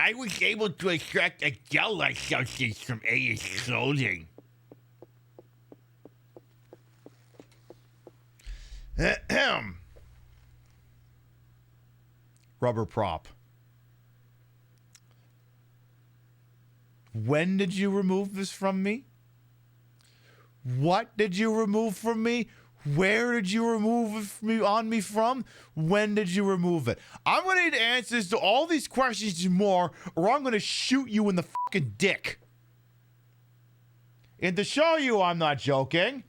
I was able to extract a gel-like substance from Ada's clothing. Ahem. Rubber prop. When did you remove this from me? What did you remove from me? Where did you remove it from me from? When did you remove it? I'm going to need answers to all these questions and more, or I'm going to shoot you in the fucking dick. And to show you I'm not joking,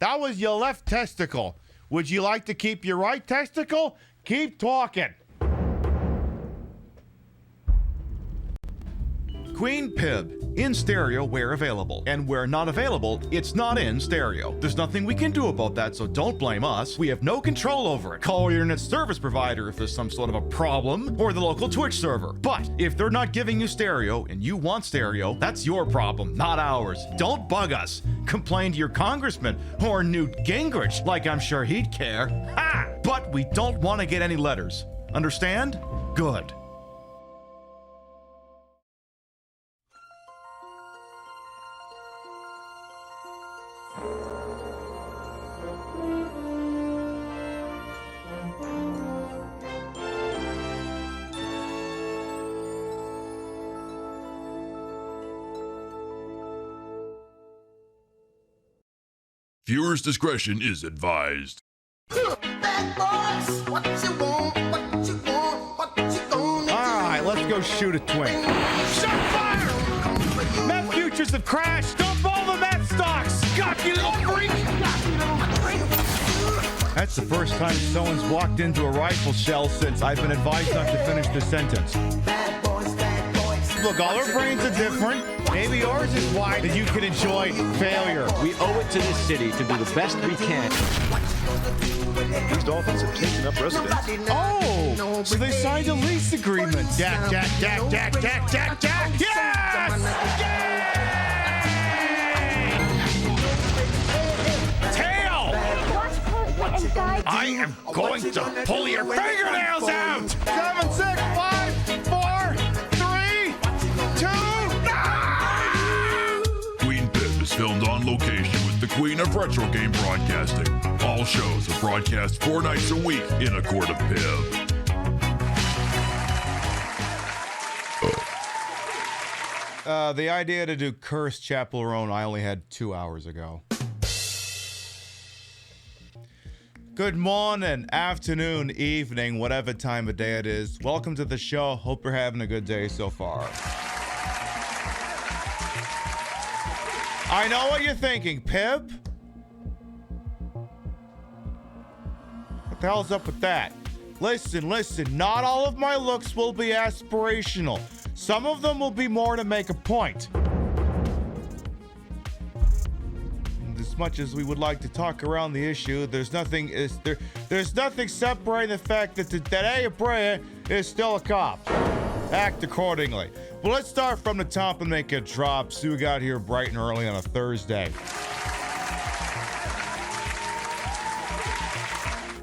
that was your left testicle. Would you like to keep your right testicle? Keep talking. Queen Pib, in stereo where available. And where not available, it's not in stereo. There's nothing we can do about that, so don't blame us. We have no control over it. Call your internet service provider if there's some sort of a problem, or the local Twitch server. But if they're not giving you stereo and you want stereo, that's your problem, not ours. Don't bug us. Complain to your congressman or Newt Gingrich, like I'm sure he'd care. Ha! But we don't want to get any letters. Understand? Good. Viewer's discretion is advised. Alright, let's go shoot a twink. Shot fire! Meth futures have crashed! Dump all the meth stocks! Got you, little freak! That's the first time someone's walked into a rifle shell since I've been advised not to finish the sentence. Look, all our brains are different. Maybe yours is wide that you can enjoy failure. We owe it to this city to do the best we can. These dolphins have taken up residence. Oh, so they signed a lease agreement. Jack, Jack, Jack, Jack, Jack, Jack, Jack. Yes! Yay! Tail! I am going to pull your fingernails out! 7, 6, 5, 4, 3, 2, Queen Pib is filmed on location with the Queen of Retro Game Broadcasting. All shows are broadcast 4 nights a week in a court of Pib. The idea to do Cursed Chaperone I only had 2 hours ago. Good morning, afternoon, evening, whatever time of day it is. Welcome to the show. Hope you're having a good day so far. I know what you're thinking, Pib. What the hell's up with that? Listen, not all of my looks will be aspirational. Some of them will be more to make a point. And as much as we would like to talk around the issue, there's nothing separating the fact that A. Brea is still a cop. Act accordingly. But let's start from the top and make it drop. See, we got here bright and early on a Thursday.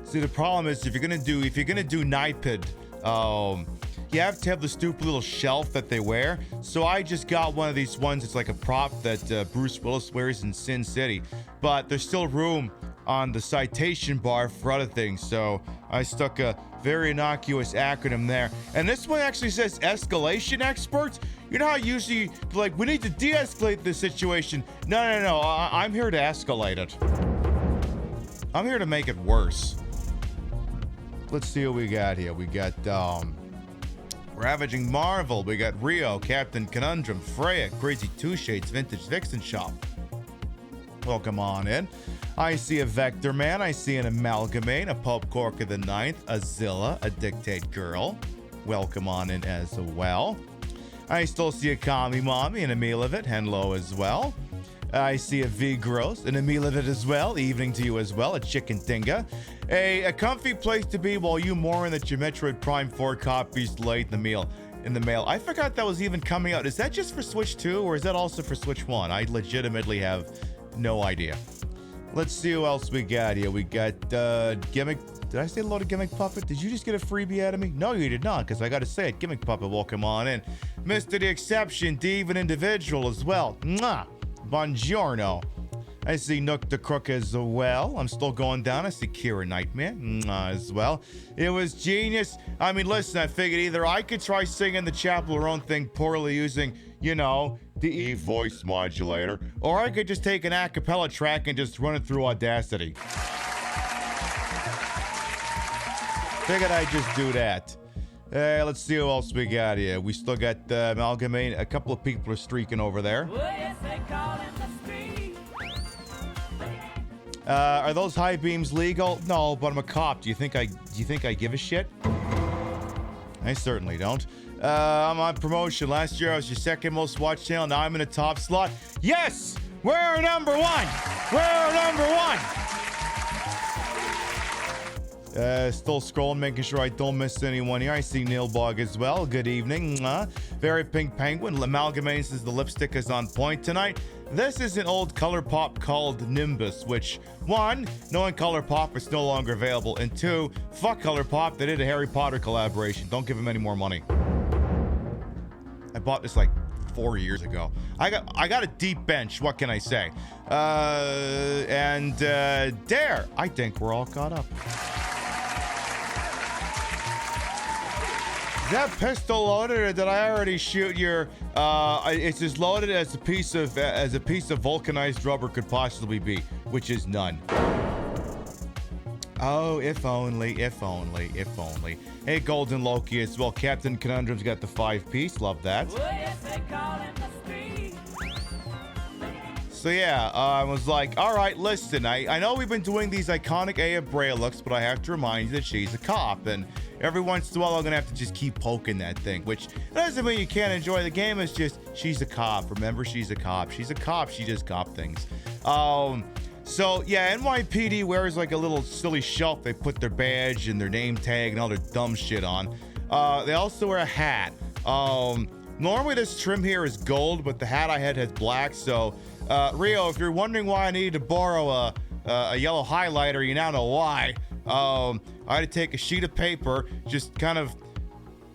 See, the problem is if you're gonna do Nightpid, you have to have the stupid little shelf that they wear. So I just got one of these ones. It's like a prop that Bruce Willis wears in Sin City, but there's still room on the citation bar for other things. So I stuck a very innocuous acronym there. And this one actually says escalation experts. You know how usually like we need to de-escalate this situation. No. I'm here to escalate it. I'm here to make it worse. Let's see what we got here. We got Ravaging Marvel. We got Rio, Captain Conundrum, Freya, Crazy Two Shades, Vintage Vixen Shop. Welcome on in. I see a Vector Man. I see an Amalgamate, a Pope Cork of the Ninth, a Zilla, a Dictate Girl. Welcome on in as well. I still see a Kami Mommy and a Milovit. Hello as well. I see a V Gross and a Milovit as well. Evening to you as well. A Chicken Tinga. A comfy place to be while you mourn that your Metroid Prime 4 copy's late in the mail. I forgot that was even coming out. Is that just for Switch 2 or is that also for Switch 1? I legitimately have no idea. Let's see who else we got here. We got Gimmick. Did I say hello to Gimmick Puppet? Did you just get a freebie out of me? No, you did not, because I got to say it. Gimmick Puppet, welcome on in. Mr. The Exception, Diva Individual as well. Mwah. Buongiorno. I see Nook the Crook as well. I'm still going down. I see Kira Nightmare as well. It was genius. I mean, listen, I figured either I could try singing the Chapel or own thing poorly using, you know, the E voice modulator, or I could just take an a cappella track and just run it through Audacity. Figured I'd just do that. Let's see who else we got here. We still got Amalgamate. A couple of people are streaking over there. Are those high beams legal? No, but I'm a cop. Do you think I give a shit? I certainly don't. I'm on promotion. Last year I was your second most watched channel. Now I'm in a top slot. Yes, we're number one. We're number one. Still scrolling, making sure I don't miss anyone here. I see Nailbog as well. Good evening. Very Pink Penguin. Amalgamate says the lipstick is on point tonight. This is an old Color Pop called Nimbus, which, one, knowing Color Pop is no longer available, and two, fuck Color Pop. They did a Harry Potter collaboration. Don't give them any more money. I bought this like 4 years ago. I got a deep bench. What can I say? There. I think we're all caught up. Is that pistol loaded, or did I already shoot your? It's as loaded as a piece of vulcanized rubber could possibly be, which is none. Oh, if only, if only, if only. Hey, Golden Loki as well. Captain Conundrum's got the 5-piece. Love that. So yeah, I was like, all right, listen, I know we've been doing these iconic Aya Brea looks, but I have to remind you that she's a cop, and every once in a while I'm gonna have to just keep poking that thing, which doesn't mean you can't enjoy the game. It's just she's a cop. Remember, she's a cop. She's a cop. She does cop things. So yeah, NYPD wears like a little silly shelf. They put their badge and their name tag and all their dumb shit on. They also wear a hat. Normally this trim here is gold, but the hat I had has black. So Rio, if you're wondering why I needed to borrow a yellow highlighter, you now know why. I had to take a sheet of paper, just kind of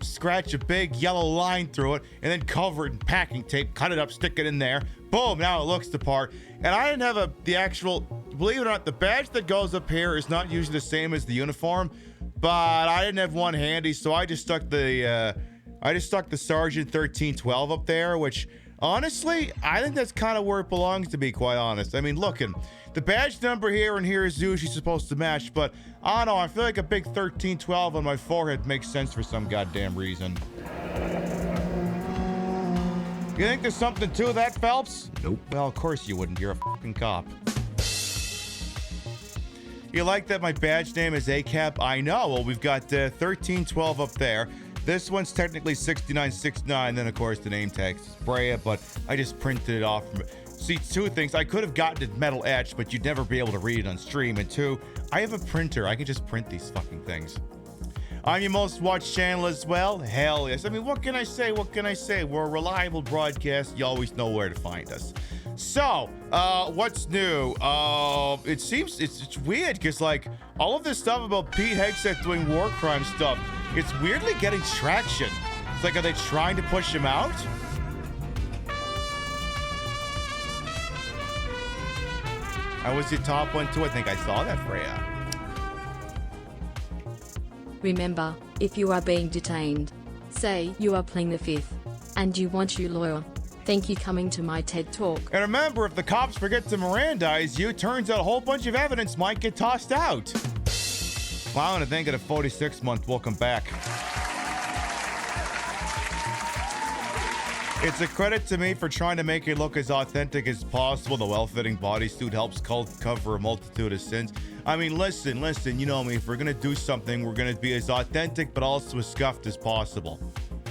scratch a big yellow line through it, and then cover it in packing tape, cut it up, stick it in there. Boom, now it looks the part. And I didn't have the actual, believe it or not, the badge that goes up here is not usually the same as the uniform, but I didn't have one handy, so I just stuck the Sergeant 1312 up there, which honestly, I think that's kind of where it belongs, to be quite honest. I mean, looking, the badge number here and here is usually supposed to match, but I don't know, I feel like a big 1312 on my forehead makes sense for some goddamn reason. You think there's something to that, Phelps? Nope. Well, of course you wouldn't. You're a fucking cop. You like that my badge name is ACAP? I know. Well, we've got 1312 up there. This one's technically 6969. Then, of course, the name tag is Brea, but I just printed it off. See, two things. I could have gotten it metal etched, but you'd never be able to read it on stream. And two, I have a printer. I can just print these fucking things. I'm your most watched channel as well. Hell yes. I mean, what can I say? What can I say? We're a reliable broadcast. You always know where to find us. So, what's new? It seems it's weird because like all of this stuff about Pete Hegseth doing war crime stuff, it's weirdly getting traction. It's like, are they trying to push him out? I was your top one too. I think I saw that, Freya. Remember, if you are being detained, say you are playing the fifth, and you want your lawyer. Thank you coming to my TED Talk. And remember, if the cops forget to Mirandize you, turns out a whole bunch of evidence might get tossed out. Well, I'm gonna think of the 46-month. Welcome back. It's a credit to me for trying to make it look as authentic as possible. The well-fitting bodysuit helps cover a multitude of sins. I mean, listen, you know me. If we're gonna do something, we're gonna be as authentic but also as scuffed as possible.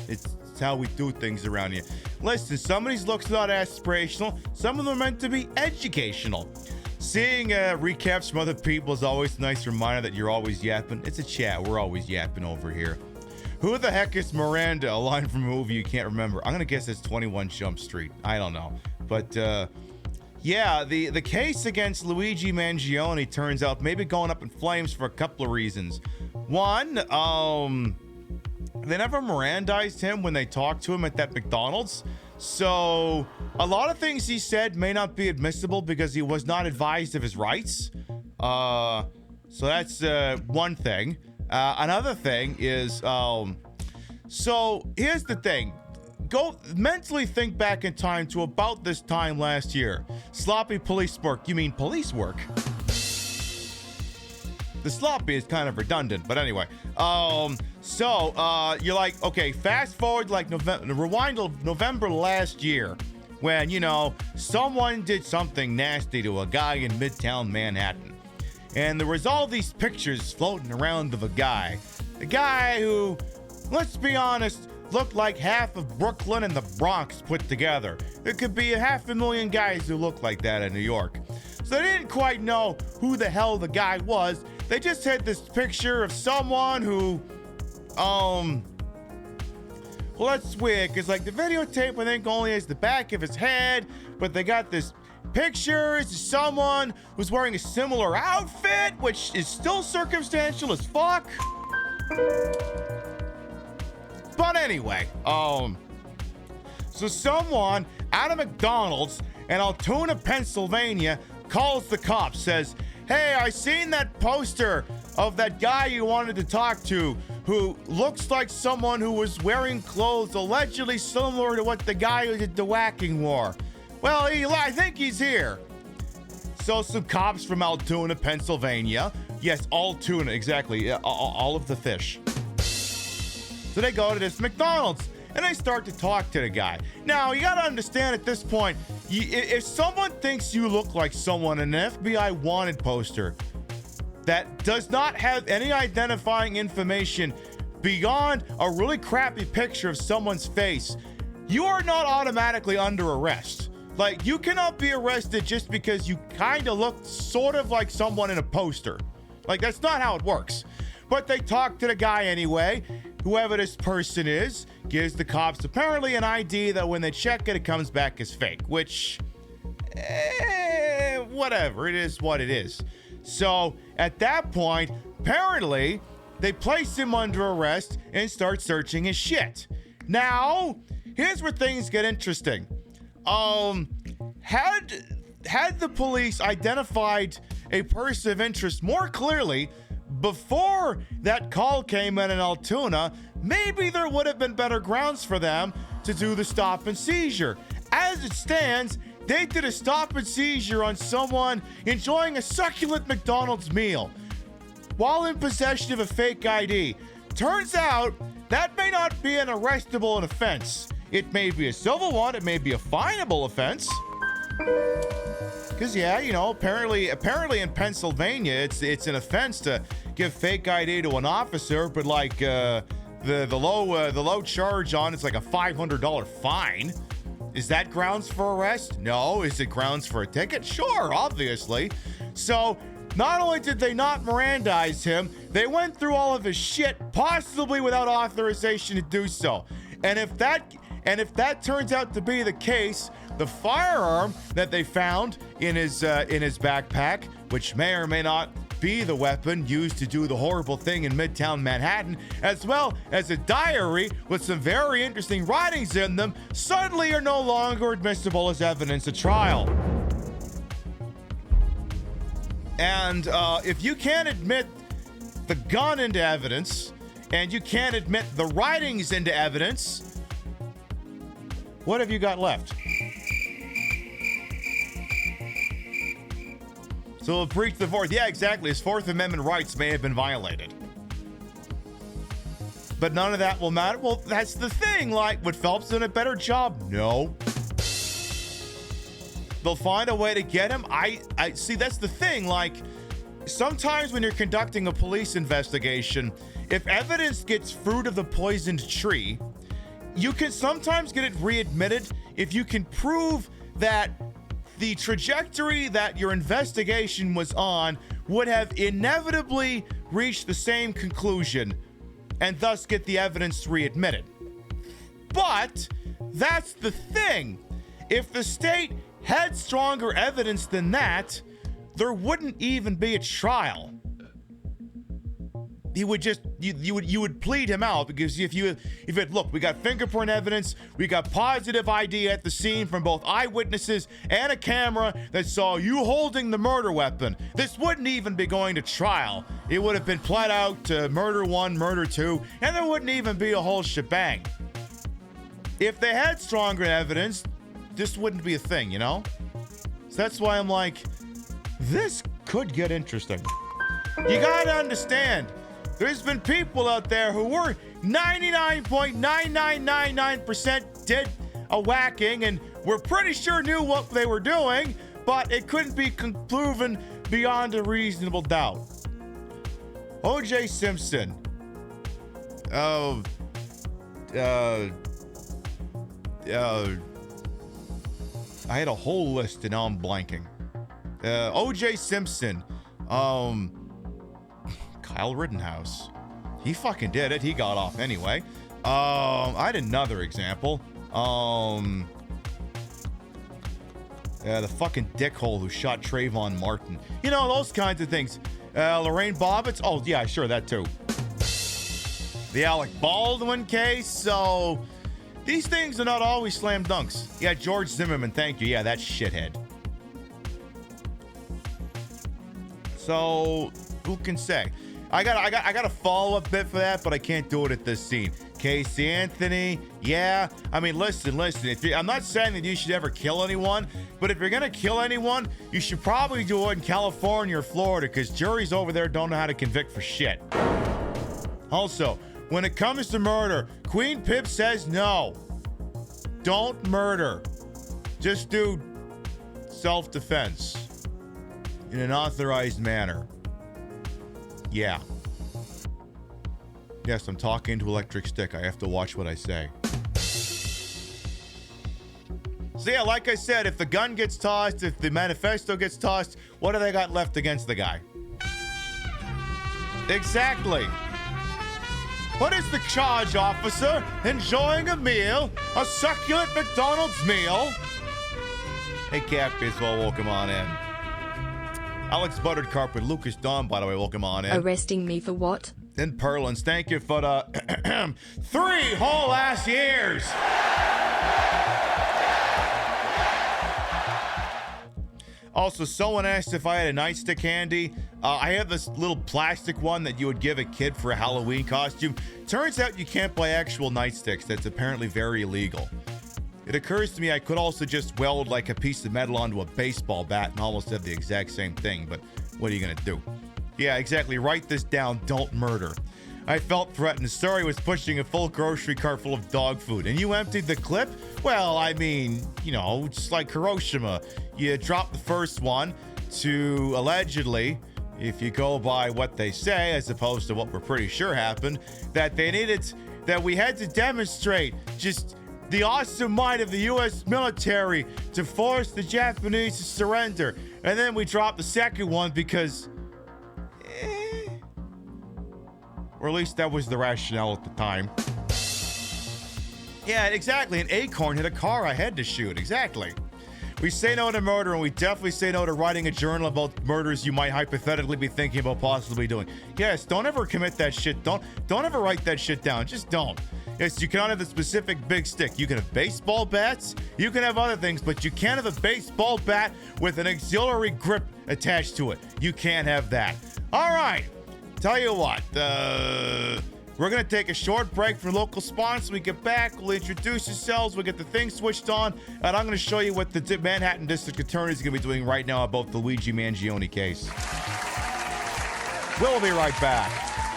It's how we do things around here. Listen, some of these looks are not aspirational. Some of them are meant to be educational. Seeing recaps from other people is always a nice reminder that you're always yapping. It's a chat. We're always yapping over here. Who the heck is Miranda? A line from a movie you can't remember. I'm gonna guess it's 21 Jump Street. I don't know. But Yeah, the case against Luigi Mangione turns out maybe going up in flames for a couple of reasons. One, they never Mirandized him when they talked to him at that McDonald's. So a lot of things he said may not be admissible because he was not advised of his rights. So that's one thing. Another thing is, so here's the thing. Go mentally think back in time to about this time last year. Sloppy police work. You mean police work? The sloppy is kind of redundant, but anyway. So you're like, okay, fast forward like rewind to November last year when, you know, someone did something nasty to a guy in Midtown Manhattan. And there was all these pictures floating around of a guy who, let's be honest, looked like half of Brooklyn and the Bronx put together. There could be 500,000 guys who look like that in New York. So they didn't quite know who the hell the guy was. They just had this picture of someone who, well, that's weird, because like the videotape, I think, only has the back of his head, but they got this pictures of someone who's wearing a similar outfit, which is still circumstantial as fuck. But anyway, so someone out of McDonald's in Altoona, Pennsylvania, calls the cops, says, "Hey, I seen that poster of that guy you wanted to talk to who looks like someone who was wearing clothes allegedly similar to what the guy who did the whacking wore. Well, I think he's here." So some cops from Altoona, Pennsylvania, yes, Altoona, exactly, all of the fish. So they go to this McDonald's and they start to talk to the guy. Now, you gotta understand at this point, if someone thinks you look like someone in an FBI wanted poster that does not have any identifying information beyond a really crappy picture of someone's face, you are not automatically under arrest. Like, you cannot be arrested just because you kind of look sort of like someone in a poster. Like, that's not how it works. But they talk to the guy anyway. Whoever this person is gives the cops apparently an ID that when they check it, it comes back as fake, which, whatever, it is what it is. So at that point, apparently, they place him under arrest and start searching his shit. Now, here's where things get interesting. Had the police identified a person of interest more clearly before that call came in Altoona, maybe there would have been better grounds for them to do the stop and seizure. As it stands, they did a stop and seizure on someone enjoying a succulent McDonald's meal while in possession of a fake ID. Turns out that may not be an arrestable offense. It may be a civil one, it may be a finable offense. Because, yeah, you know, apparently in Pennsylvania, it's an offense to give fake ID to an officer, but like the low charge on it's like a $500 fine. Is that grounds for arrest? No. Is it grounds for a ticket? Sure, obviously. So not only did they not Mirandize him, they went through all of his shit, possibly without authorization to do so. And if that turns out to be the case, the firearm that they found in his backpack, which may or may not be the weapon used to do the horrible thing in Midtown Manhattan, as well as a diary with some very interesting writings in them, suddenly are no longer admissible as evidence at trial. And if you can't admit the gun into evidence, and you can't admit the writings into evidence, what have you got left? So he'll breach the fourth. Yeah, exactly. His Fourth Amendment rights may have been violated. But none of that will matter. Well, that's the thing. Like, would Phelps done a better job? No. They'll find a way to get him. I see, that's the thing. Like, sometimes when you're conducting a police investigation, if evidence gets fruit of the poisoned tree, you can sometimes get it readmitted if you can prove that the trajectory that your investigation was on would have inevitably reached the same conclusion and thus get the evidence readmitted. But that's the thing. If the state had stronger evidence than that, there wouldn't even be a trial. You would plead him out, because if it look, we got fingerprint evidence, we got positive ID at the scene from both eyewitnesses and a camera that saw you holding the murder weapon. This wouldn't even be going to trial. It would have been pled out to murder 1, murder 2, and there wouldn't even be a whole shebang. If they had stronger evidence, this wouldn't be a thing, you know? So that's why I'm like, this could get interesting. You gotta understand, there's been people out there who were 99.9999% dead a whacking, and we're pretty sure knew what they were doing, but it couldn't be proven beyond a reasonable doubt. O.J. Simpson. I had a whole list and now I'm blanking. O.J. Simpson. Kyle Rittenhouse. He fucking did it. He got off anyway. I had another example. The fucking dickhole who shot Trayvon Martin. You know, those kinds of things. Lorraine Bobbitt. Oh, yeah, sure, that too. The Alec Baldwin case. So, these things are not always slam dunks. Yeah, George Zimmerman, thank you. Yeah, that shithead. So, who can say? I got a follow-up bit for that, but I can't do it at this scene. Casey Anthony, yeah. I mean, listen. I'm not saying that you should ever kill anyone, but if you're gonna kill anyone, you should probably do it in California or Florida, because juries over there don't know how to convict for shit. Also, when it comes to murder, Queen Pip says no. Don't murder. Just do self-defense in an authorized manner. Yeah. Yes, I'm talking to Electric Stick. I have to watch what I say. So yeah, like I said, if the gun gets tossed, if the manifesto gets tossed, what do they got left against the guy? Exactly. What is the charge, officer? Enjoying a meal? A succulent McDonald's meal? Hey, Cat Baseball, welcome on in. Alex Buttered Carpet, Lucas Dawn, by the way, welcome on in. Arresting me for what? And Perlins, thank you for the 3 whole ass years. Also, someone asked if I had a nightstick handy. I have this little plastic one that you would give a kid for a Halloween costume. Turns out you can't buy actual nightsticks. That's apparently very illegal. It occurs to me I could also just weld like a piece of metal onto a baseball bat and almost have the exact same thing, but what are you gonna do? Yeah, exactly. Write this down. Don't murder. I felt threatened. Sorry was pushing a full grocery cart full of dog food. And you emptied the clip? Well, I mean, you know, just like Hiroshima. You dropped the first one to allegedly, if you go by what they say, as opposed to what we're pretty sure happened, that we had to demonstrate just the awesome might of the U.S. military to force the Japanese to surrender. And then we dropped the second one because... or at least that was the rationale at the time. Yeah, exactly. An acorn hit a car I had to shoot. Exactly. We say no to murder, and we definitely say no to writing a journal about murders you might hypothetically be thinking about possibly doing. Yes, don't ever commit that shit. Don't ever write that shit down. Just don't. Yes, you cannot have a specific big stick. You can have baseball bats, you can have other things, but you can't have a baseball bat with an auxiliary grip attached to it. You can't have that. All right. Tell you what, we're going to take a short break for local sponsors. When we get back, we'll introduce ourselves, we'll get the thing switched on, and I'm going to show you what the Manhattan District Attorney is going to be doing right now about the Luigi Mangione case. We'll be right back.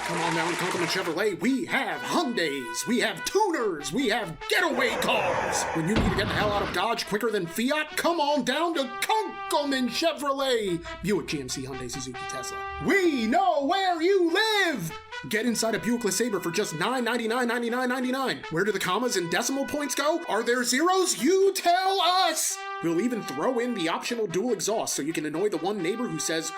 Come on down to Compliment Chevrolet. We have Hyundais, we have tuners, we have getaway cars. When you need to get the hell out of Dodge quicker than Fiat, come on down to Kunkelman Chevrolet. Buick, GMC, Hyundai, Suzuki, Tesla. We know where you live. Get inside a Buick LeSabre for just $999.99. Where do the commas and decimal points go? Are there zeros? You tell us! We'll even throw in the optional dual exhaust so you can annoy the one neighbor who says,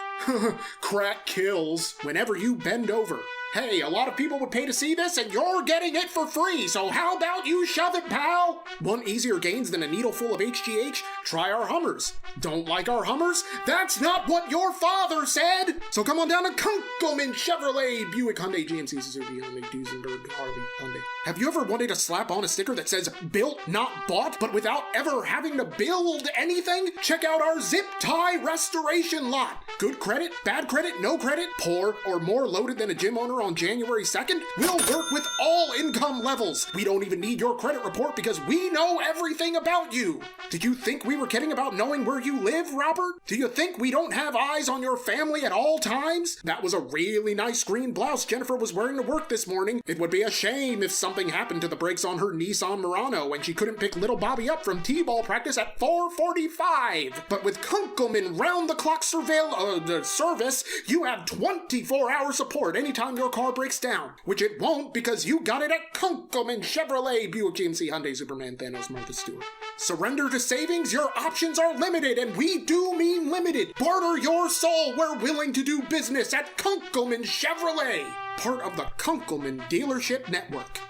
Crack kills whenever you bend over. Hey, a lot of people would pay to see this, and you're getting it for free, so how about you shove it, pal? Want easier gains than a needle full of HGH? Try our Hummers. Don't like our Hummers? That's not what your father said! So come on down to Kunkelman Chevrolet, Buick, Hyundai, GMC, Suzuki, Hyundai, Duesenberg, Harley, Hyundai. Have you ever wanted to slap on a sticker that says built, not bought, but without ever having to build anything? Check out our zip tie restoration lot. Good credit, bad credit, no credit, poor or more loaded than a gym owner on January 2nd? We'll work with all income levels. We don't even need your credit report because we know everything about you. Did you think we were kidding about knowing where you live, Robert? Do you think we don't have eyes on your family at all times? That was a really nice green blouse Jennifer was wearing to work this morning. It would be a shame if something happened to the brakes on her Nissan Murano and she couldn't pick little Bobby up from T-ball practice at 4:45. But with Kunkelman round-the-clock service, you have 24-hour support anytime your car breaks down, which it won't because you got it at Kunkelman Chevrolet, Buick, GMC, Hyundai, Superman, Thanos, Martha Stewart. Surrender to savings? Your options are limited, and we do mean limited. Barter your soul. We're willing to do business at Kunkelman Chevrolet, part of the Kunkelman Dealership Network.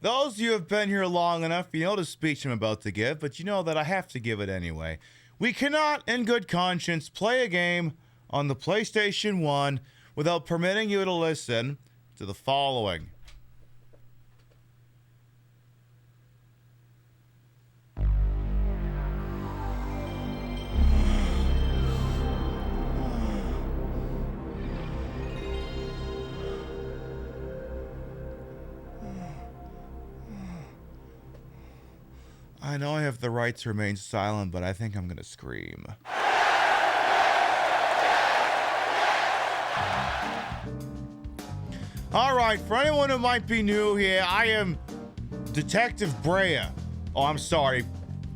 Those of you who have been here long enough, you know the speech I'm about to give, but you know that I have to give it anyway. We cannot, in good conscience, play a game on the PlayStation 1 without permitting you to listen to the following. I know I have the right to remain silent, but I think I'm gonna scream. All right, for anyone who might be new here, I am Detective Brea. Oh, I'm sorry,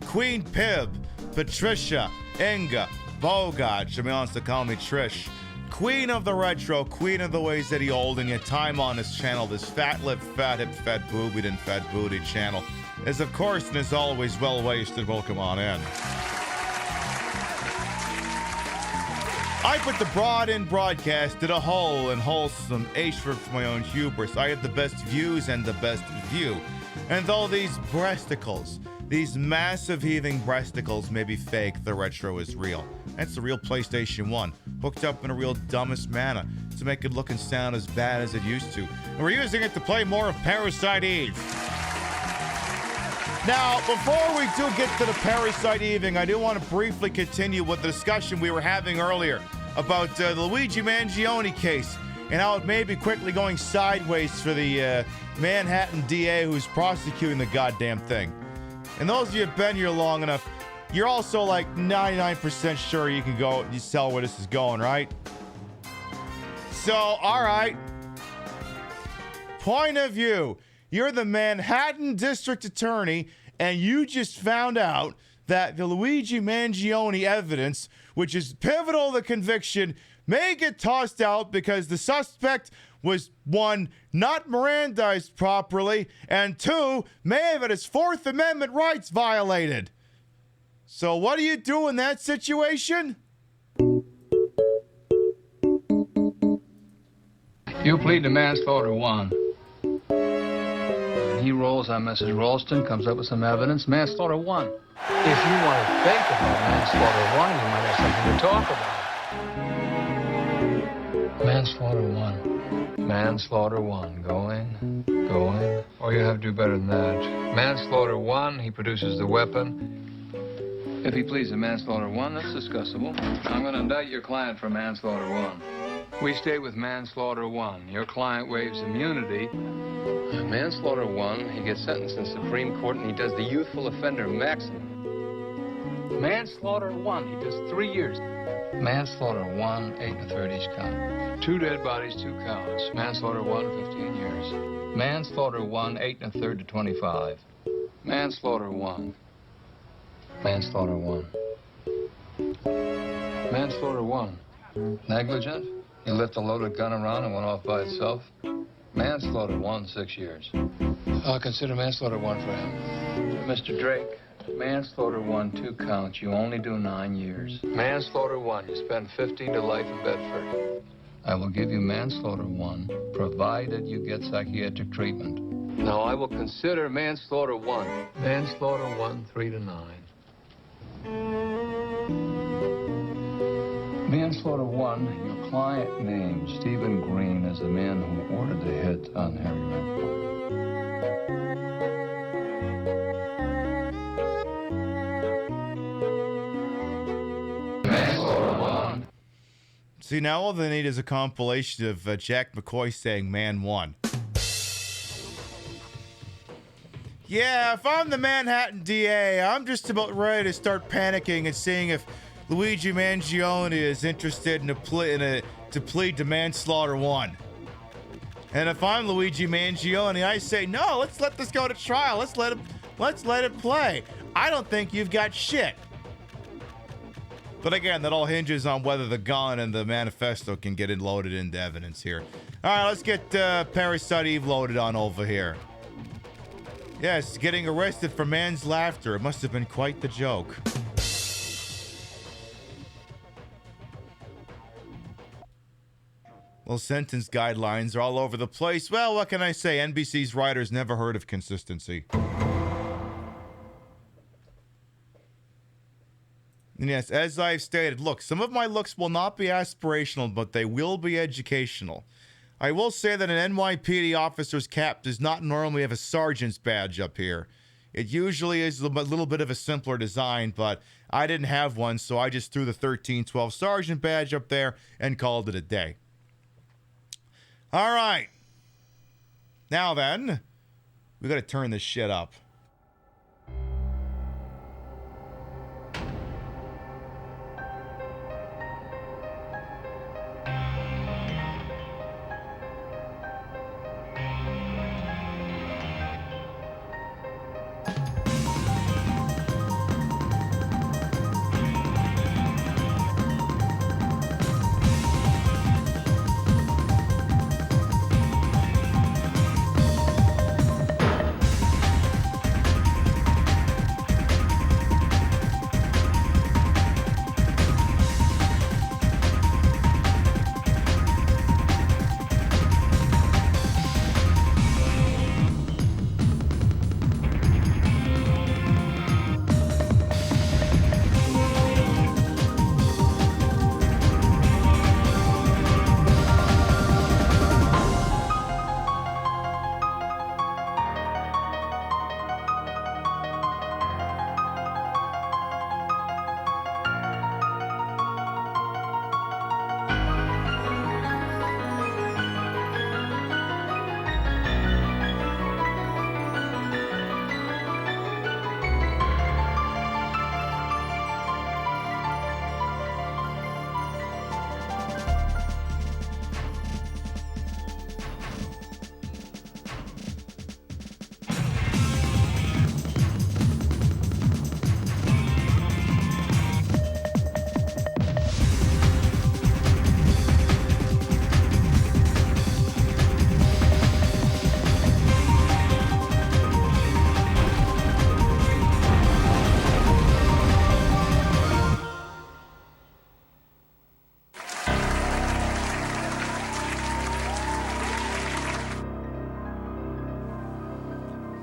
Queen Pib, Patricia, Inga, Bogart. Jimmy wants to call me Trish. Queen of the retro, queen of the ways that he holding it. Time on this channel, this fat lip, fat hip, fat boobied, and fat booty channel is, of course, and is always well wasted. Welcome on in. I put the broad in broadcast to the whole and wholesome H for my own hubris. I have the best views and the best view. And though these breasticles, these massive heaving breasticles may be fake, the retro is real. That's the real PlayStation 1, hooked up in a real dumbest manner to make it look and sound as bad as it used to. And we're using it to play more of Parasite Eve. Now, before we do get to the Parasite Evening, I do want to briefly continue with the discussion we were having earlier about the Luigi Mangione case and how it may be quickly going sideways for the Manhattan DA who's prosecuting the goddamn thing. And those of you who've been here long enough, you're also like 99% sure you can go, you tell where this is going, right? So, all right. Point of view. You're the Manhattan District Attorney, and you just found out that the Luigi Mangione evidence, which is pivotal to the conviction, may get tossed out because the suspect was, 1, not Mirandized properly, and 2, may have had his Fourth Amendment rights violated. So what do you do in that situation? You plead to manslaughter 1. He rolls on Mrs. Ralston, comes up with some evidence. Manslaughter 1. If you want to think about manslaughter 1, you might have something to talk about. Manslaughter 1. Manslaughter 1. Going. Or you have to do better than that. Manslaughter 1, he produces the weapon. If he pleads to manslaughter 1, that's discussable. I'm going to indict your client for manslaughter 1. We stay with manslaughter 1. Your client waives immunity. Manslaughter 1, he gets sentenced in Supreme Court and he does the youthful offender maximum. Manslaughter 1, he does 3 years. Manslaughter 1, 8 1/3 each count. 2 dead bodies, 2 counts. Manslaughter 1, 15 years. Manslaughter 1, 8 1/3 to 25. Manslaughter 1. Manslaughter 1. Manslaughter 1. Negligent? You left a loaded gun around and went off by itself? Manslaughter 1, 6 years. I'll consider manslaughter 1 for him. Mr. Drake, Manslaughter 1, 2 counts. You only do 9 years. Manslaughter 1, you spend 15 to life in Bedford. I will give you manslaughter 1, provided you get psychiatric treatment. Now, I will consider manslaughter 1. Manslaughter 1, 3 to 9. Manslaughter 1, your client named Stephen Green as the man who ordered the hit on Harry Redpath. See, now all they need is a compilation of Jack McCoy saying "Man won." Yeah, if I'm the Manhattan DA, I'm just about ready to start panicking and seeing if Luigi Mangione is interested in to plead to manslaughter 1. And if I'm Luigi Mangione, I say, no, let's let this go to trial. Let's let it play. I don't think you've got shit. But again, that all hinges on whether the gun and the manifesto can get it loaded into evidence here. All right, let's get Parasite Eve loaded on over here. Yes, getting arrested for man's laughter. It must have been quite the joke. Well, sentence guidelines are all over the place. Well, what can I say? NBC's writers never heard of consistency. And yes, as I've stated, look, some of my looks will not be aspirational, but they will be educational. I will say that an NYPD officer's cap does not normally have a sergeant's badge up here. It usually is a little bit of a simpler design, but I didn't have one, so I just threw the 1312 sergeant badge up there and called it a day. All right. Now then, we got to turn this shit up.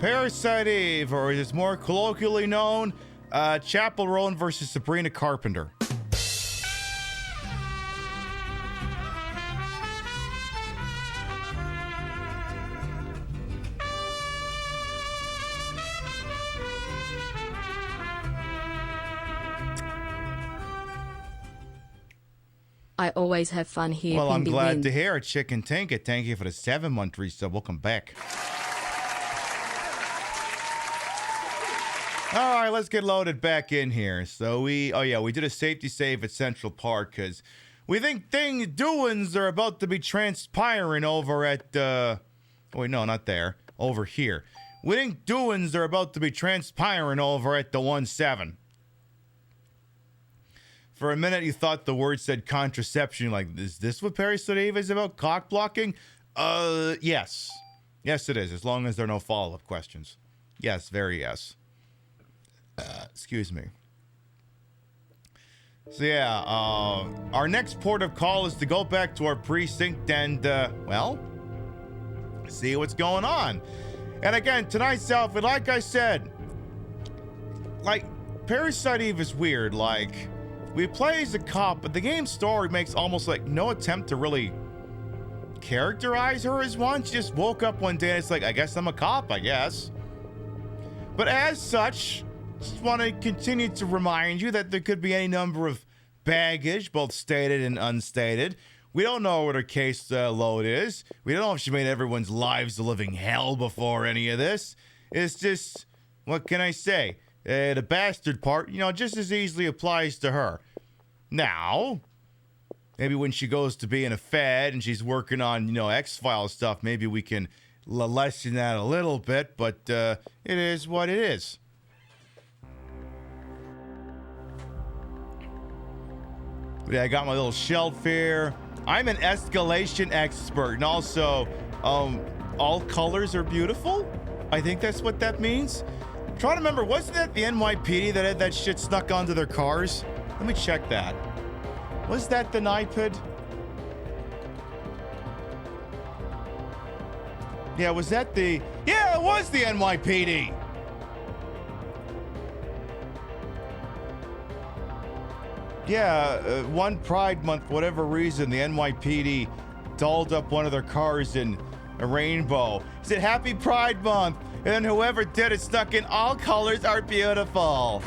Parasite Eve, or as it's more colloquially known, Chapel Roan versus Sabrina Carpenter. I always have fun here. Well, I'm Pindy glad win. to hear it, Chicken Tinket. Thank you for the 7-month resub. Welcome back. All right, let's get loaded back in here. So we did a safety save at Central Park because we think doings are about to be transpiring over at, wait, no, not there, over here. We think doings are about to be transpiring over at the 1-7. For a minute, you thought the word said contraception. You're like, is this what Parasite Eve is about? Cock blocking? Yes. Yes, it is, as long as there are no follow-up questions. Yes, very yes. Excuse me. So yeah, our next port of call is to go back to our precinct and, well, see what's going on. And again, tonight's outfit, like I said, like, Parasite Eve is weird. Like, we play as a cop, but the game's story makes almost like no attempt to really characterize her as one. She just woke up one day and it's like, I guess I'm a cop, I guess. But as such, just want to continue to remind you that there could be any number of baggage, both stated and unstated. We don't know what her case load is. We don't know if she made everyone's lives a living hell before any of this. It's just, what can I say? The bastard part, you know, just as easily applies to her. Now, maybe when she goes to be in a Fed and she's working on, you know, X-Files stuff, maybe we can lessen that a little bit, but it is what it is. Yeah, I got my little shelf here. I'm an escalation expert, and also, all colors are beautiful. I think that's what that means. I'm trying to remember, wasn't that the NYPD that had that shit snuck onto their cars? Let me check that. Was that the NIPID? Yeah, was that the... Yeah, it was the NYPD! Yeah, one Pride Month, whatever reason, the NYPD dolled up one of their cars in a rainbow. Said, Happy Pride Month! And then whoever did it stuck in, all colors are beautiful.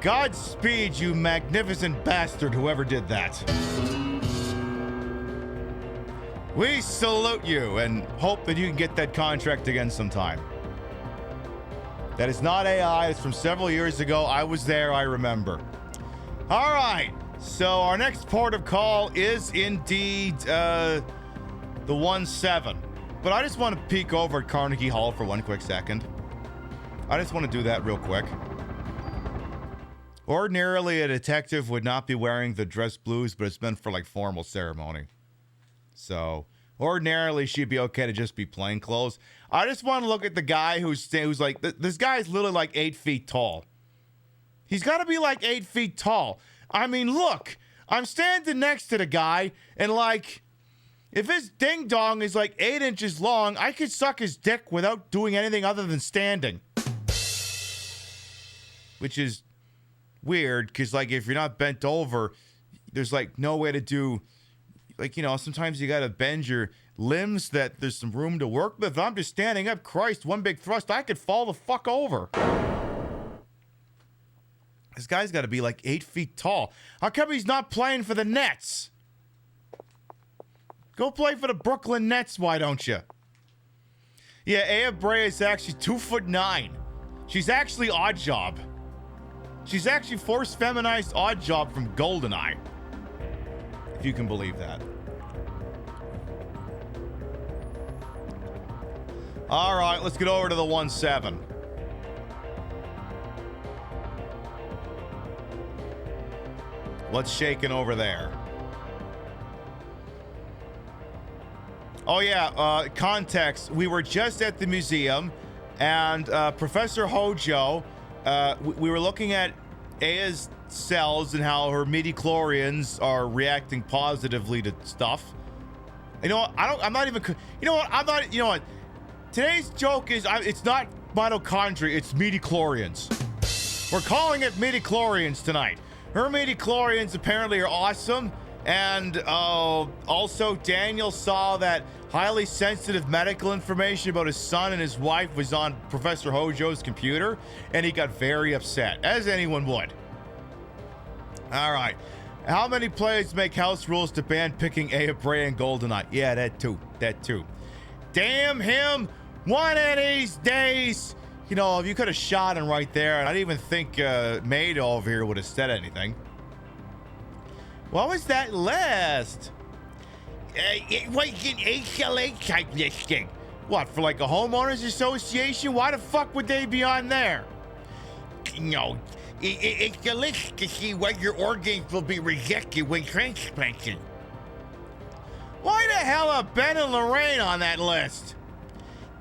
Godspeed, you magnificent bastard, whoever did that. We salute you and hope that you can get that contract again sometime. That is not AI. It's from several years ago. I was there. I remember. All right. So our next port of call is indeed the 1-7. But I just want to peek over at Carnegie Hall for one quick second. I just want to do that real quick. Ordinarily, a detective would not be wearing the dress blues, but it's meant for like formal ceremony. So ordinarily, she'd be okay to just be plain clothes. I just want to look at the guy who's like, this guy's literally like 8 feet tall. He's got to be like 8 feet tall. I mean, look, I'm standing next to the guy, and like, if his ding dong is like 8 inches long, I could suck his dick without doing anything other than standing. Which is weird, because like, if you're not bent over, there's like no way to do, like, you know, sometimes you gotta bend your limbs that there's some room to work with. If I'm just standing up, Christ, one big thrust, I could fall the fuck over. This guy's got to be like 8 feet tall. How come he's not playing for the Nets? Go play for the Brooklyn Nets, why don't you? Yeah, Aya Brea is actually 2'9". She's actually Oddjob. She's actually force feminized Oddjob from GoldenEye. If you can believe that. All right, let's get over to the 1-7. What's shaking over there? Oh yeah, context. We were just at the museum, and Professor Hojo, we were looking at Aya's cells and how her midichlorians are reacting positively to stuff. You know what? I'm not even. You know what? I'm not. You know what? Today's joke is it's not mitochondria. It's midichlorians. We're calling it midichlorians tonight. Her midichlorians apparently are awesome, and also Daniel saw that highly sensitive medical information about his son and his wife was on Professor Hojo's computer, and he got very upset, as anyone would. All right. How many players make house rules to ban picking Aya Brea and GoldenEye? Yeah, that too. Damn him. One of these days. You know, if you could have shot him right there, and I didn't even think Maid over here would have said anything. What was that list? It was an HLA type listing. What, for like a homeowners association? Why the fuck would they be on there? No, it's the list to see whether your organs will be rejected when transplanted. Why the hell are Ben and Lorraine on that list?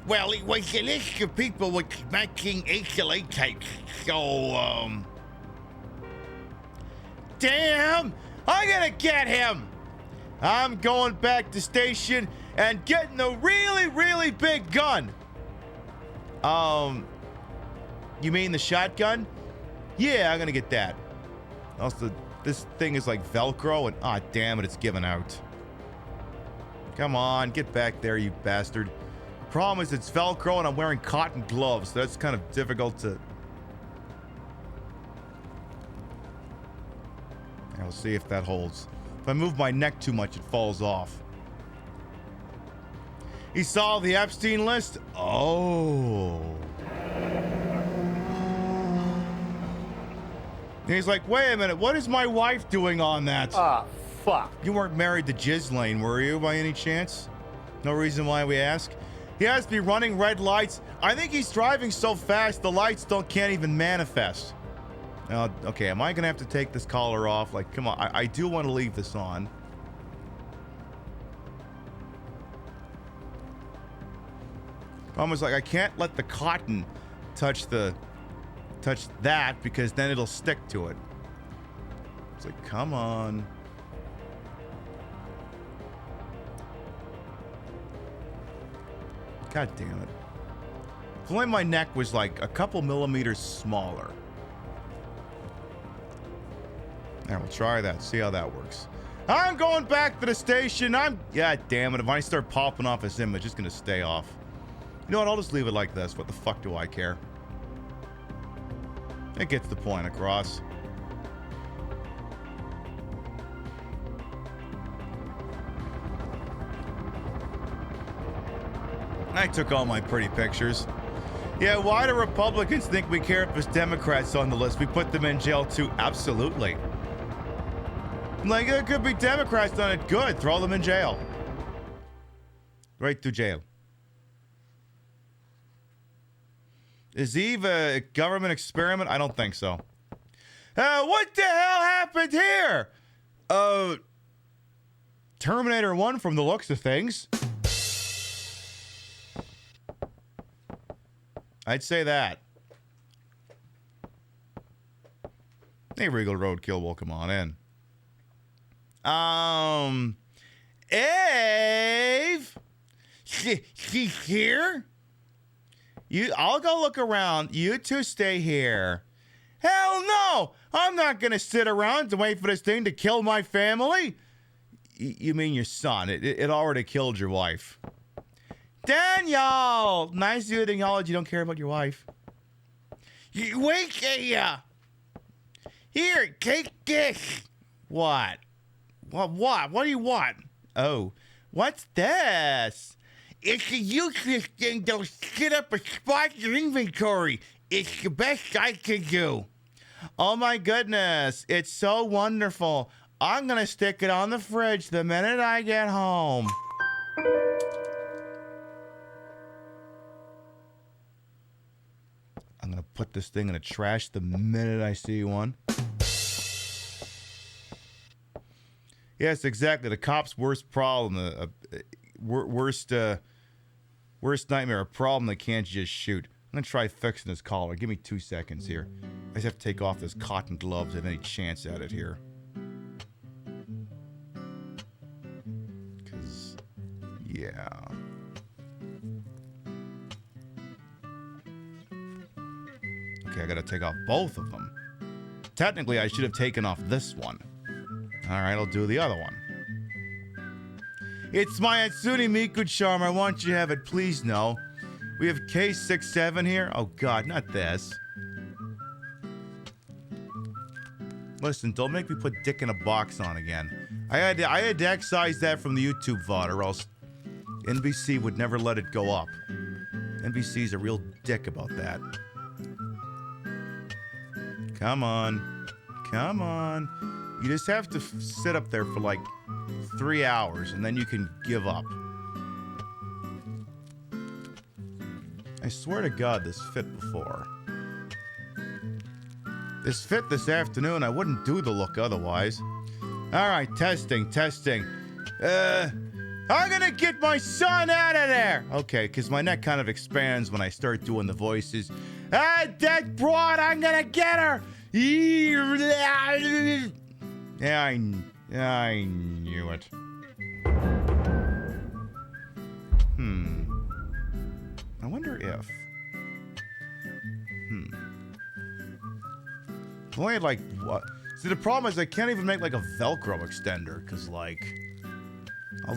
Well, it was a list of people with matching HLA types. So, damn! I'm gonna get him! I'm going back to station and getting a really, really big gun. You mean the shotgun? Yeah, I'm gonna get that. Also, this thing is like Velcro and, ah, damn it, it's giving out. Come on, get back there, you bastard. Problem is it's Velcro and I'm wearing cotton gloves, so that's kind of difficult to... I'll see if that holds. If I move my neck too much, it falls off. He saw the Epstein list? Oh. And he's like, wait a minute, what is my wife doing on that? Ah, fuck. You weren't married to Ghislaine, were you, by any chance? No reason why we ask. He has to be running red lights. I think he's driving so fast, the lights can't even manifest. Okay, am I gonna have to take this collar off? Like, come on, I do want to leave this on. Problem is, like, I can't let the cotton touch that because then it'll stick to it. It's like, come on. God damn it. If only my neck was like a couple millimeters smaller. Alright, we'll try that. See how that works. I'm going back to the station. God damn it. If I start popping off this image, it's gonna stay off. You know what? I'll just leave it like this. What the fuck do I care? It gets the point across. I took all my pretty pictures. Yeah, why do Republicans think we care if there's Democrats on the list? We put them in jail too. Absolutely. Like, there could be Democrats on it. Good. Throw them in jail. Right to jail. Is Eve a government experiment? I don't think so. What the hell happened here? Terminator 1 from the looks of things. I'd say that. Hey, Regal Roadkill, welcome on in. Eve? She's here? I'll go look around. You two stay here. Hell no! I'm not gonna sit around and wait for this thing to kill my family. You mean your son? It already killed your wife. Daniel! Nice to acknowledge you don't care about your wife. Wait, here, take this. What? What do you want? Oh, what's this? It's a useless thing that'll set up a spot in your inventory. It's the best I can do. Oh my goodness, it's so wonderful. I'm gonna stick it on the fridge the minute I get home. I'm gonna put this thing in the trash the minute I see one. Yes, exactly. The cop's worst problem, worst nightmare, a problem they can't just shoot. I'm gonna try fixing this collar. Give me 2 seconds here. I just have to take off this cotton gloves to have any chance at it here. Cause, yeah. Okay, I gotta take off both of them. Technically, I should have taken off this one. Alright, I'll do the other one. It's my Hatsune Miku charm. I want you to have it. Please, no. We have K67 here. Oh, God, not this. Listen, don't make me put dick in a box on again. I had to excise that from the YouTube VOD, or else NBC would never let it go up. NBC's a real dick about that. Come on. Come on. You just have to sit up there for like 3 hours, and then you can give up. I swear to God, this fit before. This fit this afternoon. I wouldn't do the look otherwise. All right, testing. I'm gonna get my son out of there. Okay, because my neck kind of expands when I start doing the voices. Ah, that broad, I'm gonna get her. Yeah, I knew it. I wonder if. If only like what? See, the problem is I can't even make like a Velcro extender because like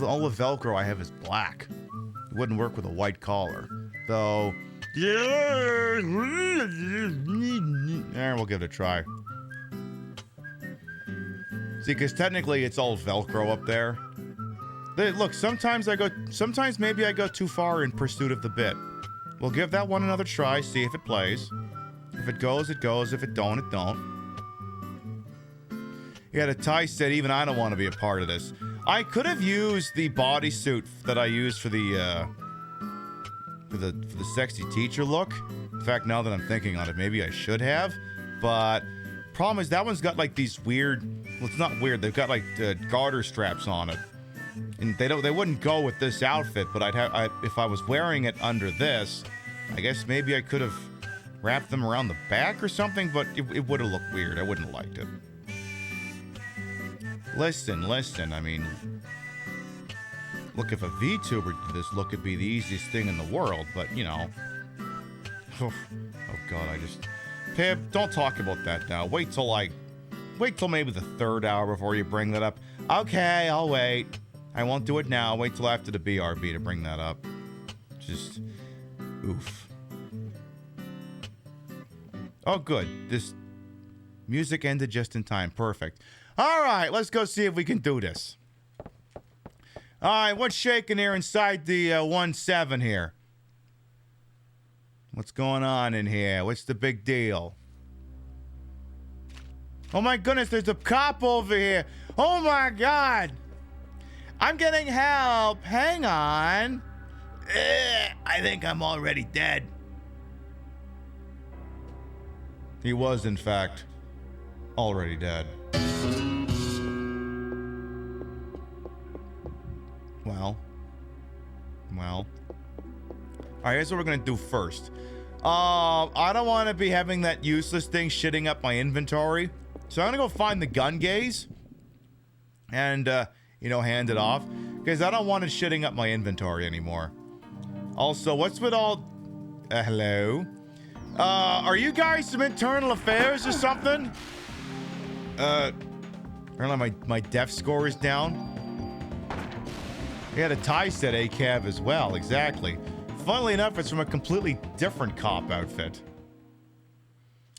all the Velcro I have is black. It wouldn't work with a white collar, though. Yeah, we'll give it a try. See, because technically it's all Velcro up there. Look, sometimes maybe I go too far in pursuit of the bit. We'll give that one another try, see if it plays. If it goes, it goes. If it don't, it don't. Yeah, the Ty said even I don't want to be a part of this. I could have used the bodysuit that I used for the sexy teacher look. In fact, now that I'm thinking on it, maybe I should have. But problem is that one's got like these weird. Well, it's not weird. They've got like garter straps on it, and they wouldn't go with this outfit. But if I was wearing it under this, I guess maybe I could have wrapped them around the back or something. But it would have looked weird. I wouldn't have liked it. Listen. I mean, look, if a VTuber did this, look, it'd be the easiest thing in the world. But you know, oh God, Pib, don't talk about that now. Wait till maybe the third hour before you bring that up. Okay, I'll wait. I won't do it now. Wait till after the BRB to bring that up. Just, oof. Oh, good. This music ended just in time. Perfect. All right, let's go see if we can do this. All right, what's shaking here inside the 1.7 here? What's going on in here? What's the big deal? Oh my goodness, there's a cop over here. Oh my God. I'm getting help. Hang on. I think I'm already dead. He was, in fact, already dead. Well. All right, here's what we're going to do first. I don't want to be having that useless thing shitting up my inventory. So I'm going to go find the gun gaze and, hand it off. Because I don't want it shitting up my inventory anymore. Also, what's with all... hello? Are you guys some internal affairs or something? Apparently my death score is down. Yeah, the Ty said ACAV as well, exactly. Funnily enough, it's from a completely different cop outfit.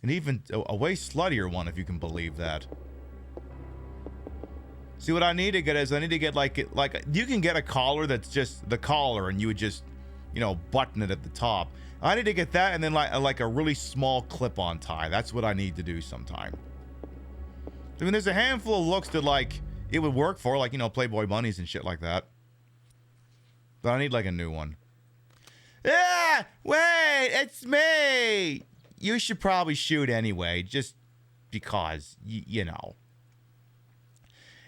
And even a way sluttier one, if you can believe that. See, what I need to get is like you can get a collar that's just the collar and you would just, button it at the top. I need to get that and then like a really small clip-on tie. That's what I need to do sometime. I mean, there's a handful of looks that like it would work for, like, Playboy bunnies and shit like that. But I need like a new one. Yeah, wait, it's me. You should probably shoot anyway, just because, you know.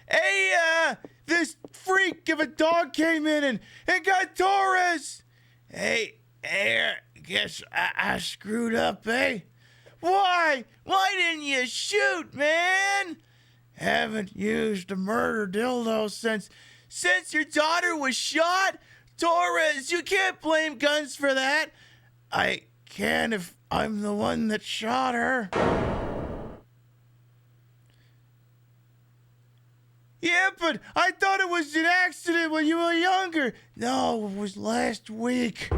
Hey, this freak of a dog came in and got Torres. Hey, guess I screwed up, eh? Why? Why didn't you shoot, man? Haven't used a murder dildo since your daughter was shot? Torres, you can't blame guns for that. I can if I'm the one that shot her. Yeah, but I thought it was an accident when you were younger. No, it was last week.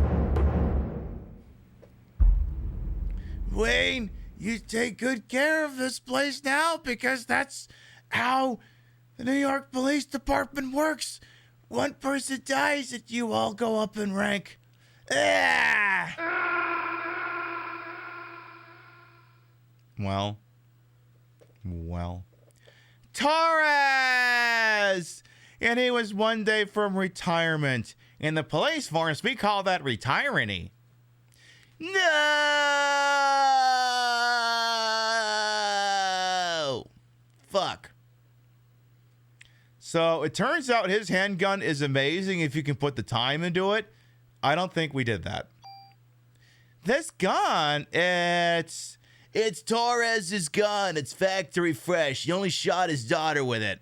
Wayne, you take good care of this place now because that's how the New York Police Department works. One person dies and you all go up in rank. Ah! Well. Torres! And he was one day from retirement. In the police force, we call that retiring-y. No! Fuck. So it turns out his handgun is amazing if you can put the time into it. I don't think we did that. This gun, it's Torres's gun. It's factory fresh. He only shot his daughter with it.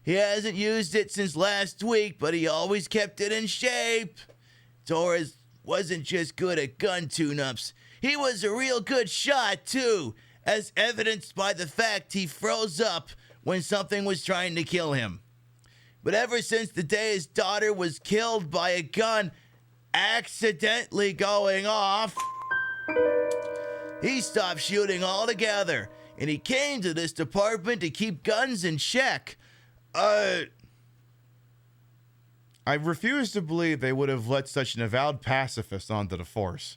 He hasn't used it since last week, but he always kept it in shape. Torres wasn't just good at gun tune-ups. He was a real good shot, too, as evidenced by the fact he froze up when something was trying to kill him. But ever since the day his daughter was killed by a gun accidentally going off, he stopped shooting altogether, and he came to this department to keep guns in check. I refuse to believe they would have let such an avowed pacifist onto the force.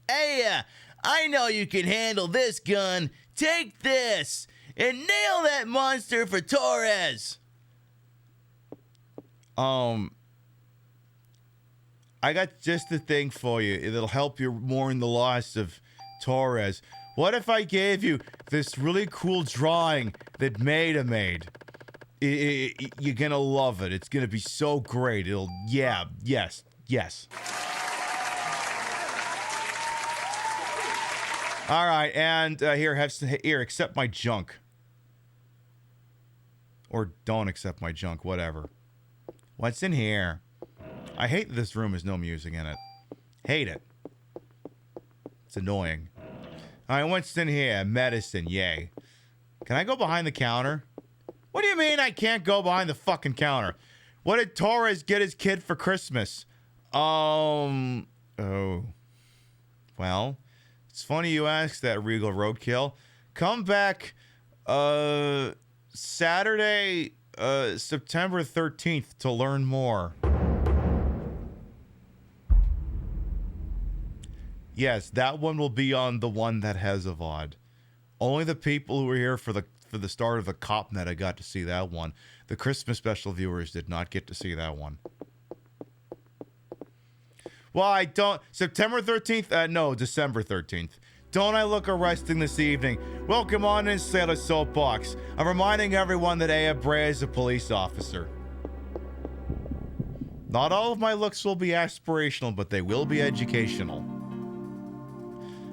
Hey, I know you can handle this gun. Take this and nail that monster for Torres. I got just the thing for you. It'll help you mourn the loss of Torres. What if I gave you this really cool drawing that Maida made? You're gonna love it. It's gonna be so great. Yes. All right, and here, accept my junk. Or don't accept my junk, whatever. What's in here? I hate that this room has no music in it. Hate it. It's annoying. All right, what's in here? Medicine, yay. Can I go behind the counter? What do you mean I can't go behind the fucking counter? What did Torres get his kid for Christmas? Oh. Well, it's funny you ask that, Regal Roadkill. Come back, Saturday, September 13th to learn more. Yes, that one will be on the one that has a VOD. Only the people who were here for the start of the CopNet got to see that one. The Christmas special viewers did not get to see that one. Well, I don't... September 13th? No, December 13th. Don't I look arresting this evening? Welcome on in, Sailor Soapbox. I'm reminding everyone that Aya Brea is a police officer. Not all of my looks will be aspirational, but they will be educational.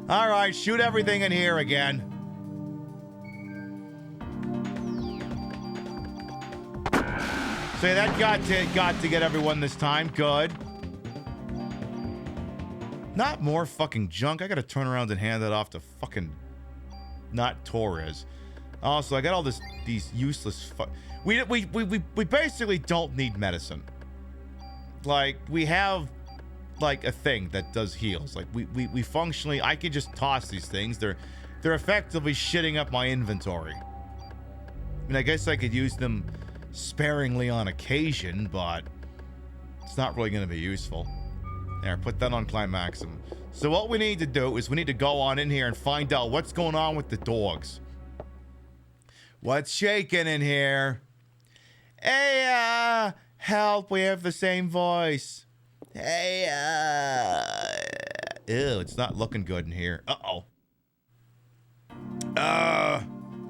All right, shoot everything in here again. Say that got to get everyone this time. Good. Not more fucking junk. I gotta turn around and hand that off to fucking not Torres. Also, I got all these useless we basically don't need medicine. Like, we have like a thing that does heals. Like we functionally, I can just toss these things. They're effectively shitting up my inventory. I mean, I guess I could use them sparingly on occasion, but it's not really going to be useful. There, put that on Climaximum. So what we need to do is we need to go on in here and find out what's going on with the dogs. What's shaking in here? Hey, help, we have the same voice. Hey, ew, it's not looking good in here. Uh-oh.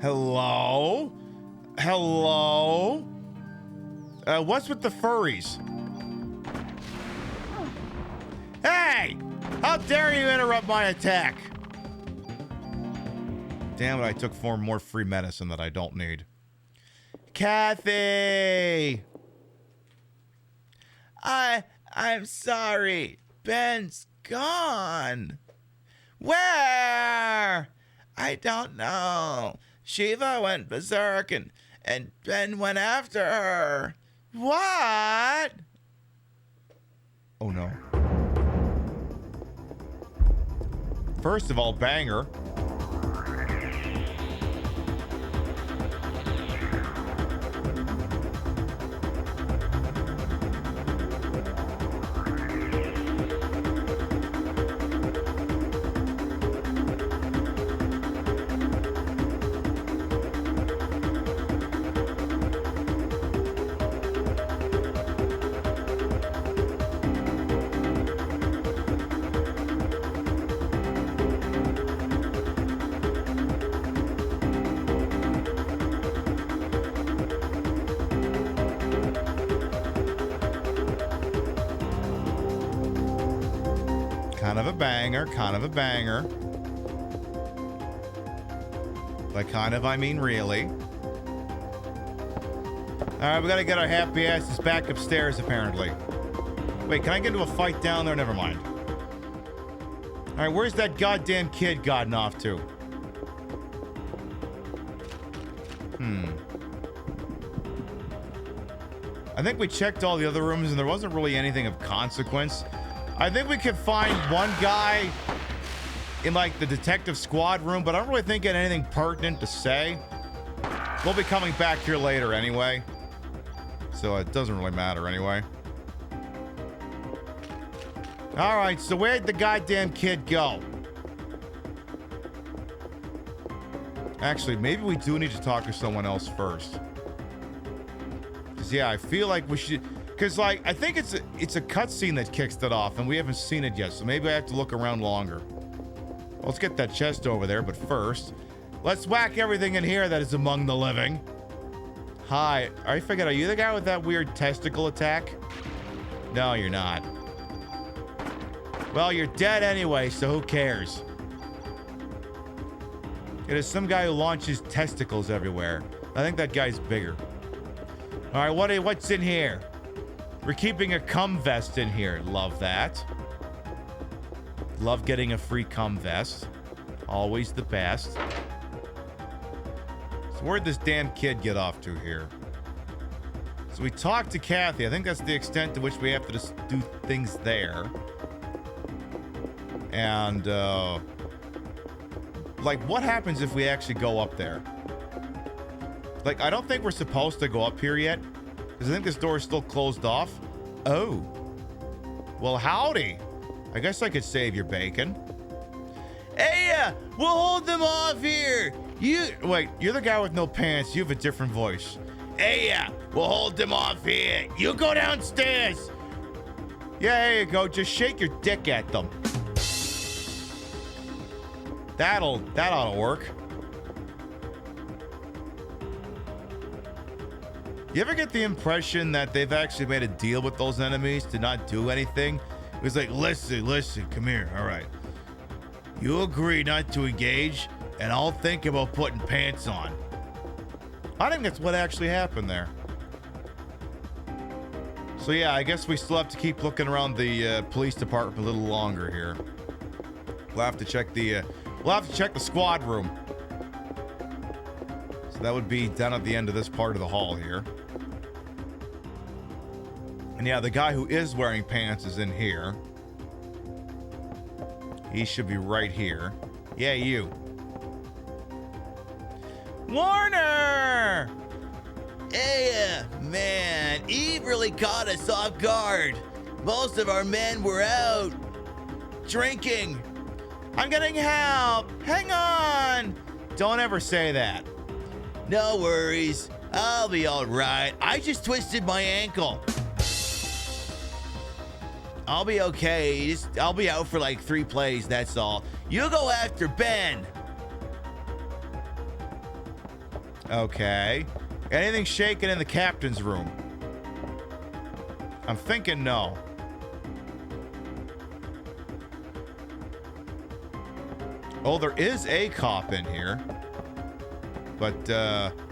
Hello? Hello? What's with the furries? Hey! How dare you interrupt my attack? Damn it, I took 4 more free medicine that I don't need. Kathy! I'm sorry. Ben's gone. Where? I don't know. Shiva went berserk and Ben went after her. What? Oh no. First of all, banger. Kind of a banger, kind of a banger. By kind of, I mean really. Alright, we gotta get our happy asses back upstairs, apparently. Wait, can I get into a fight down there? Never mind. Alright, where's that goddamn kid gotten off to? I think we checked all the other rooms and there wasn't really anything of consequence. I think we could find one guy in like the detective squad room, but I don't really think it had anything pertinent to say. We'll be coming back here later anyway. So it doesn't really matter anyway. Alright, so where'd the goddamn kid go? Actually, maybe we do need to talk to someone else first. Yeah, I feel like we should, because like I think it's a cutscene that kicks it off, and we haven't seen it yet, so maybe I have to look around longer. Let's get that chest over there, but first, let's whack everything in here that is among the living. Hi, I forget, are you the guy with that weird testicle attack? No, you're not. Well, you're dead anyway, so who cares? It is some guy who launches testicles everywhere. I think that guy's bigger. All right, what's in here? We're keeping a cum vest in here. Love that. Love getting a free cum vest. Always the best. So where'd this damn kid get off to here? So we talked to Kathy. I think that's the extent to which we have to just do things there. And, like, what happens if we actually go up there? Like, I don't think we're supposed to go up here yet, because I think this door is still closed off. Oh. Well, howdy. I guess I could save your bacon. Hey, we'll hold them off here. Wait, you're the guy with no pants. You have a different voice. Hey, we'll hold them off here. You go downstairs. Yeah, there you go. Just shake your dick at them. That ought to work. You ever get the impression that they've actually made a deal with those enemies to not do anything? It was like, listen, come here. All right. You agree not to engage, and I'll think about putting pants on. I think that's what actually happened there. So yeah, I guess we still have to keep looking around the police department a little longer here. We'll have to check the squad room. So that would be down at the end of this part of the hall here. And yeah, the guy who is wearing pants is in here. He should be right here. Yeah, you. Warner! Hey, man, Eve really caught us off guard. Most of our men were out drinking. I'm getting help. Hang on. Don't ever say that. No worries. I'll be all right. I just twisted my ankle. I'll be okay. I'll be out for like 3 plays, that's all. You go after Ben. Okay. Anything shaking in the captain's room? I'm thinking no. Oh, there is a cop in here. But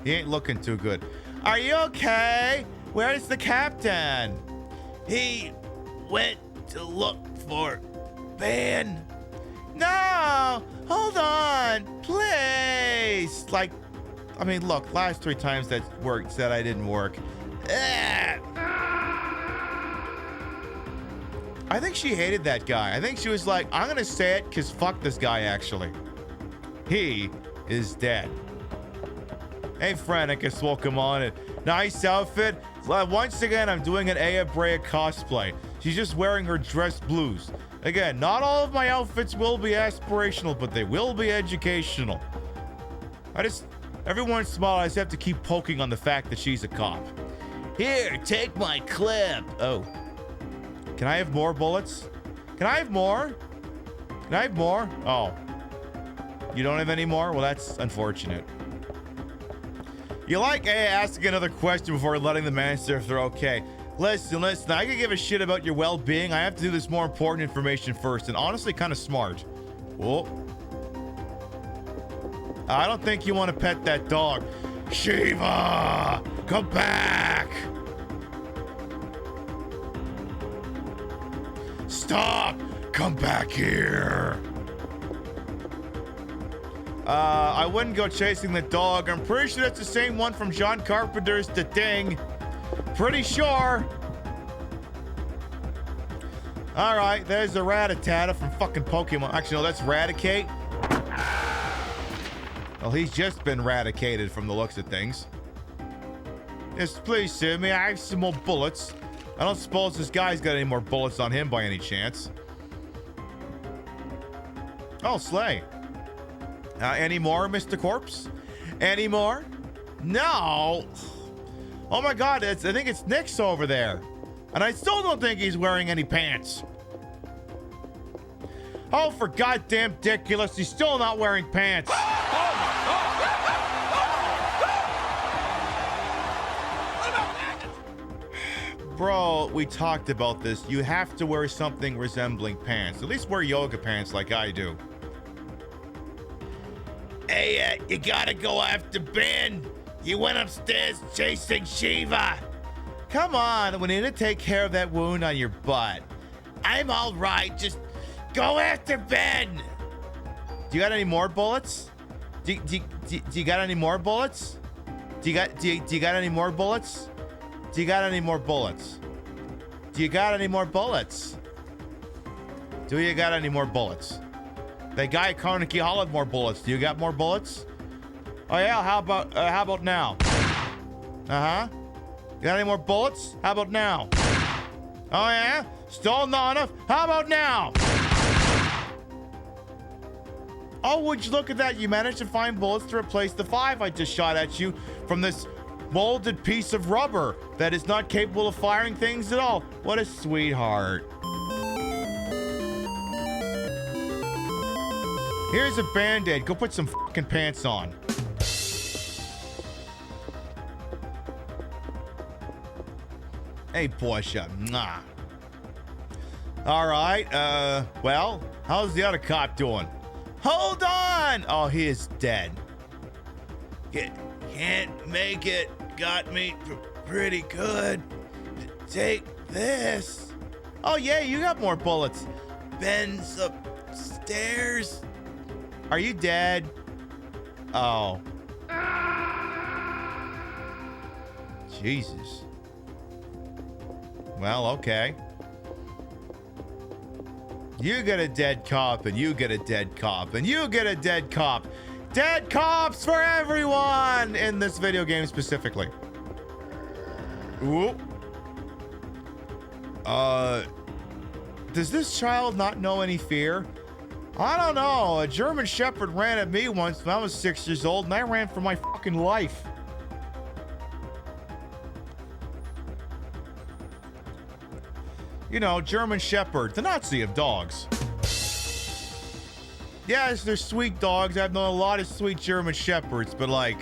he ain't looking too good. Are you okay? Where's the captain? He went to look for Ben. No, hold on, please. Like, I mean, look, last 3 times that worked said I didn't work. I think she hated that guy. I think she was like, I'm gonna say it because fuck this guy actually. He is dead. Hey friend, I guess welcome on it. Nice outfit. Once again, I'm doing an Aya Brea cosplay. She's just wearing her dress blues. Again, not all of my outfits will be aspirational, but they will be educational. Every once in a while, I just have to keep poking on the fact that she's a cop. Here, take my clip. Oh. Can I have more bullets? Can I have more? Can I have more? Oh. You don't have any more? Well, that's unfortunate. You like asking another question before letting the man say if they're okay. Listen, I can give a shit about your well-being. I have to do this more important information first, and honestly, kind of smart. Whoa. I don't think you want to pet that dog. Shiva! Come back! Stop! Come back here! I wouldn't go chasing the dog. I'm pretty sure that's the same one from John Carpenter's The Thing. Pretty sure. All right, there's a Rattata from fucking Pokemon. Actually, no, that's Raticate. Well, he's just been eradicated from the looks of things. Yes, please, sir. May I have some more bullets? I don't suppose this guy's got any more bullets on him by any chance. Oh, Slay. Any more, Mr. Corpse? Any more? No. Oh my God, I think it's Nick's over there. And I still don't think he's wearing any pants. Oh, for goddamn ridiculous, he's still not wearing pants. Bro, we talked about this. You have to wear something resembling pants. At least wear yoga pants like I do. Hey, you gotta go after Ben. You went upstairs chasing Shiva. Come on, we need to take care of that wound on your butt. I'm all right. Just go after Ben. Do you got any more bullets? Do you got any more bullets? Do you got any more bullets? Do you got any more bullets? Do you got any more bullets? Do you got any more bullets? That guy at Carnegie Hall had more bullets. Do you got more bullets? Oh yeah, how about now? Uh-huh. You got any more bullets? How about now? Oh yeah? Still not enough? How about now? Oh, would you look at that? You managed to find bullets to replace the 5 I just shot at you from this molded piece of rubber that is not capable of firing things at all. What a sweetheart. Here's a Band-Aid. Go put some fucking pants on. Hey, Portia. Mwah. All right. Well, how's the other cop doing? Hold on. Oh, he is dead. Can't make it. Got me pretty good. Take this. Oh, yeah, you got more bullets. Ben's upstairs. Are you dead? Oh. Jesus. Well, okay. You get a dead cop, and you get a dead cop, and you get a dead cop. Dead cops for everyone in this video game specifically. Ooh. Does this child not know any fear? I don't know. A German Shepherd ran at me once when I was 6 years old, and I ran for my fucking life. You know, German Shepherd, the Nazi of dogs. Yes, they're sweet dogs. I've known a lot of sweet German Shepherds, but like...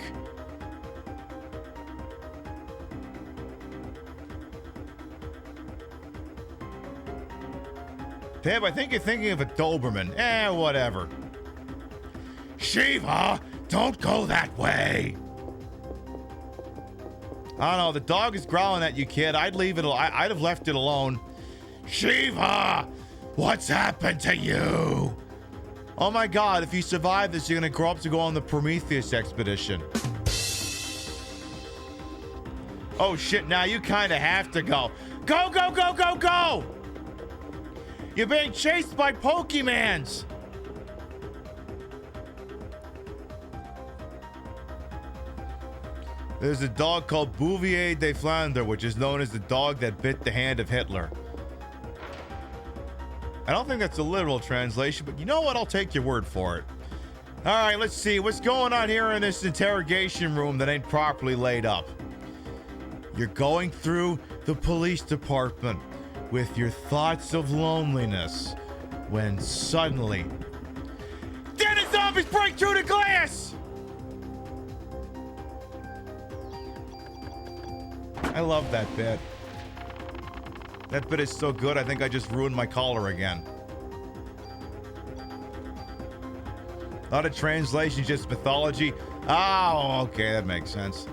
Pib, I think you're thinking of a Doberman. Whatever. Shiva, don't go that way. I don't know. The dog is growling at you, kid. I'd leave it. I'd have left it alone. Shiva, what's happened to you? Oh my God! If you survive this, you're gonna grow up to go on the Prometheus expedition. Oh shit! Now you kind of have to go. Go, go, go, go, go! You're being chased by Pokemans. There's a dog called Bouvier de Flandre, which is known as the dog that bit the hand of Hitler. I don't think that's a literal translation, but you know what? I'll take your word for it. All right, let's see. What's going on here in this interrogation room that ain't properly laid up? You're going through the police department with your thoughts of loneliness when suddenly... Then the zombies break through the glass! I love that bit. That bit is so good, I think I just ruined my collar again. Not a translation, just mythology. Oh, okay, that makes sense.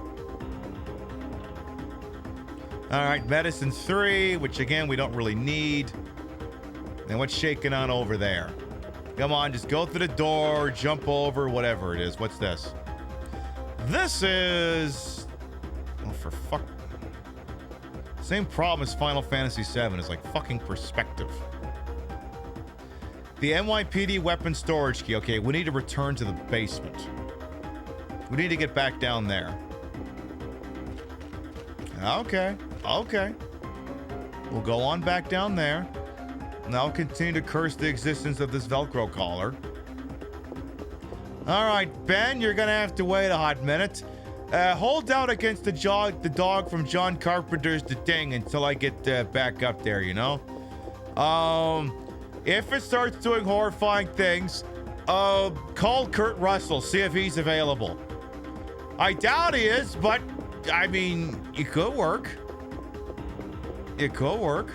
All right, medicine 3, which again, we don't really need. And what's shaking on over there? Come on, just go through the door, jump over, whatever it is. What's this? This is... Oh, for fuck... Same problem as Final Fantasy VII. It's like fucking perspective. The NYPD weapon storage key. Okay, we need to return to the basement. We need to get back down there. Okay. Okay. We'll go on back down there. Now continue to curse the existence of this Velcro collar. All right, Ben, you're gonna have to wait a hot minute. Hold down against the dog from John Carpenter's The Thing until I get back up there, you know? If it starts doing horrifying things, call Kurt Russell, see if he's available. I doubt he is, but, I mean, it could work. It could work.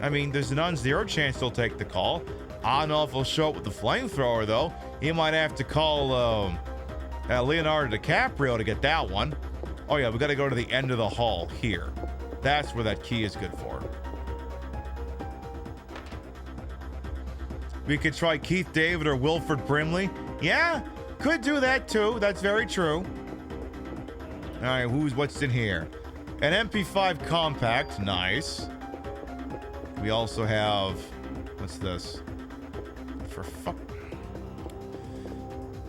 I mean, there's a non-zero chance he'll take the call. I don't know if he'll show up with the flamethrower, though. He might have to call Leonardo DiCaprio to get that one. Oh, yeah, we got to go to the end of the hall here. That's where that key is good for. We could try Keith David or Wilford Brimley. Yeah, could do that, too. That's very true. All right, what's in here? An MP5 compact. Nice. We also have... What's this? For fuck...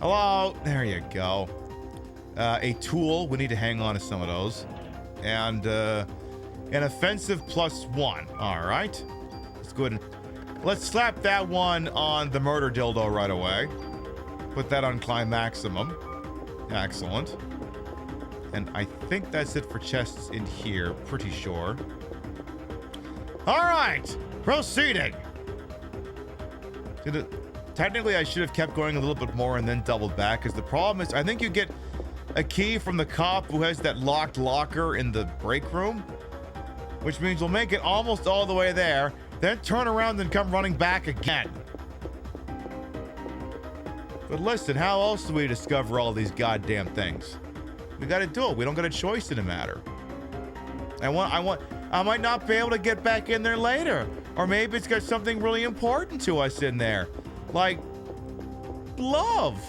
Hello. There you go. A tool. We need to hang on to some of those. And an offensive +1. All right. Let's go ahead and... Let's slap that one on the murder dildo right away. Put that on climb maximum. Excellent. And I think that's it for chests in here. Pretty sure. All right. Proceeding. Technically, I should have kept going a little bit more and then doubled back, because the problem is I think you get a key from the cop who has that locked locker in the break room, which means we'll make it almost all the way there, then turn around and come running back again. But listen, how else do we discover all these goddamn things? We gotta do it. We don't got a choice in the matter. I might not be able to get back in there later. Or maybe it's got something really important to us in there. Like, love.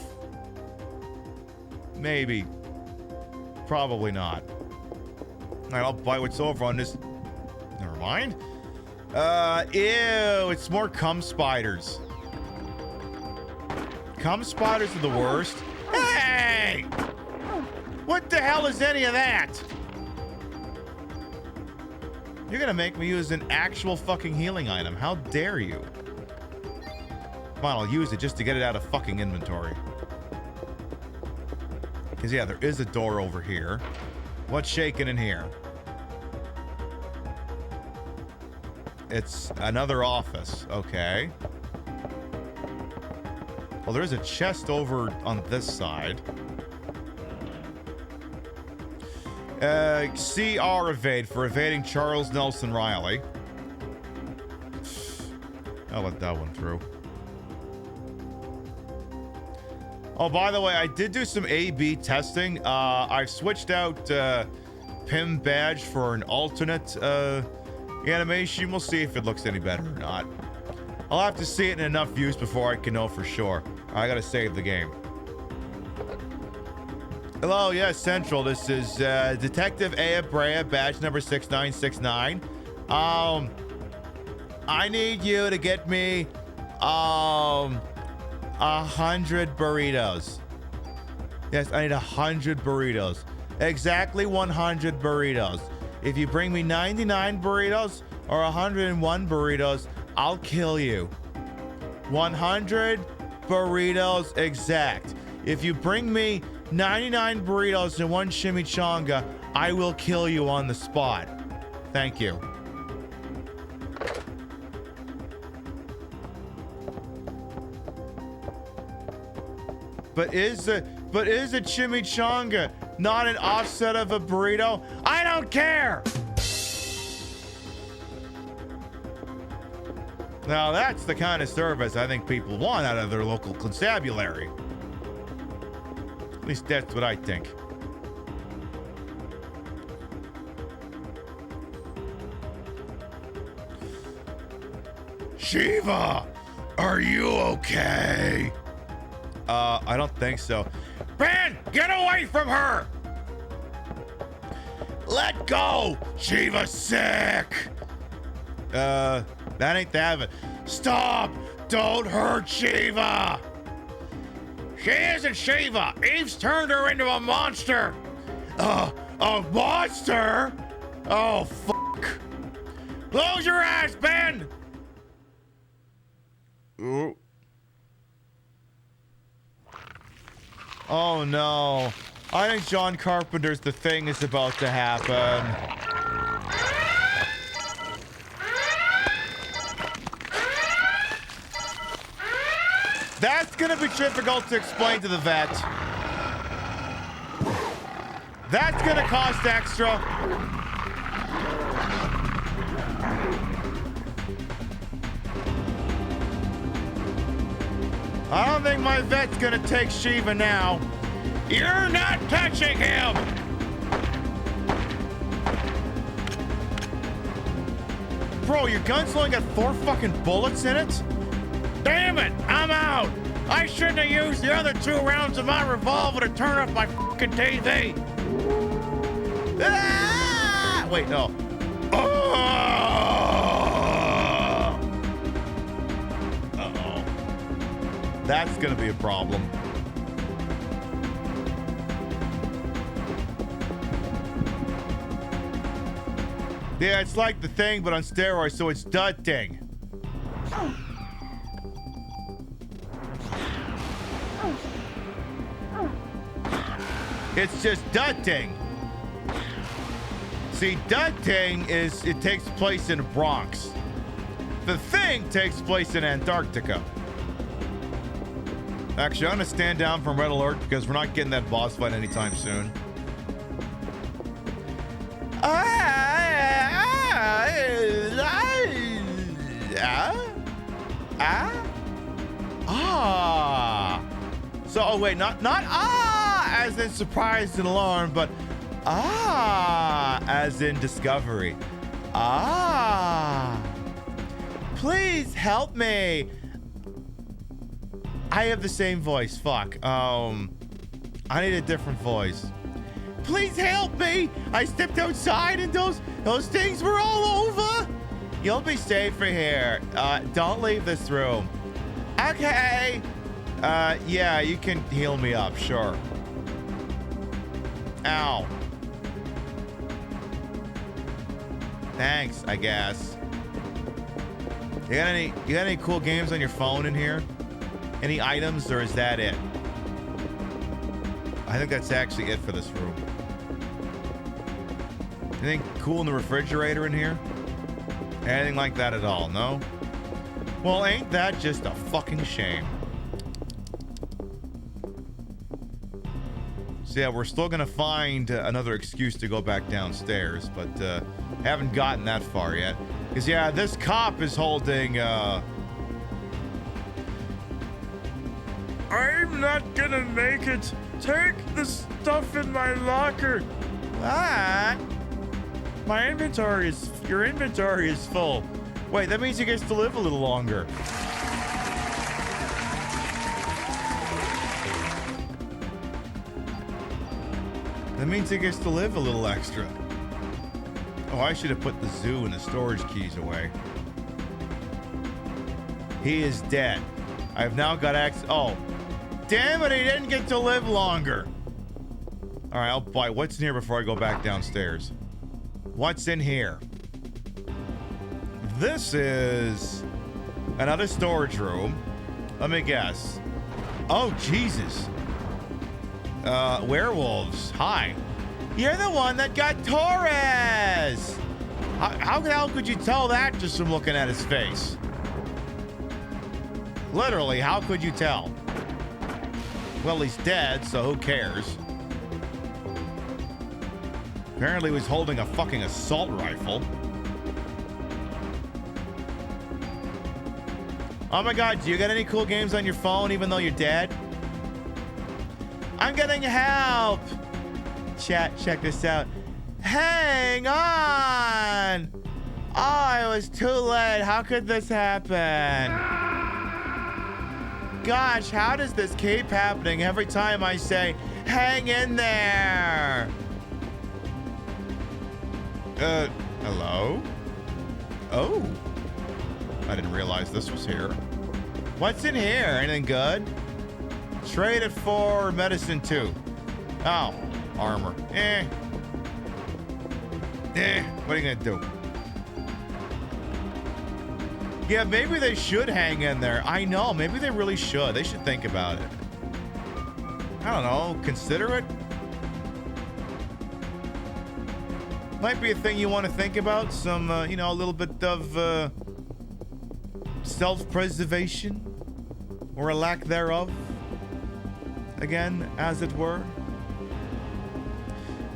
Maybe. Probably not. All right, I'll buy what's over on this. Never mind. Ew, it's more cum spiders. Cum spiders are the worst. Hey! What the hell is any of that? You're gonna make me use an actual fucking healing item. How dare you? Fine, I'll use it just to get it out of fucking inventory. Because, yeah, there is a door over here. What's shaking in here? It's another office. Okay. Well, there's a chest over on this side. CR evade for evading Charles Nelson Riley. I'll let that one through. Oh, by the way, I did do some A/B testing. I've switched out Pim badge for an alternate animation. We'll see if it looks any better or not. I'll have to see it in enough views before I can know for sure. I gotta save the game. Hello, yes, Central. This is Detective Ea Brea, badge number 6969. I need you to get me 100 burritos. Yes, I need 100 burritos. Exactly 100 burritos. If you bring me 99 burritos or 101 burritos, I'll kill you. 100 burritos exact. If you bring me 99 burritos and 1 chimichanga, I will kill you on the spot. Thank you. But is a chimichanga not an offset of a burrito? I don't care. Now, that's the kind of service I think people want out of their local constabulary. At least that's what I think. Shiva, are you okay? I don't think so. Ben, get away from her! Let go! Shiva's sick! That ain't the habit. Stop! Don't hurt Shiva! She isn't Shiva! Eve's turned her into a monster! A monster? Oh, fuck. Close your eyes, Ben! Ooh. Oh no. I think John Carpenter's The Thing is about to happen. That's gonna be difficult to explain to the vet. That's gonna cost extra. I don't think my vet's gonna take Shiva now. You're not touching him! Bro, your gun's only got 4 fucking bullets in it? Damn it, I'm out! I shouldn't have used the other 2 rounds of my revolver to turn off my fucking TV! Ah! Wait, no. Uh-oh. That's gonna be a problem. Yeah, it's like The Thing, but on steroids, so it's the Thing. It's just the Thing. See, the Thing is, it takes place in the Bronx. The Thing takes place in Antarctica. Actually, I'm gonna stand down from Red Alert because we're not getting that boss fight anytime soon. So, oh wait, not as in surprised and alarmed, but as in discovery. Please help me. I have the same voice. Fuck. I need a different voice. Please help me. I stepped outside and those things were all over. You'll be safer here. Don't leave this room. Okay. Yeah, you can heal me up, sure. Ow. Thanks, I guess. You got any cool games on your phone in here? Any items, or is that it? I think that's actually it for this room. Anything cool in the refrigerator in here? Anything like that at all, no? Well, ain't that just a fucking shame? So yeah, we're still gonna find another excuse to go back downstairs, but haven't gotten that far yet. Because yeah, this cop is holding I'm not gonna make it. Take the stuff in my locker. What? Your inventory is full. Wait, that means he gets to live a little longer. That means he gets to live a little extra. Oh, I should have put the zoo and the storage keys away. He is dead. I have now got access. Oh, damn it, he didn't get to live longer. All right, I'll buy. What's in here before I go back downstairs? What's in here? This is another storage room. Let me guess. Oh, Jesus. Werewolves. Hi. You're the one that got Torres. How the hell could you tell that just from looking at his face? Literally, how could you tell? Well, he's dead, so who cares? Apparently he was holding a fucking assault rifle. Oh my God, do you got any cool games on your phone even though you're dead? I'm getting help. Chat, check this out. Hang on. Oh, it was too late. How could this happen? Gosh, how does this keep happening every time I say, hang in there? Hello? Oh. I didn't realize this was here. What's in here? Anything good? Trade it for medicine too. Oh, armor. What are you gonna do? Yeah, maybe they should hang in there. I know, maybe they really should. They should think about it. I don't know, consider it. Might be a thing you want to think about. Some, you know, a little bit of self-preservation or a lack thereof. Again, as it were.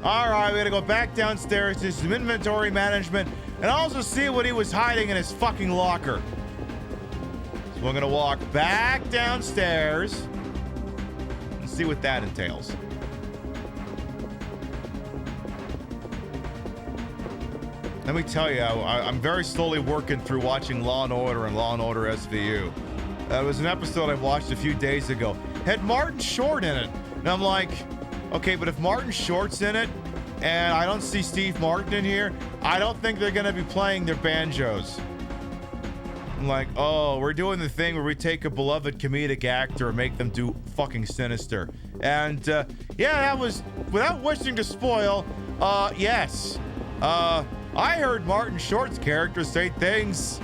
All right, we gotta go back downstairs to some inventory management and also see what he was hiding in his fucking locker. So we're gonna walk back downstairs and see what that entails. Let me tell you, I'm very slowly working through watching Law & Order and Law & Order SVU. It was an episode I watched a few days ago. Had Martin Short in it. And I'm like, okay, but if Martin Short's in it and I don't see Steve Martin in here, I don't think they're going to be playing their banjos. I'm like, oh, we're doing the thing where we take a beloved comedic actor and make them do fucking sinister. And yeah, that was, without wishing to spoil, yes. I heard Martin Short's character say things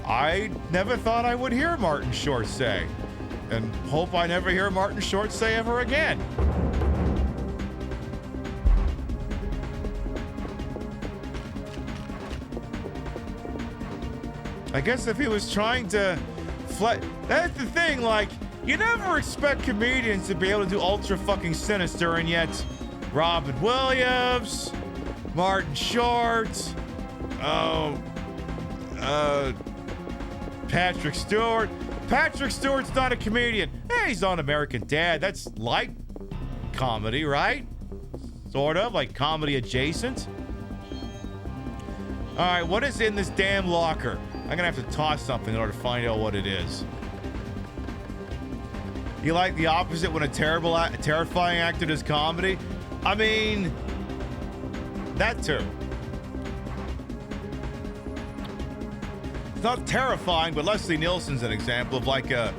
I never thought I would hear Martin Short say. And hope I never hear Martin Short say ever again. I guess if he was trying to that's the thing, like, you never expect comedians to be able to do ultra fucking sinister, and yet Robin Williams, Martin Short, Patrick Stewart. Patrick Stewart's not a comedian. Hey, he's on American Dad. That's like comedy, right? Sort of, like comedy adjacent. All right, what is in this damn locker? I'm gonna have to toss something in order to find out what it is. You like the opposite when a terrifying actor does comedy? I mean, that too. It's not terrifying, but Leslie Nielsen's an example of like a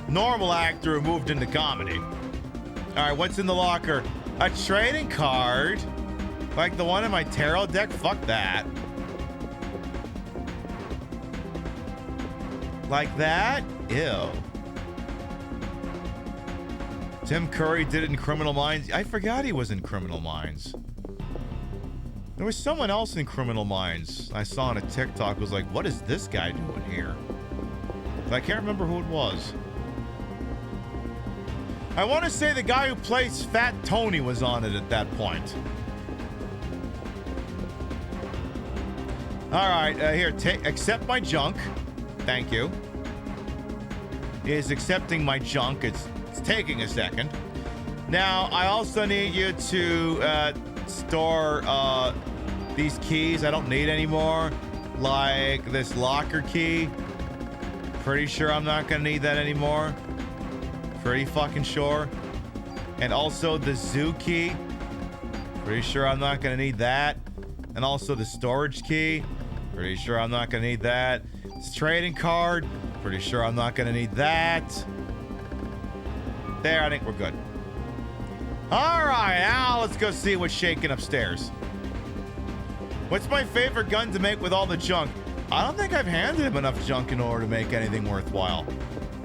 normal actor who moved into comedy. All right, what's in the locker? A trading card? Like the one in my tarot deck? Fuck that. Like that? Ew. Tim Curry did it in Criminal Minds. I forgot he was in Criminal Minds. There was someone else in Criminal Minds I saw on a TikTok was like, what is this guy doing here? But I can't remember who it was. I want to say the guy who plays Fat Tony was on it at that point. All right, here, accept my junk. Thank you. He is accepting my junk. It's taking a second. Now, I also need you to store these keys I don't need anymore, like this locker key. Pretty sure I'm not gonna need that anymore. Pretty fucking sure. And also the zoo key. Pretty sure I'm not gonna need that. And also the storage key. Pretty sure I'm not gonna need that. This trading card. Pretty sure I'm not gonna need that. There, I think we're good. All right, now let's go see what's shaking upstairs. What's my favorite gun to make with all the junk? I don't think I've handed him enough junk in order to make anything worthwhile.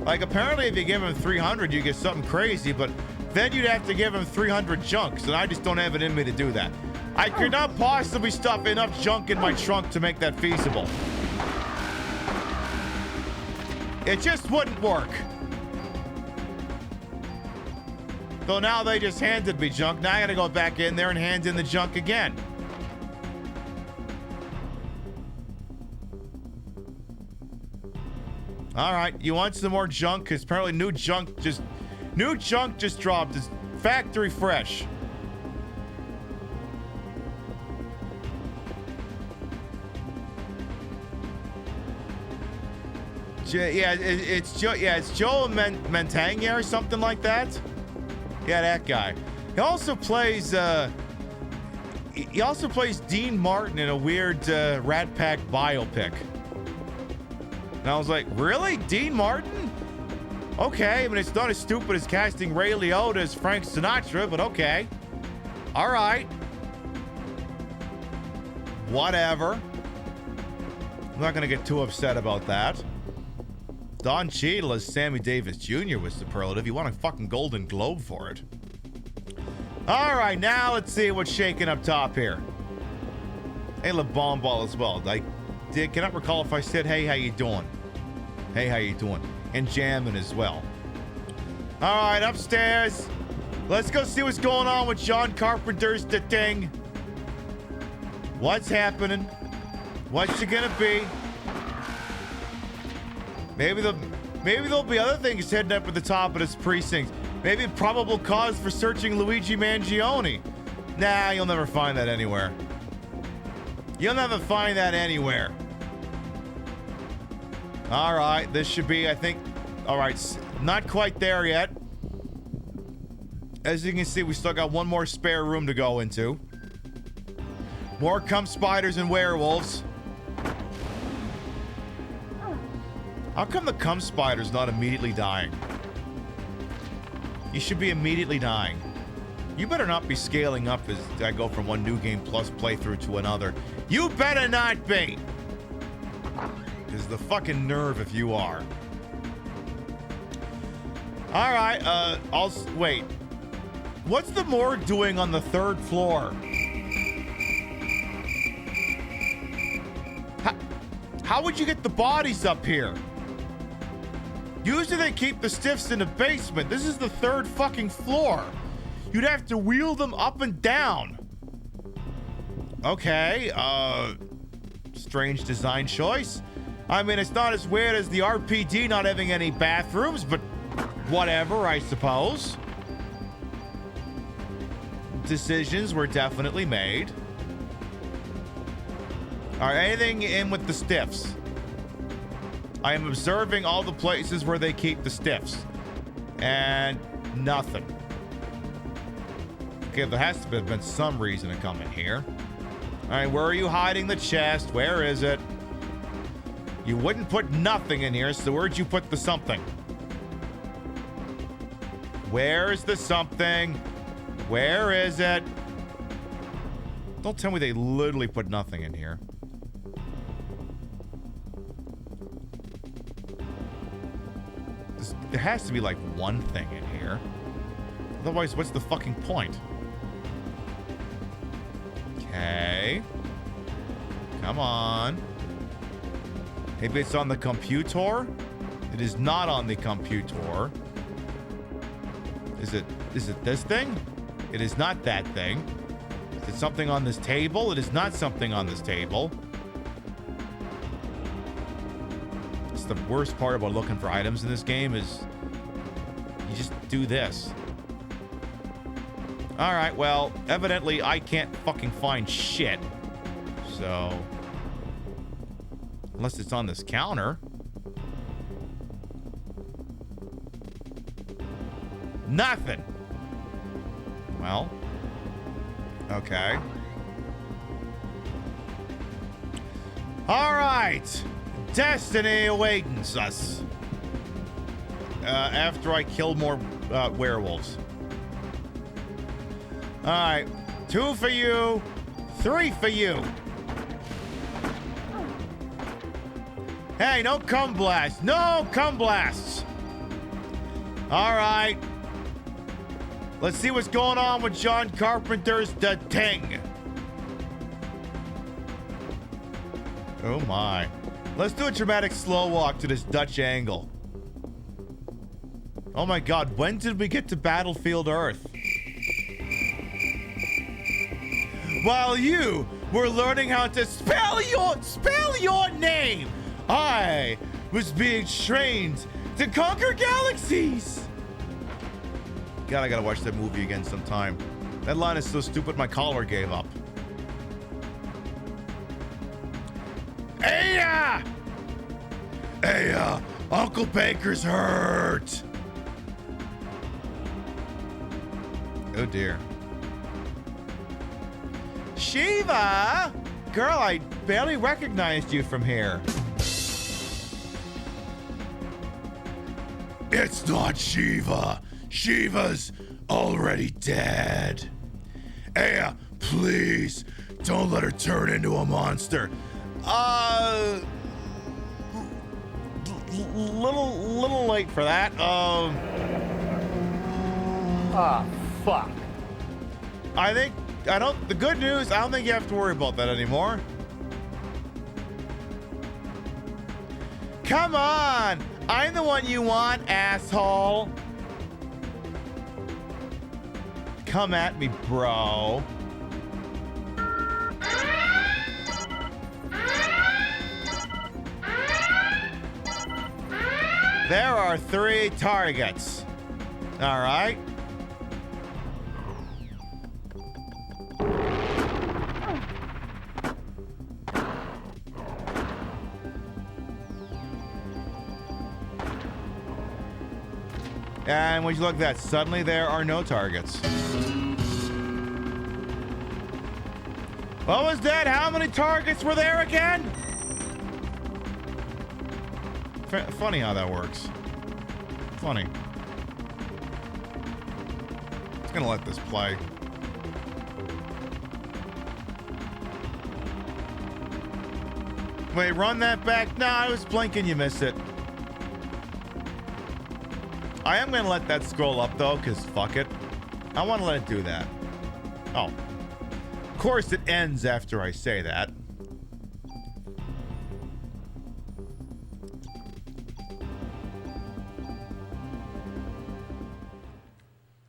Like, apparently if you give him 300, you get something crazy, but then you'd have to give him 300 junks, and I just don't have it in me to do that. I could not possibly stuff enough junk in my trunk to make that feasible. It just wouldn't work. So now they just handed me junk. Now I gotta go back in there and hand in the junk again. All right, you want some more junk? Because apparently new junk just dropped. It's factory fresh. It's Joe Mantegna or something like that. Yeah, that guy. He also plays Dean Martin in a weird Rat Pack biopic. And I was like, really? Dean Martin? Okay, I mean, it's not as stupid as casting Ray Liotta as Frank Sinatra, but okay. All right. Whatever. I'm not going to get too upset about that. Don Cheadle as Sammy Davis Jr. was superlative. You want a fucking Golden Globe for it. All right, now let's see what's shaking up top here. Hey, LeBomball as well. I cannot recall if I said, hey, how you doing? Hey, how you doing? And jamming as well. All right, upstairs. Let's go see what's going on with John Carpenter's The Thing. What's happening? What's it gonna be? Maybe there'll be other things heading up at the top of this precinct. Maybe probable cause for searching Luigi Mangione. Nah, you'll never find that anywhere. You'll never find that anywhere. All right, this should be, I think, all right, not quite there yet. As you can see, we still got one more spare room to go into. More cum spiders and werewolves. How come the cum spider's not immediately dying? You should be immediately dying. You better not be scaling up as I go from one New Game Plus playthrough to another. You better not be! Because the fucking nerve if you are. Alright, wait. What's the morgue doing on the 3rd floor? How would you get the bodies up here? Usually they keep the stiffs in the basement. This is the 3rd fucking floor. You'd have to wheel them up and down. Okay, strange design choice. I mean, it's not as weird as the RPD not having any bathrooms, but whatever, I suppose. Decisions were definitely made. All right, anything in with the stiffs? I am observing all the places where they keep the stiffs. And nothing. Okay, there has to have been some reason to come in here. All right, where are you hiding the chest? Where is it? You wouldn't put nothing in here, so where'd you put the something? Where's the something? Where is it? Don't tell me they literally put nothing in here. There has to be like one thing in here. Otherwise, what's the fucking point? Okay. Come on. Maybe it's on the computer? It is not on the computer. Is it this thing? It is not that thing. Is it something on this table? It is not something on this table. It's the worst part about looking for items in this game is you just do this. All right, well, evidently I can't fucking find shit. So, unless it's on this counter. Nothing. Well, okay. All right. Destiny awaits us. After I kill more werewolves. All right. 2 for you. 3 for you. Hey, no cum blast. No cum blasts. All right. Let's see what's going on with John Carpenter's The Thing. Oh my. Let's do a dramatic slow walk to this Dutch angle. Oh my god, when did we get to Battlefield Earth? While you were learning how to spell your name, I was being trained to conquer galaxies. God, I gotta watch that movie again sometime. That line is so stupid my collar gave up. Hey, Uncle Baker's hurt. Oh dear. Shiva! Girl, I barely recognized you from here. It's not Shiva. Shiva's already dead. Aya, please, don't let her turn into a monster. Little late for that. Fuck. The good news, I don't think you have to worry about that anymore. Come on! I'm the one you want, asshole. Come at me, bro. There are 3 targets. All right. And would you look at that? Suddenly there are no targets. What was that? How many targets were there again? Funny how that works. Funny. Just gonna let this play. Wait, run that back. No, I was blinking, you missed it. I am gonna let that scroll up though, because fuck it. I want to let it do that. Oh. Of course it ends after I say that.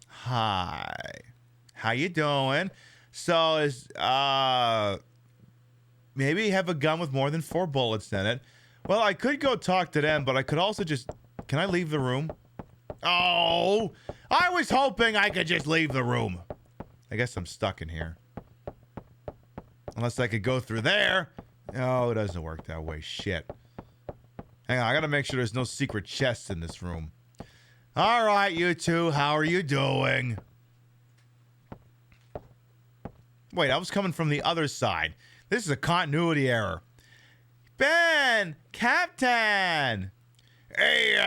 Hi. How you doing? So is maybe have a gun with more than 4 bullets in it. Well, I could go talk to them, but I could also just... Can I leave the room? Oh, I was hoping I could just leave the room. I guess I'm stuck in here. Unless I could go through there. Oh, it doesn't work that way. Shit. Hang on, I gotta make sure there's no secret chests in this room. All right, you two, how are you doing? Wait, I was coming from the other side. This is a continuity error. Ben! Captain! Hey,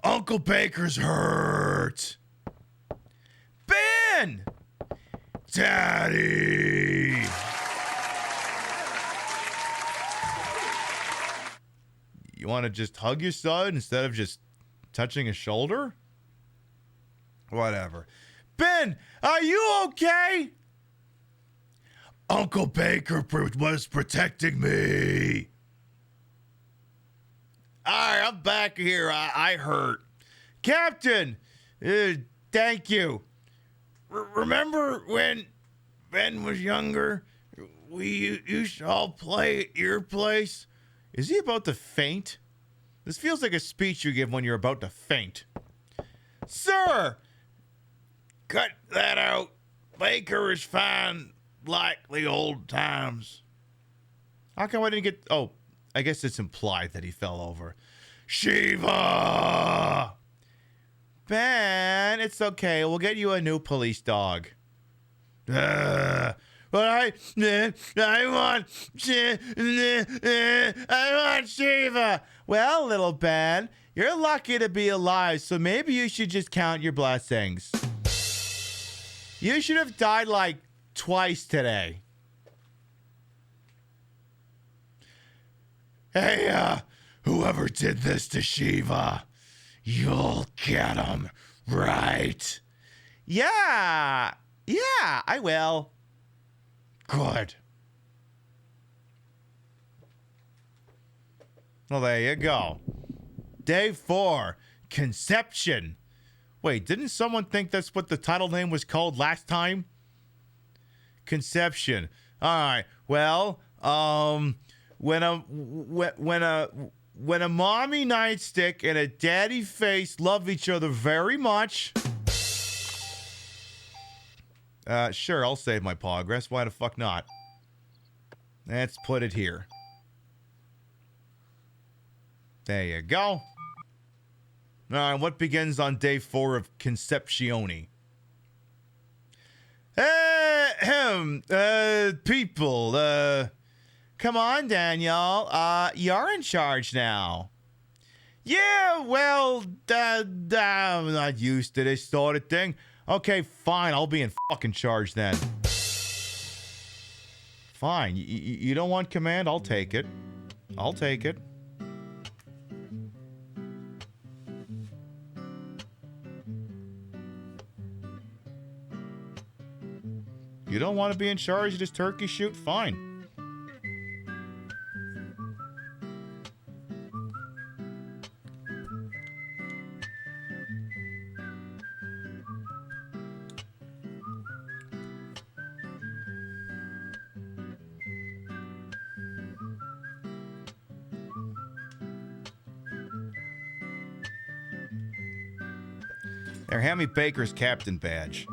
Uncle Baker's hurt. Ben! Daddy! You want to just hug your son instead of just touching his shoulder? Whatever. Ben, are you okay? Uncle Baker was protecting me. All right, I'm back here. I hurt. Captain, thank you. Remember when Ben was younger? We used to all play at your place? Is he about to faint? This feels like a speech you give when you're about to faint. Sir! Cut that out. Baker is fine like the old times. How come I didn't get... Oh, I guess it's implied that he fell over. Shiva! Ben, it's okay. We'll get you a new police dog. But I want Shiva. Well, little Ben, you're lucky to be alive, so maybe you should just count your blessings. You should have died like twice today. Hey, whoever did this to Shiva, you'll get him, right? Yeah, I will. Good. Well, there you go. Day 4, Conception. Wait, didn't someone think that's what the title name was called last time? Conception. All right. Well, when a mommy nightstick and a daddy face love each other very much. Sure, I'll save my progress. Why the fuck not? Let's put it here. There you go. All right, what begins on day 4 of Concepcione? People, come on, Daniel. You're in charge now. Yeah, well, I'm not used to this sort of thing. Okay, fine. I'll be in fucking charge then. Fine. You don't want command? I'll take it. I'll take it. You don't want to be in charge of this turkey shoot? Fine. There, hand me Baker's captain badge.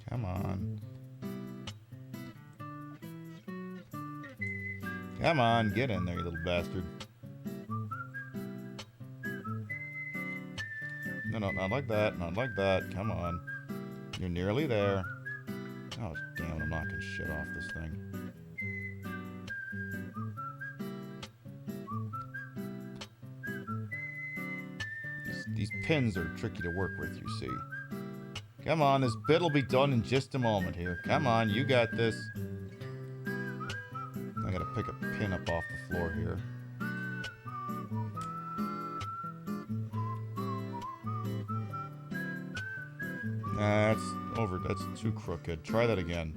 Come on. Come on, get in there, you little bastard. No, not like that, not like that. Come on. You're nearly there. Oh, damn it, I'm knocking shit off this thing. These pins are tricky to work with, you see. Come on, this bit will be done in just a moment here. Come on, you got this. I gotta pick a pin up off the floor here. That's over. That's too crooked. Try that again.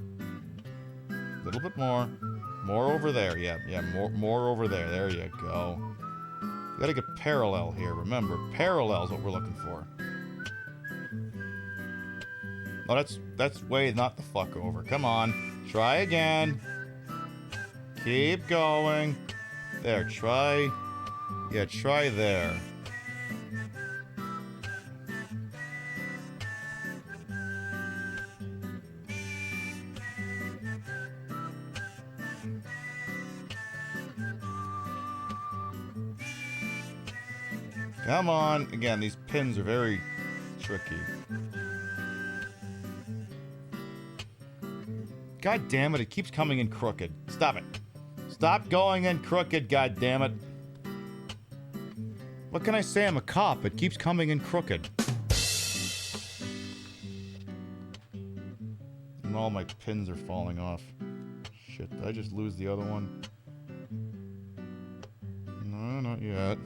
A little bit more. More over there. Yeah, more over there. There you go. You gotta get parallel here. Remember, parallel is what we're looking for. Oh, that's way not the fuck over. Come on. Try again. Keep going. There, try. Yeah, try there. Come on. Again, these pins are very tricky. God damn it, it keeps coming in crooked. Stop it. Stop going in crooked, god damn it. What can I say? I'm a cop. It keeps coming in crooked. And all my pins are falling off. Shit, did I just lose the other one? No, not yet.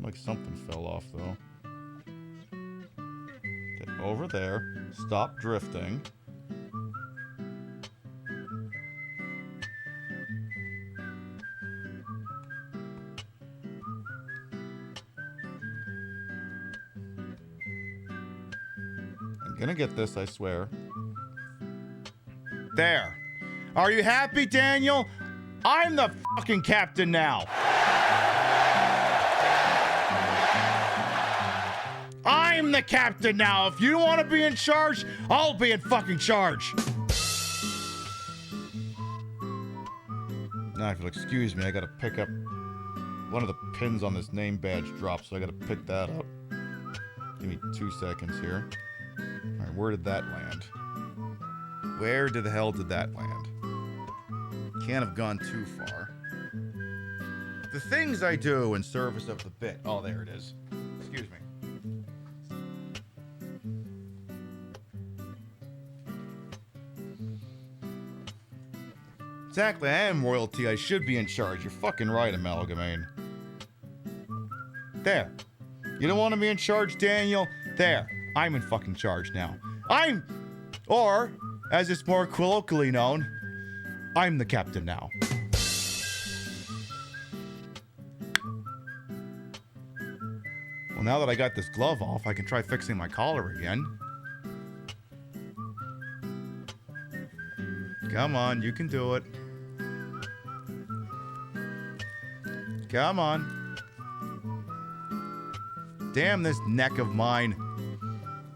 Like something fell off, though. Get over there. Stop drifting. Gonna get this, I swear. There. Are you happy, Daniel? I'm the fucking captain now. I'm the captain now. If you want to be in charge, I'll be in fucking charge. Now, if you'll excuse me, I gotta pick up one of the pins on this name badge drop, so I gotta pick that up. Give me 2 seconds here. Alright, where did that land? Where the hell did that land? Can't have gone too far. The things I do in service of the bit. Oh, there it is. Excuse me. Exactly, I am royalty. I should be in charge. You're fucking right, Amalgamane. There. You don't want to be in charge, Daniel? There. I'm in fucking charge now. Or, as it's more colloquially known, I'm the captain now. Well, now that I got this glove off, I can try fixing my collar again. Come on, you can do it. Come on. Damn this neck of mine.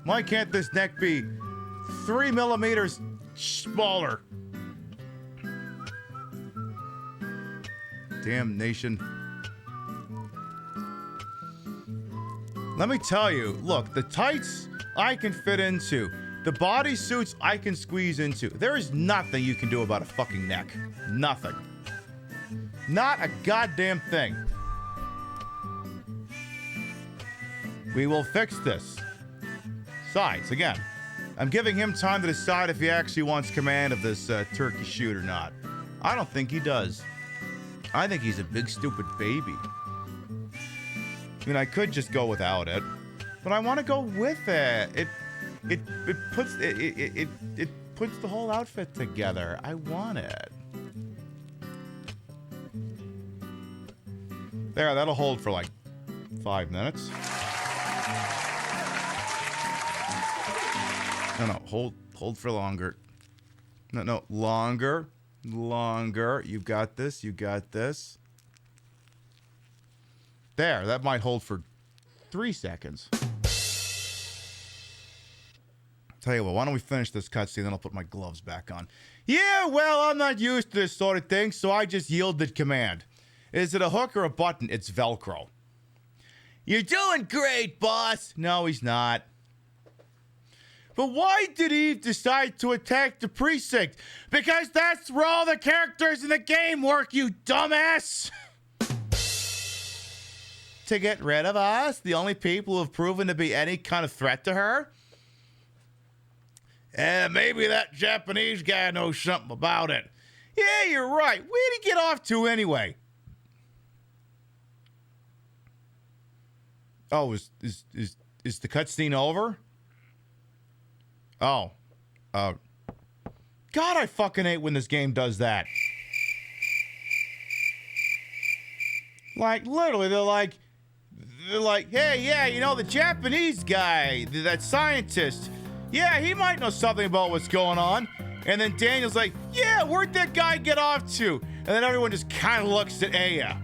Why can't this neck be 3 millimeters smaller? Damn nation. Let me tell you, look, the tights I can fit into. The bodysuits I can squeeze into. There is nothing you can do about a fucking neck. Nothing. Not a goddamn thing. We will fix this. Besides, again, I'm giving him time to decide if he actually wants command of this turkey shoot or not. I don't think he does. I think he's a big stupid baby. I mean, I could just go without it, but I want to go with it. It puts the whole outfit together. I want it. There, that'll hold for like 5 minutes. No, hold for longer. No, longer. You've got this. There, that might hold for 3 seconds. Tell you what, why don't we finish this cutscene, then I'll put my gloves back on. Yeah, well, I'm not used to this sort of thing, so I just yielded command. Is it a hook or a button? It's Velcro. You're doing great, boss. No, he's not. But why did Eve decide to attack the precinct? Because that's where all the characters in the game work, you dumbass! To get rid of us, the only people who have proven to be any kind of threat to her? Maybe that Japanese guy knows something about it. Yeah, you're right. Where'd he get off to anyway? Oh, is the cutscene over? Oh. God, I fucking hate when this game does that. Like, literally, they're like, hey, yeah, you know, the Japanese guy, that scientist, yeah, he might know something about what's going on. And then Daniel's like, yeah, where'd that guy get off to? And then everyone just kind of looks at Aya.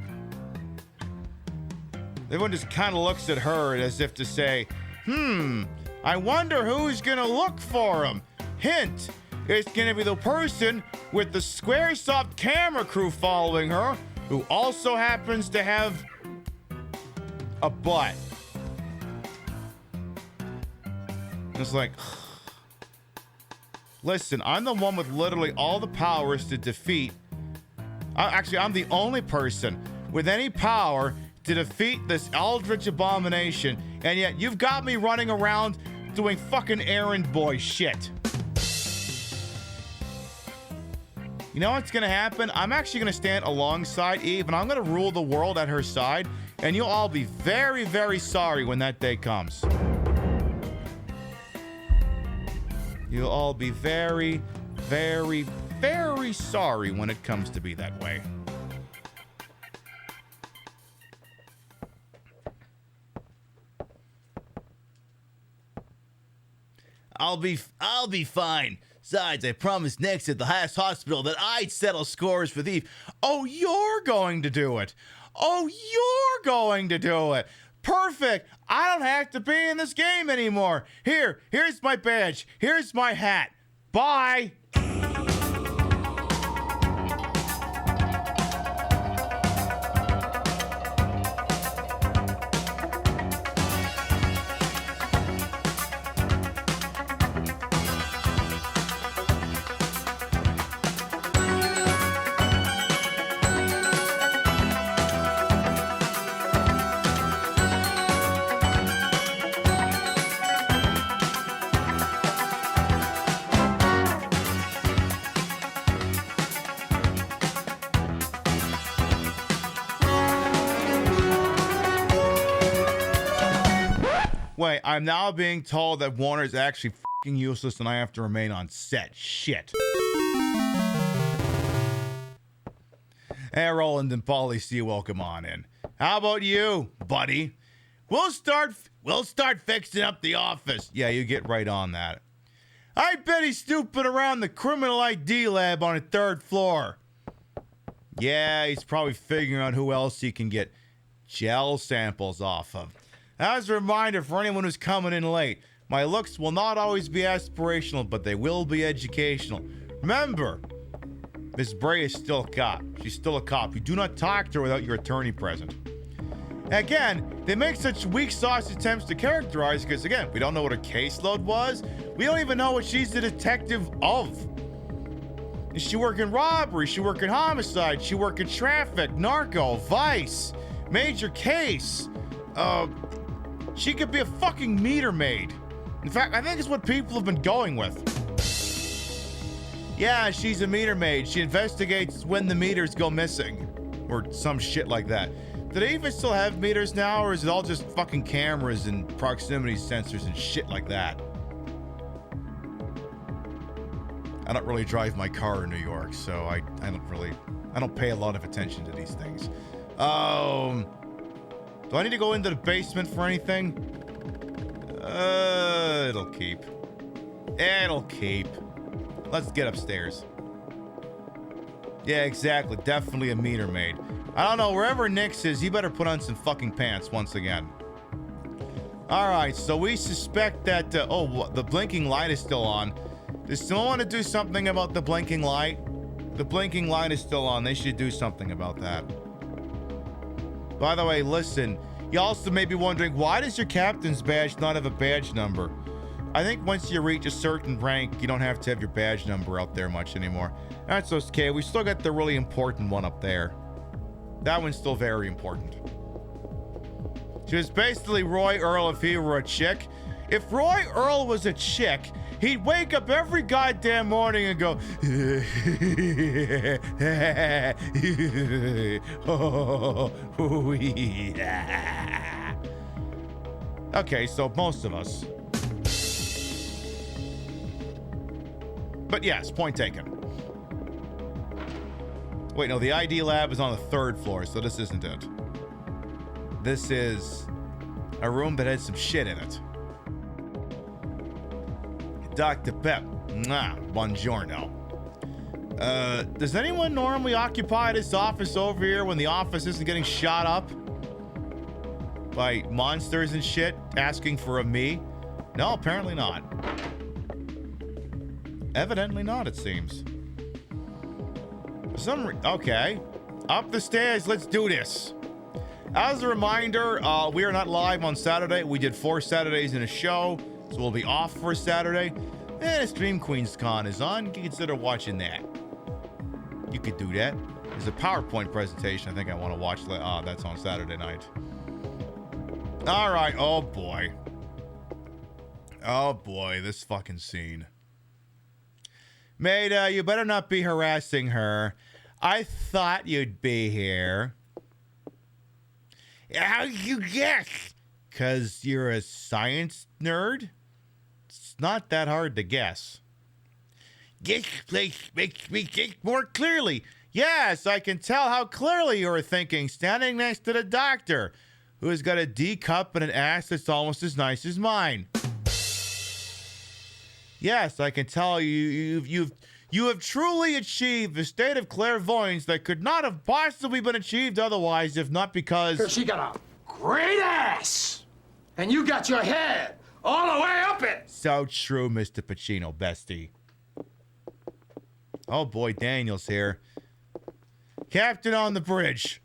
Everyone just kind of looks at her as if to say, I wonder who's gonna look for him. Hint, it's gonna be the person with the Squaresoft camera crew following her, who also happens to have a butt. It's like, listen, I'm the one with literally all the powers to defeat. Actually, I'm the only person with any power to defeat this eldritch abomination, and yet you've got me running around doing fucking errand boy shit. You know what's gonna happen? I'm actually gonna stand alongside Eve, and I'm gonna rule the world at her side, and you'll all be very, very sorry when that day comes. You'll all be very, very, very sorry when it comes to be that way. I'll be fine. Besides, I promised next at the highest hospital that I'd settle scores with Eve. Oh, you're going to do it. Perfect. I don't have to be in this game anymore. Here's my badge. Here's my hat. Bye. Wait, I'm now being told that Warner is actually fucking useless and I have to remain on set. Shit. Hey, Roland and Paulie C, welcome on in. How about you, buddy? We'll start fixing up the office. Yeah, you get right on that. I bet he's snooping around the criminal ID lab on the 3rd floor. Yeah, he's probably figuring out who else he can get gel samples off of. As a reminder for anyone who's coming in late, my looks will not always be aspirational, but they will be educational. Remember, Miss Bray is still a cop. She's still a cop. You do not talk to her without your attorney present. Again, they make such weak sauce attempts to characterize because, again, we don't know what her caseload was. We don't even know what she's the detective of. Is she working robbery? Is she working homicide? Is she working traffic, narco, vice, major case? She could be a fucking meter maid. In fact, I think it's what people have been going with. Yeah, she's a meter maid. She investigates when the meters go missing. Or some shit like that. Do they even still have meters now, or is it all just fucking cameras and proximity sensors and shit like that? I don't really drive my car in New York, so I don't pay a lot of attention to these things. Do I need to go into the basement for anything? It'll keep. It'll keep. Let's get upstairs. Yeah, exactly. Definitely a meter maid. I don't know. Wherever Nix is, he better put on some fucking pants once again. All right, so we suspect that... the blinking light is still on. Does someone want to do something about the blinking light? The blinking light is still on. They should do something about that. By the way, listen. You also may be wondering, why does your captain's badge not have a badge number? I think once you reach a certain rank, you don't have to have your badge number out there much anymore. That's okay. We still got the really important one up there. That one's still very important. She was basically Roy Earl if he were a chick. If Roy Earl was a chick, he'd wake up every goddamn morning and go, okay, so most of us. But yes, point taken. Wait, no, the ID lab is on the 3rd floor, so this isn't it. This is a room that has some shit in it. Dr. Pep, buongiorno. Does anyone normally occupy this office over here when the office isn't getting shot up by monsters and shit asking for a me? No, apparently not. Evidently not, it seems. Okay. Up the stairs, let's do this. As a reminder, we are not live on Saturday. We did 4 Saturdays in a show, so we'll be off for Saturday. And Stream Queens Con is on. You can consider watching that. You could do that. There's a PowerPoint presentation I think I want to watch. That's on Saturday night. All right. Oh, boy. Oh, boy. This fucking scene. Maida, you better not be harassing her. I thought you'd be here. How'd you guess? 'Cause you're a science nerd? It's not that hard to guess. This place makes me think more clearly. Yes, I can tell how clearly you were thinking, standing next to the doctor, who has got a D cup and an ass that's almost as nice as mine. Yes, I can tell you have truly achieved a state of clairvoyance that could not have possibly been achieved otherwise, if not because... She got a great ass, and you got your head all the way up it. So true, Mr. Pacino, bestie. Oh boy, Daniel's here. Captain on the bridge.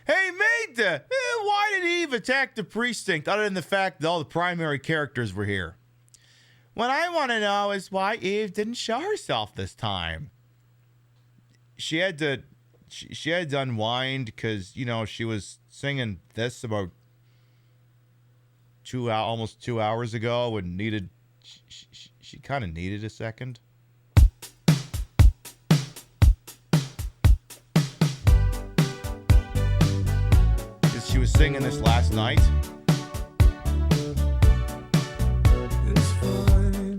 Hey, Maida! Why did Eve attack the precinct other than the fact that all the primary characters were here? What I want to know is why Eve didn't show herself this time. She had to unwind because, you know, she was singing this about almost 2 hours ago and needed... She kind of needed a second. She was singing this last night. It's fine,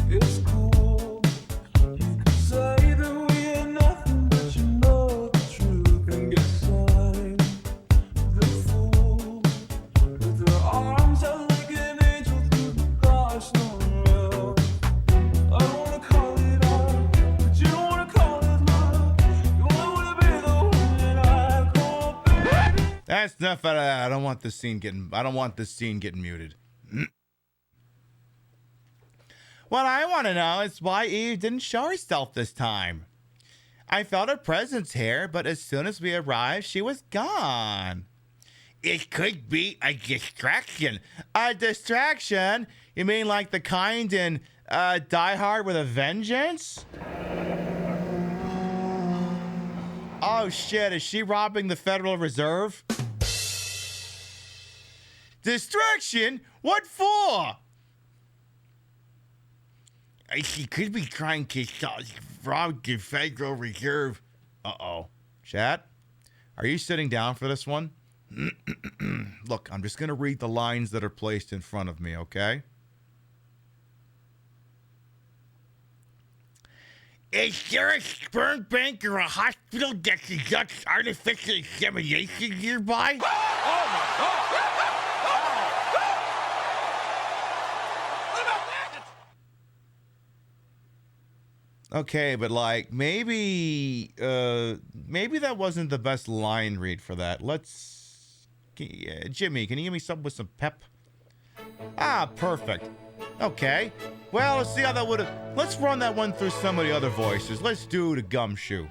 it's cool. You can say that we are nothing, but you know the truth. And get signed, the fool, with her arms out like an angel through the glass stone rail. I don't wanna call it art, but you don't wanna call it love. You only wanna be the one that I call baby. That's enough out of that. I don't want this scene getting muted. What I want to know is why Eve didn't show herself this time. I felt her presence here, but as soon as we arrived, she was gone. It could be a distraction. A distraction? You mean like the kind in Die Hard with a Vengeance? Oh shit, is she robbing the Federal Reserve? Distraction? What for? She could be trying to rob the Federal Reserve. Uh-oh. Chat, are you sitting down for this one? Look, I'm just going to read the lines that are placed in front of me, okay? Is there a sperm bank or a hospital that conducts artificial insemination nearby? Oh my God! Okay, but like maybe that wasn't the best line read for that. Jimmy, can you give me something with some pep? Ah, perfect. Okay. Well, let's see how that would have. Let's run that one through some of the other voices. Let's do the gumshoe.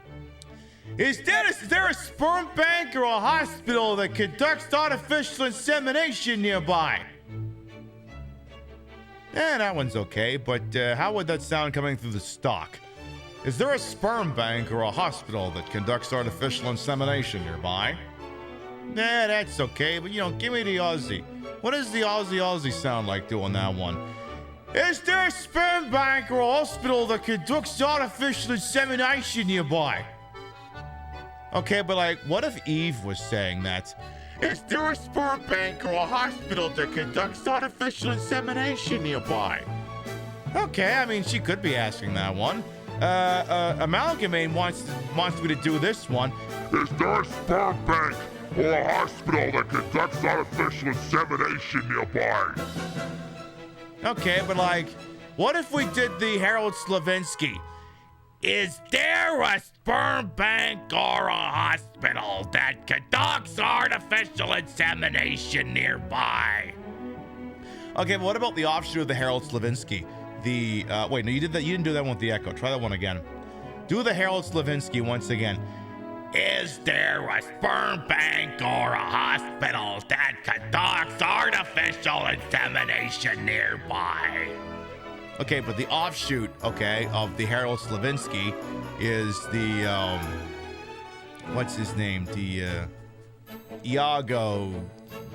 Is there a sperm bank or a hospital that conducts artificial insemination nearby? Yeah, that one's okay, but how would that sound coming through the stock? Is there a sperm bank or a hospital that conducts artificial insemination nearby? Nah, that's okay, but give me the Aussie. What does the Aussie sound like doing that one? Is there a sperm bank or a hospital that conducts artificial insemination nearby? Okay, but like, what if Eve was saying that? Is there a sperm bank or a hospital that conducts artificial insemination nearby? Okay, I mean, she could be asking that one. Amalgamate wants me to do this one. Is there a sperm bank or a hospital that conducts artificial insemination nearby? Okay, but like, what if we did the Harold Slavinsky? Is there a sperm bank or a hospital that conducts artificial insemination nearby? Okay, but what about the offshoot of the Harold Slavinsky? Wait, no, you did that. You didn't do that one with the echo. Try that one again. Do the Harold Slavinsky once again. Is there a sperm bank or a hospital that conducts artificial insemination nearby? Okay, but the offshoot, okay, of the Harold Slavinsky is the, what's his name? The, Iago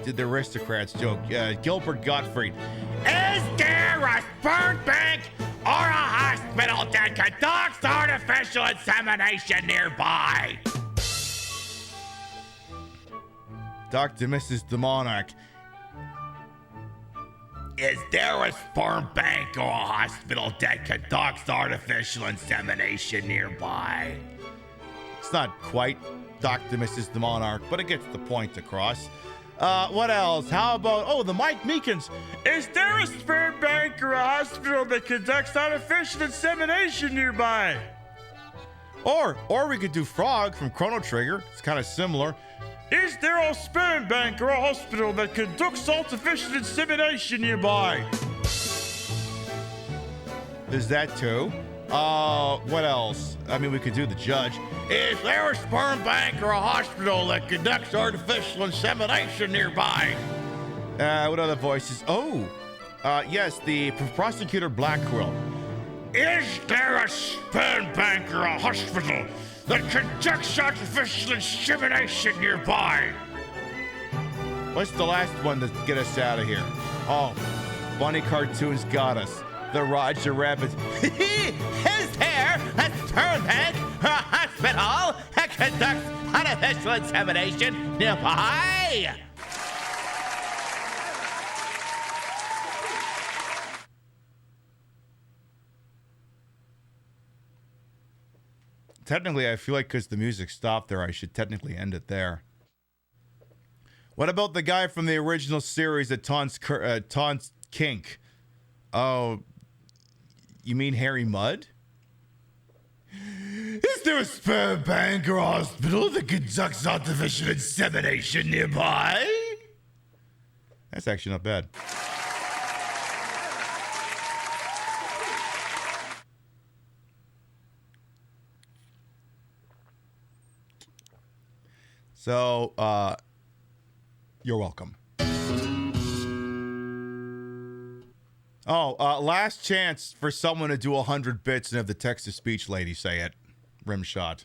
did the Aristocrats joke. Gilbert Gottfried. Is there a sperm bank or a hospital that conducts artificial insemination nearby? Dr. Mrs. the Monarch. Is there a sperm bank or a hospital that conducts artificial insemination nearby? It's not quite Dr. Mrs. the Monarch, but it gets the point across. What else? How about, the Mike Meekins. Is there a sperm bank or a hospital that conducts artificial insemination nearby? Or we could do Frog from Chrono Trigger. It's kind of similar. Is there a sperm bank or a hospital that conducts artificial insemination nearby? There's that too. What else? I mean, we could do the Judge. Is there a sperm bank or a hospital that conducts artificial insemination nearby? What other voices? Yes, the prosecutor Black Quill. Is there a sperm bank or a hospital that conducts artificial insemination nearby? What's the last one to get us out of here? Oh, Bunny Cartoons got us. the Roger Rabbit. Is there a sperm bank or a hospital that conducts artificial insemination nearby? Technically, I feel like because the music stopped there, I should technically end it there. What about the guy from the original series that taunts Kink? Oh, you mean Harry Mudd? Is there a sperm bank or hospital that conducts artificial insemination nearby? That's actually not bad. So, you're welcome. Oh, last chance for someone to do 100 bits and have the text-to-speech lady say it. Rimshot.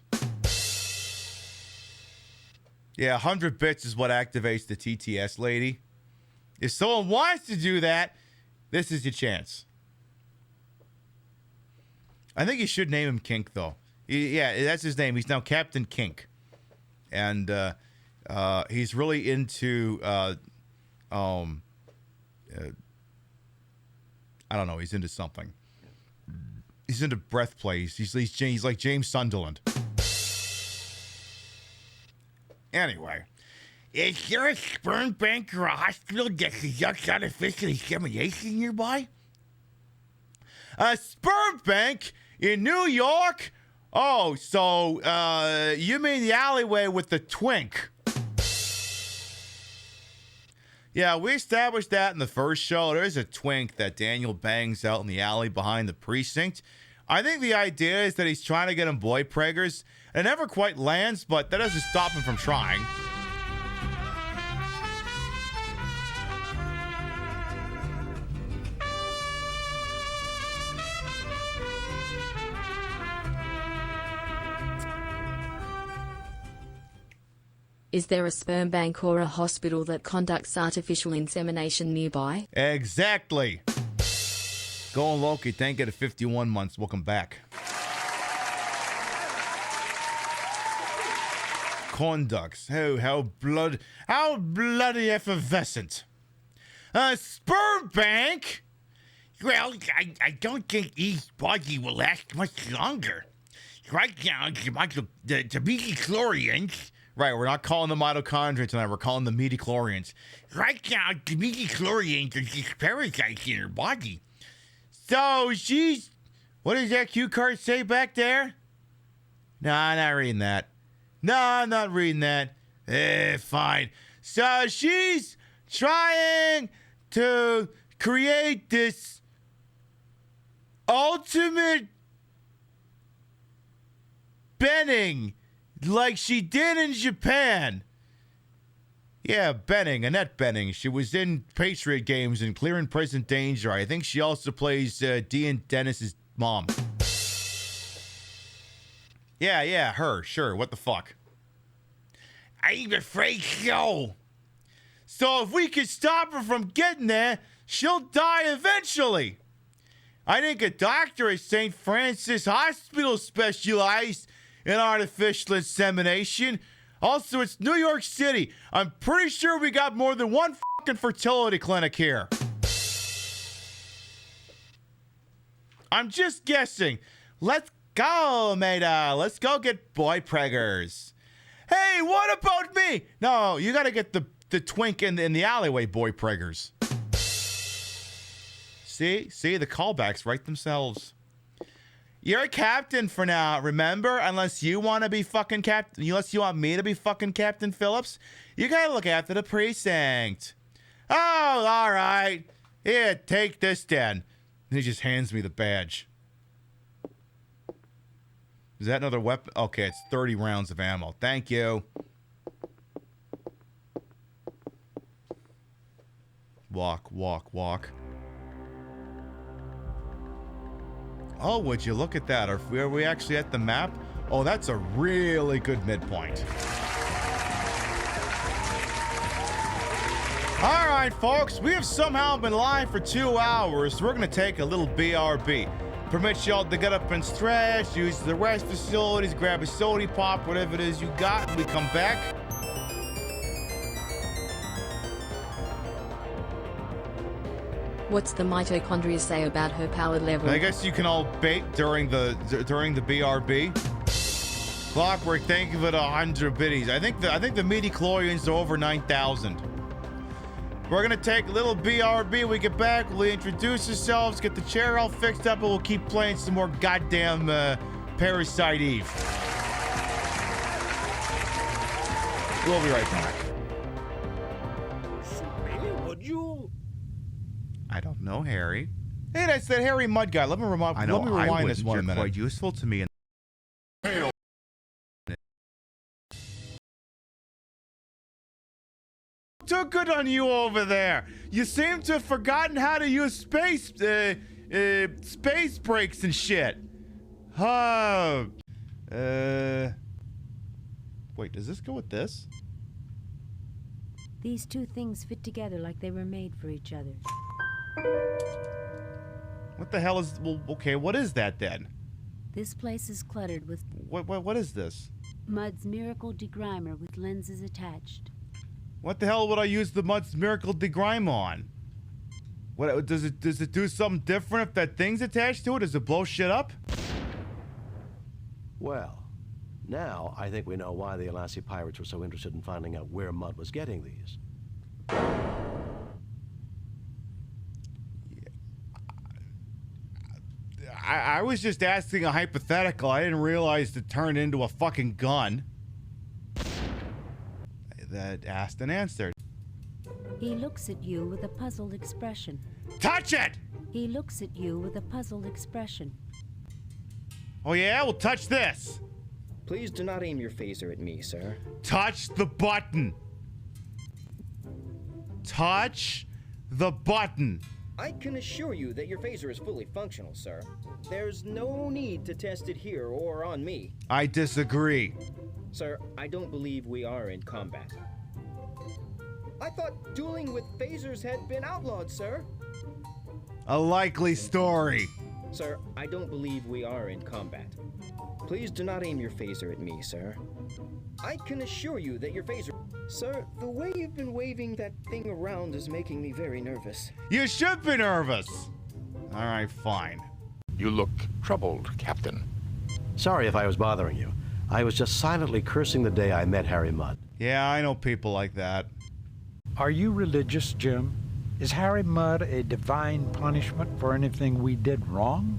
Yeah, 100 bits is what activates the TTS lady. If someone wants to do that, this is your chance. I think you should name him Kink, though. Yeah, that's his name. He's now Captain Kink. And he's really into I don't know, he's into something. He's into breath plays. He's like James Sunderland. Anyway, is there a sperm bank or a hospital that conducts artificial insemination nearby? A sperm bank in New York? Oh, so you mean the alleyway with the twink? Yeah, we established that in the first show. There's a twink that Daniel bangs out in the alley behind the precinct. I think the idea is that he's trying to get him boy preggers. It never quite lands, but that doesn't stop him from trying. Is there a sperm bank or a hospital that conducts artificial insemination nearby? Exactly. Going Loki, thank you to 51 months. Welcome back. Conducts. Oh, how bloody effervescent. A sperm bank? Well, I don't think Eve's body will last much longer. Right now, the midichlorians. Right, we're not calling them mitochondria tonight. We're calling them midichlorians. Right now, the midichlorians are just parasites in her body. So she's... What does that cue card say back there? No, I'm not reading that. No, I'm not reading that. Fine. So she's trying to create this ultimate Benning like she did in Japan. Yeah, Benning, Annette Benning. She was in Patriot Games and Clear and Present Danger. I think she also plays Dean Dennis's mom. Yeah, her. Sure, what the fuck? I'm afraid so. So if we could stop her from getting there, she'll die eventually. I think a doctor at St. Francis Hospital specialized in artificial insemination. Also, it's New York City. I'm pretty sure we got more than one fucking fertility clinic here. I'm just guessing. Let's go, Maida. Let's go get boy preggers. Hey, what about me? No, you gotta get the twink in the alleyway boy preggers. See, the callbacks write themselves. You're a captain for now, remember? Unless you want to be fucking captain, unless you want me to be fucking Captain Phillips, you gotta look after the precinct. Oh, all right. Here, take this then. And he just hands me the badge. Is that another weapon? Okay, it's 30 rounds of ammo. Thank you. Walk, walk, walk. Oh, would you look at that? Are we actually at the map? Oh, that's a really good midpoint. All right, folks, we have somehow been live for 2 hours. We're gonna take a little BRB. Permit y'all to get up and stretch, use the rest facilities, grab a soda pop, whatever it is you got, and we come back. What's the mitochondria say about her power level? I guess you can all bait during the BRB. Clockwork, thank you for the 100 biddies. I think the midi-chlorians are over 9,000. We're gonna take a little BRB. We get back, we'll introduce ourselves, get the chair all fixed up, and we'll keep playing some more goddamn Parasite Eve. We'll be right back. Would you? I don't know, Harry. Hey, that's that Harry Mud guy. Let me rewind this one minute. Quite useful to me. Too good on you over there. You seem to have forgotten how to use space brakes and shit. Wait, does this go with this? These two things fit together like they were made for each other. What the hell is? Well, okay, what is that then? This place is cluttered with What is this? Mud's Miracle Degrimer with lenses attached. What the hell would I use the Mud's Miracle Degrime on? What does it do something different if that thing's attached to it? Does it blow shit up? Well, now I think we know why the Alassi pirates were so interested in finding out where Mud was getting these. I was just asking a hypothetical. I didn't realize it turned into a fucking gun. That asked and answered. He looks at you with a puzzled expression. Touch it! He looks at you with a puzzled expression. Oh yeah? Well, touch this. Please do not aim your phaser at me, sir. Touch the button. Touch the button. I can assure you that your phaser is fully functional, sir. There's no need to test it here or on me. I disagree. Sir, I don't believe we are in combat. I thought dueling with phasers had been outlawed, sir. A likely story. Sir, I don't believe we are in combat. Please do not aim your phaser at me, sir. I can assure you that your phaser... Sir, the way you've been waving that thing around is making me very nervous. You should be nervous. All right, fine. You look troubled, Captain. Sorry if I was bothering you. I was just silently cursing the day I met Harry Mudd. Yeah, I know people like that. Are you religious, Jim? Is Harry Mudd a divine punishment for anything we did wrong?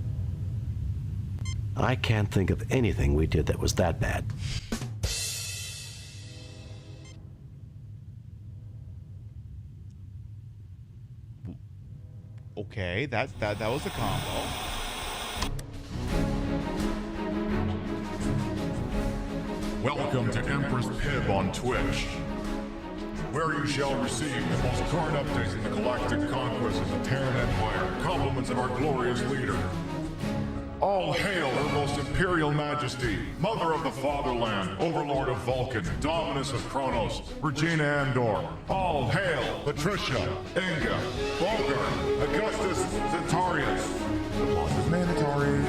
I can't think of anything we did that was that bad. Okay, that was a combo. Welcome to Empress Pib on Twitch, where you shall receive the most current updates in the galactic conquest of the Terran Empire, compliments of our glorious leader. All hail her most imperial majesty, mother of the fatherland, overlord of Vulcan, dominus of Kronos, Regina Andor. All hail Patricia, Inga, Bogar, Augustus Centaurius. The boss is mandatory.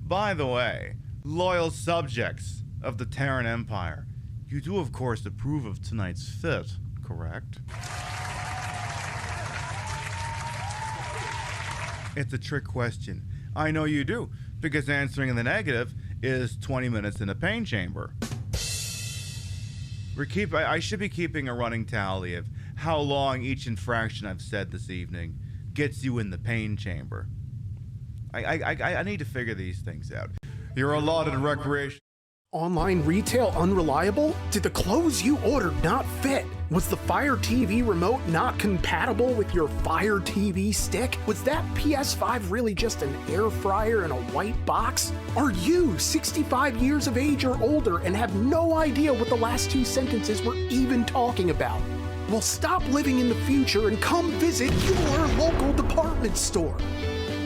By the way, loyal subjects of the Terran Empire, you do of course approve of tonight's fit, correct? It's a trick question. I know you do, because answering in the negative is 20 minutes in a pain chamber. I should be keeping a running tally of how long each infraction I've said this evening gets you in the pain chamber. I need to figure these things out. You're allotted recreation. Online retail unreliable? Did the clothes you ordered not fit? Was the Fire TV remote not compatible with your Fire TV stick? Was that PS5 really just an air fryer in a white box? Are you 65 years of age or older and have no idea what the last two sentences were even talking about? Well, stop living in the future and come visit your local department store.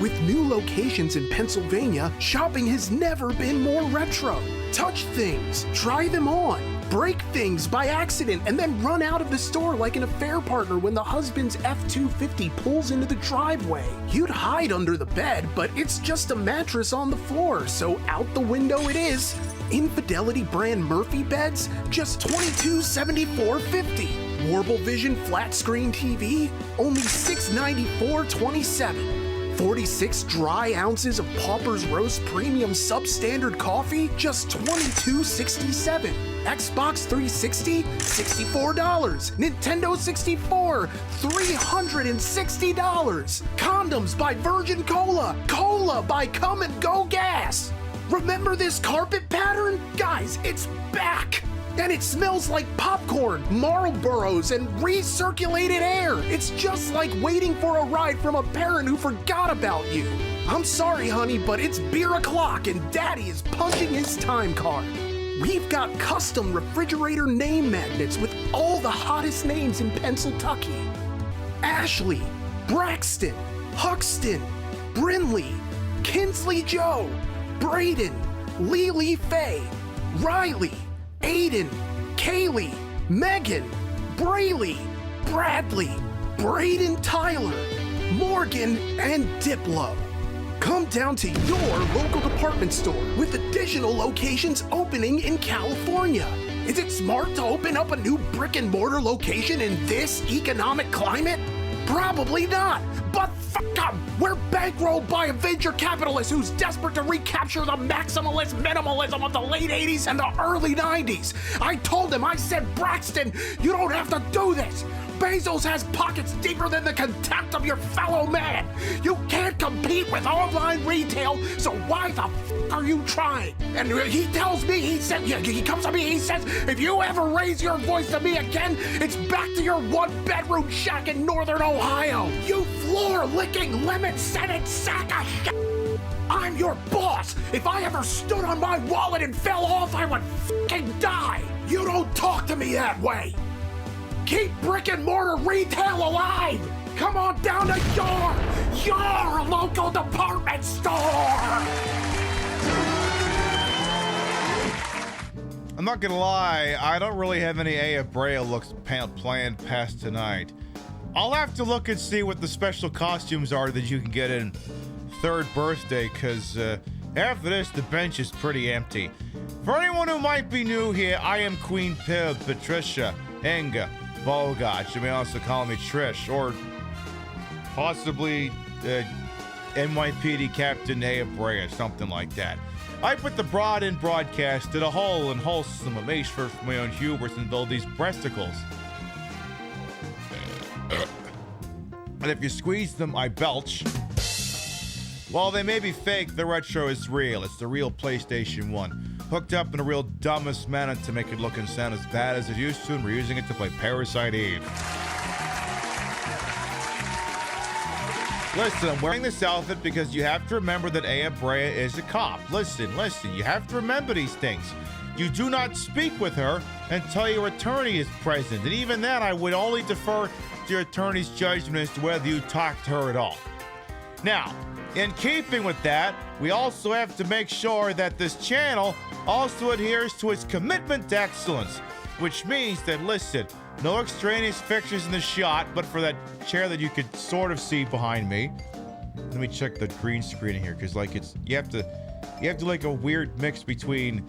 With new locations in Pennsylvania, shopping has never been more retro. touch things, try them on, break things by accident, and then run out of the store like an affair partner when the husband's F-250 pulls into the driveway. You'd hide under the bed, but it's just a mattress on the floor, so out the window it is. Infidelity brand Murphy beds, just $2274.50. Warble Vision flat screen TV, only $694.27. 46 dry ounces of Pauper's Roast Premium Substandard Coffee, just $22.67. Xbox 360, $64. Nintendo 64, $360. Condoms by Virgin Cola. Cola by Come and Go Gas. Remember this carpet pattern? Guys, it's back! And it smells like popcorn, Marlboros, and recirculated air. It's just like waiting for a ride from a parent who forgot about you. I'm sorry, honey, but it's beer o'clock and Daddy is punching his time card. We've got custom refrigerator name magnets with all the hottest names in Pennsylvania. Ashley, Braxton, Huxton, Brinley, Kinsley Joe, Braden, Lily Faye, Riley, Aiden, Kaylee, Megan, Brayley, Bradley, Braden Tyler, Morgan, and Diplo. Come down to your local department store with additional locations opening in California. Is it smart to open up a new brick and mortar location in this economic climate? Probably not, but fuck 'em! We're bankrolled by a venture capitalist who's desperate to recapture the maximalist minimalism of the late 80s and the early 90s. I told him, I said, Braxton, you don't have to do this. Bezos has pockets deeper than the contempt of your fellow man. You can't compete with online retail, so why the fuck are you trying? And he tells me, he comes to me, he says, if you ever raise your voice to me again, it's back to your one-bedroom shack in northern Ohio. You floor-licking, lemon-scented sack of shit. I'm your boss. If I ever stood on my wallet and fell off, I would fucking die. You don't talk to me that way. Keep brick and mortar retail alive! Come on down to your local department store! I'm not gonna lie, I don't really have any Aya Brea looks planned past tonight. I'll have to look and see what the special costumes are that you can get in third birthday, because after this, the bench is pretty empty. For anyone who might be new here, I am Queen Pib, Patricia, Enga, Bogart. You may also call me Trish, or possibly NYPD Captain Aya Brea, something like that. I put the broad in broadcast to the whole and wholesome amazement for my own hubris and build these breasticles. And if you squeeze them, I belch. While they may be fake, the retro is real. It's the real PlayStation 1. Hooked up in a real dumbest manner to make it look and sound as bad as it used to, and we're using it to play Parasite Eve. Listen, I'm wearing this outfit because you have to remember that Aya Brea is a cop. Listen, you have to remember these things. You do not speak with her until your attorney is present, and even then I would only defer to your attorney's judgment as to whether you talk to her at all. Now, in keeping with that, we also have to make sure that this channel also adheres to its commitment to excellence, which means that, listen, no extraneous pictures in the shot, but for that chair that you could sort of see behind me. Let me check the green screen here, because like you have to like a weird mix between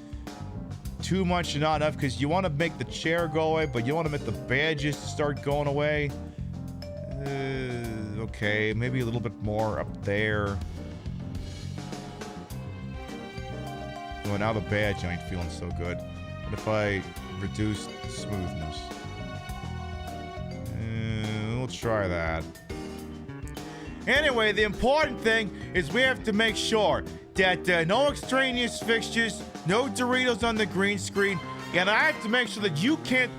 too much and not enough, because you want to make the chair go away, but you want to make the badges to start going away. Okay, maybe a little bit more up there. Well, now the badge ain't feeling so good. What if I reduce the smoothness? We'll try that. Anyway, the important thing is we have to make sure that no extraneous fixtures, no Doritos on the green screen, and I have to make sure that you can't,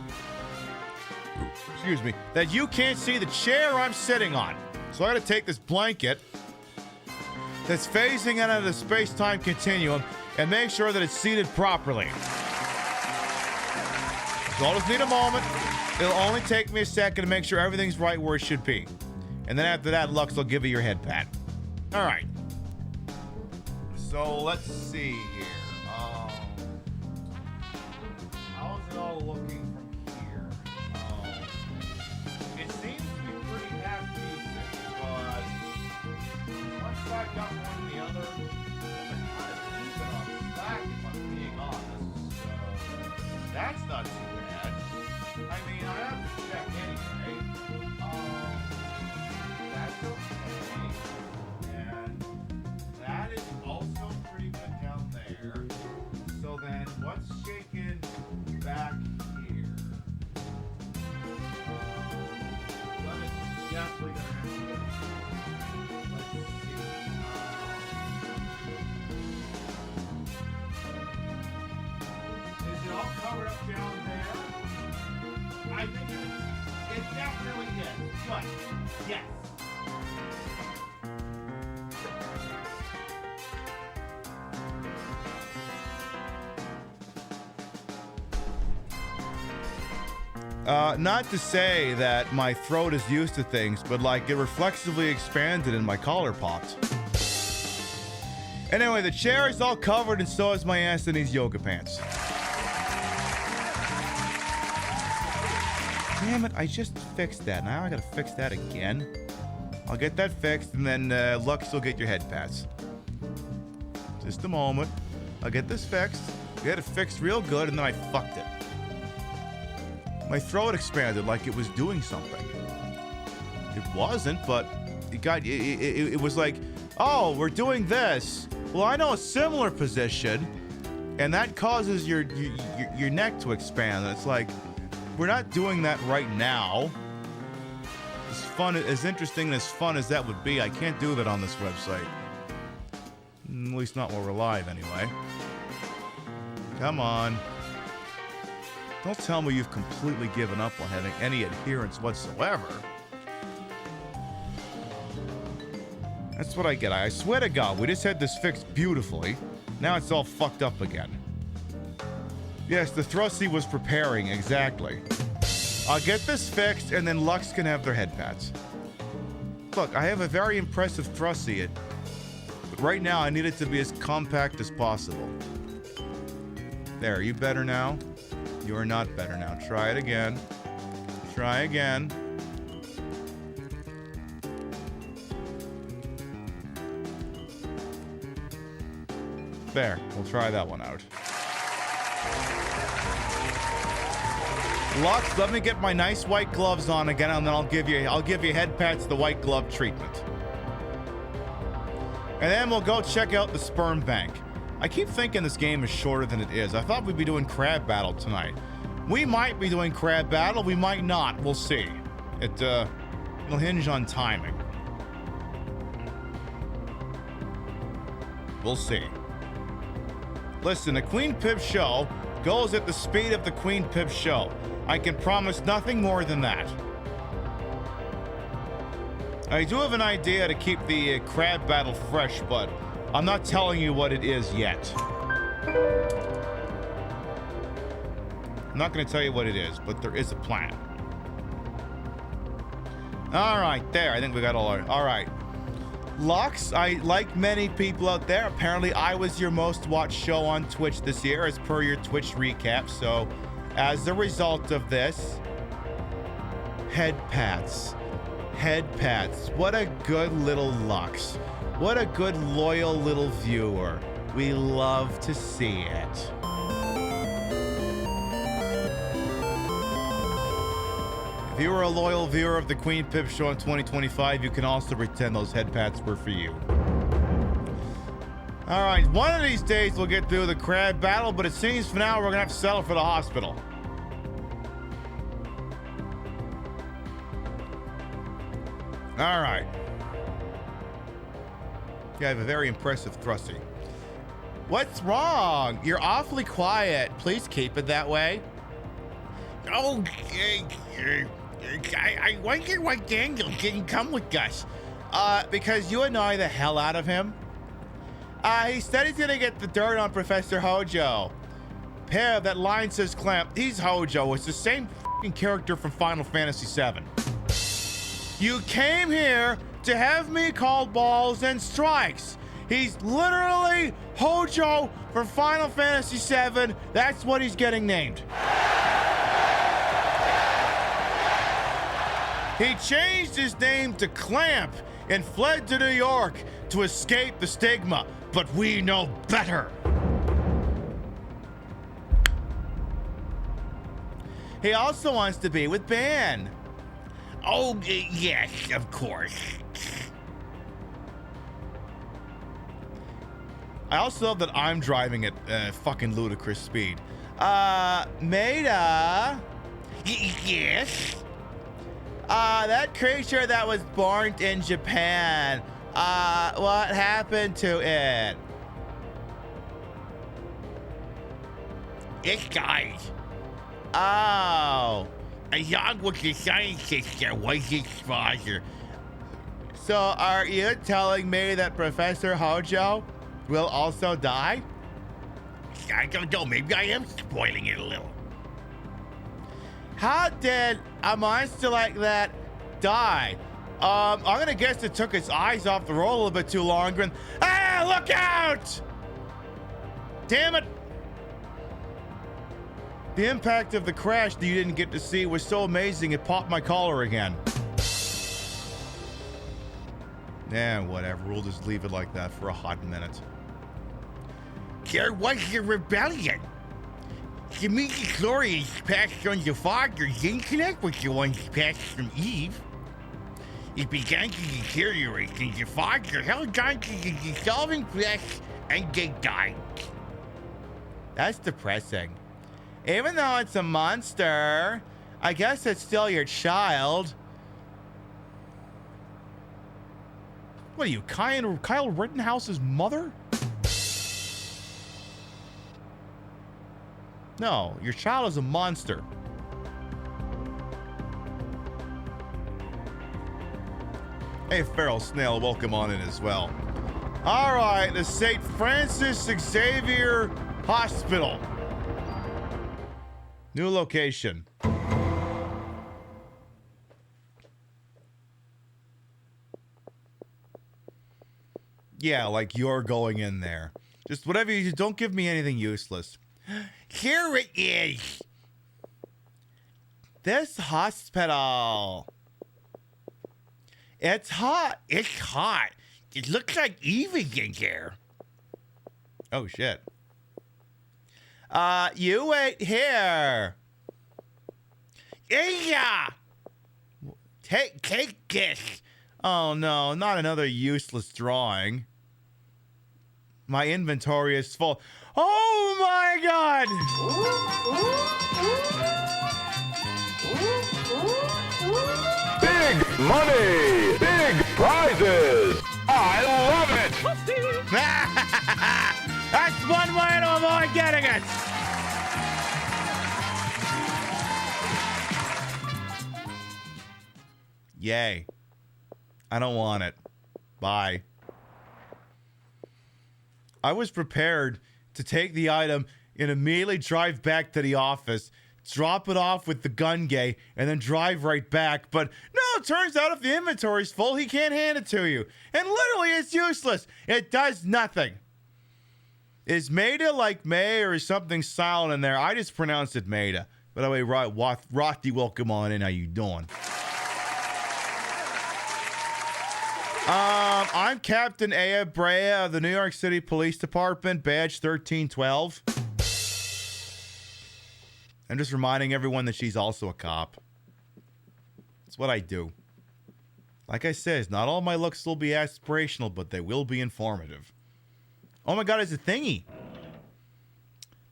that you can't see the chair I'm sitting on. So I gotta take this blanket that's phasing out of the space-time continuum and make sure that it's seated properly. So I'll just need a moment. It'll only take me a second to make sure everything's right where it should be. And then after that, Lux will give you your head pat. All right. So let's see here. all looking from here? It seems to be pretty half decent, but once I got one or the other, I'm kind of even on slack if I'm being honest. So that's not too bad. I mean, I have to check anyway. That's okay. And that is also pretty good down there. So then, what's shaking back here? Well, it's definitely gonna have to go. Let's see. Is it all covered up down there? I think it definitely is. Good. Yes. Not to say that my throat is used to things, but like it reflexively expanded and my collar popped. Anyway, the chair is all covered and so is my ass in these yoga pants. Damn it, I just fixed that. Now I gotta fix that again. I'll get that fixed and then Lux will get your head pats. Just a moment. I'll get this fixed, get it fixed real good, and then I fucked it. My throat expanded like it was doing something. It wasn't, but it was like, oh, we're doing this. Well, I know a similar position, and that causes your neck to expand. And it's like, we're not doing that right now. As fun, as interesting and as fun as that would be, I can't do that on this website. At least not while we're live, anyway. Come on. Don't tell me you've completely given up on having any adherence whatsoever. That's what I get. I swear to God, we just had this fixed beautifully. Now it's all fucked up again. Yes, the thrusty was preparing, exactly. I'll get this fixed, and then Lux can have their head pats. Look, I have a very impressive thrusty, but right now I need it to be as compact as possible. There, are you better now? You are not better now. Try it again. Try again. There, we'll try that one out. Lux, let me get my nice white gloves on again, and then I'll give you head pats the white glove treatment. And then we'll go check out the sperm bank. I keep thinking this game is shorter than it is. I thought we'd be doing crab battle tonight. We might be doing crab battle, we might not. We'll see. It'll hinge on timing. We'll see. Listen, the Queen Pip show goes at the speed of the Queen Pip show. I can promise nothing more than that. I do have an idea to keep the crab battle fresh, but I'm not telling you what it is yet. I'm not going to tell you what it is, but there is a plan. All right, there. I think we got all our... All right. Lux, like many people out there, apparently I was your most watched show on Twitch this year as per your Twitch recap. So as a result of this, head pats. Head pats. What a good little Lux. What a good loyal little viewer. We love to see it. If you were a loyal viewer of the Queen Pip Show in 2025, you can also pretend those head pats were for you. All right, one of these days we'll get through the crab battle, but it seems for now we're gonna have to settle for the hospital. All right. You have a very impressive thrusty. What's wrong? You're awfully quiet. Please keep it that way. Oh, I wonder why Daniel didn't come with us. Because you annoy the hell out of him. He said he's gonna get the dirt on Professor Hojo. Pev, that line says Clamp. He's Hojo. It's the same f***ing character from Final Fantasy VII. You came here to have me call balls and strikes. He's literally Hojo from Final Fantasy VII. That's what he's getting named. He changed his name to Clamp and fled to New York to escape the stigma, but we know better. He also wants to be with Ben. Oh, yes, of course. I also love that I'm driving at fucking ludicrous speed. Maida. Yes? That creature that was born in Japan, what happened to it? It died. Oh. Along with the scientist that was his father. So are you telling me that Professor Hojo will also die? I don't know, maybe I am spoiling it a little. How did a monster like that die? I'm gonna guess it took its eyes off the roll a little bit too long. And look out! Damn it! The impact of the crash that you didn't get to see was so amazing it popped my collar again. Yeah, whatever. We'll just leave it like that for a hot minute. There was a rebellion. The midi-chlorians passed on the father didn't connect with the ones passed from Eve. It began to deteriorate, and the father held on to the dissolving flesh, and they died. That's depressing. Even though it's a monster, I guess it's still your child. What are you, Kyle Rittenhouse's mother? No, your child is a monster. Hey, Feral Snail, welcome on in as well. All right, the St. Francis Xavier Hospital. New location. Yeah, like you're going in there. Just whatever you do, don't give me anything useless. Here it is. This hospital. It's hot. It's hot. It looks like Eve is in there. Oh, shit. You wait here. Yeah. Take this. Oh, no, not another useless drawing. My inventory is full. Oh, my God. Big money, big prizes. I love it. That's one way to avoid getting it. Yay. I don't want it. Bye. I was prepared to take the item and immediately drive back to the office, drop it off with the gun gay, and then drive right back. But no, it turns out if the inventory's full, he can't hand it to you. And literally, it's useless. It does nothing. Is Maida like May or is something silent in there? I just pronounced it Maida. By the way, Rothy, welcome on in. How you doing? I'm Captain Aya Brea of the New York City Police Department, badge 1312. I'm just reminding everyone that she's also a cop. It's what I do. Like I said, not all my looks will be aspirational, but they will be informative. Oh my God, it's a thingy.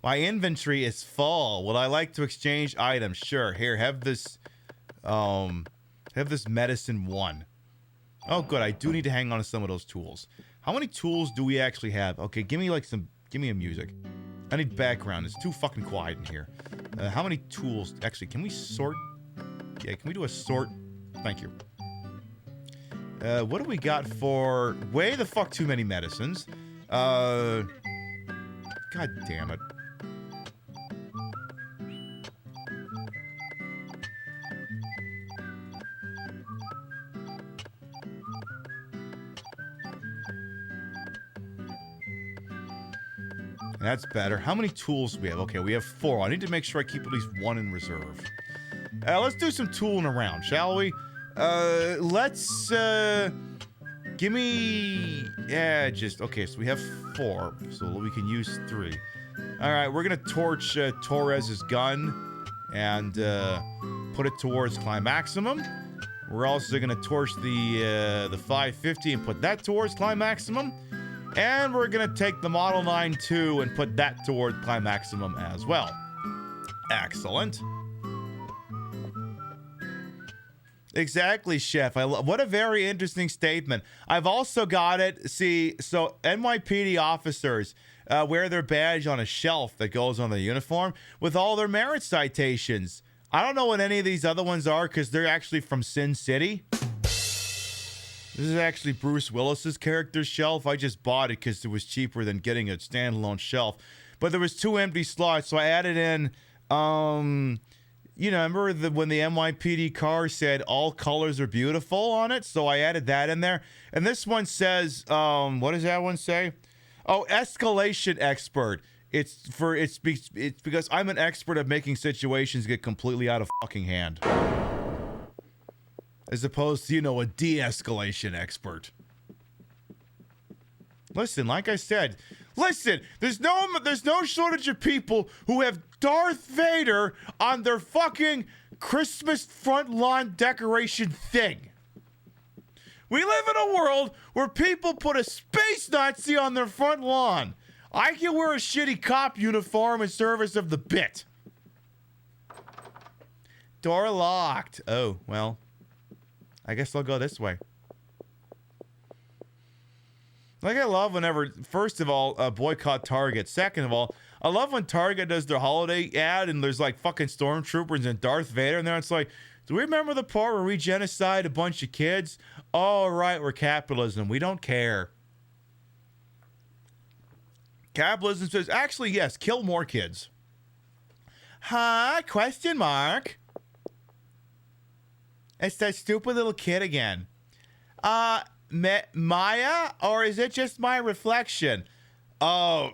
My inventory is full. Would I like to exchange items? Sure. Here, have this medicine 1. Oh, good. I do need to hang on to some of those tools. How many tools do we actually have? Okay, give me a music. I need background. It's too fucking quiet in here. How many tools? Actually, can we sort? Yeah, can we do a sort? Thank you. What do we got for way the fuck too many medicines? God damn it. That's better. How many tools do we have? Okay, we have 4. I need to make sure I keep at least 1 in reserve. Let's do some tooling around, shall we? Let's give me okay, so we have 4, so we can use 3. All right, we're gonna torch Torres's gun and put it towards Climaximum. We're also gonna torch the 550 and put that towards Climaximum. And we're gonna take the Model 9 2 and put that toward Climaximum as well. Excellent. Exactly, Chef. What a very interesting statement. I've also got it. See, so NYPD officers wear their badge on a shelf that goes on the uniform with all their merit citations. I don't know what any of these other ones are because they're actually from Sin City. This is actually Bruce Willis's character's shelf. I just bought it because it was cheaper than getting a standalone shelf. But there was 2 empty slots, so I added in, you know, remember when the NYPD car said all colors are beautiful on it? So I added that in there. And this one says, what does that one say? Oh, escalation expert. It's because I'm an expert at making situations get completely out of fucking hand. As opposed to, you know, a de-escalation expert. Listen, like I said, there's no shortage of people who have Darth Vader on their fucking Christmas front lawn decoration thing. We live in a world where people put a space Nazi on their front lawn. I can wear a shitty cop uniform in service of the bit. Door locked. Oh, well. I guess I'll go this way. Like, I love whenever, first of all, boycott Target. Second of all, I love when Target does their holiday ad and there's like fucking stormtroopers and Darth Vader in there. It's like, do we remember the part where we genocide a bunch of kids? Oh, right, we're capitalism. We don't care. Capitalism says, actually, yes, kill more kids. Huh? Question mark. It's that stupid little kid again. Maya? Or is it just my reflection? Oh.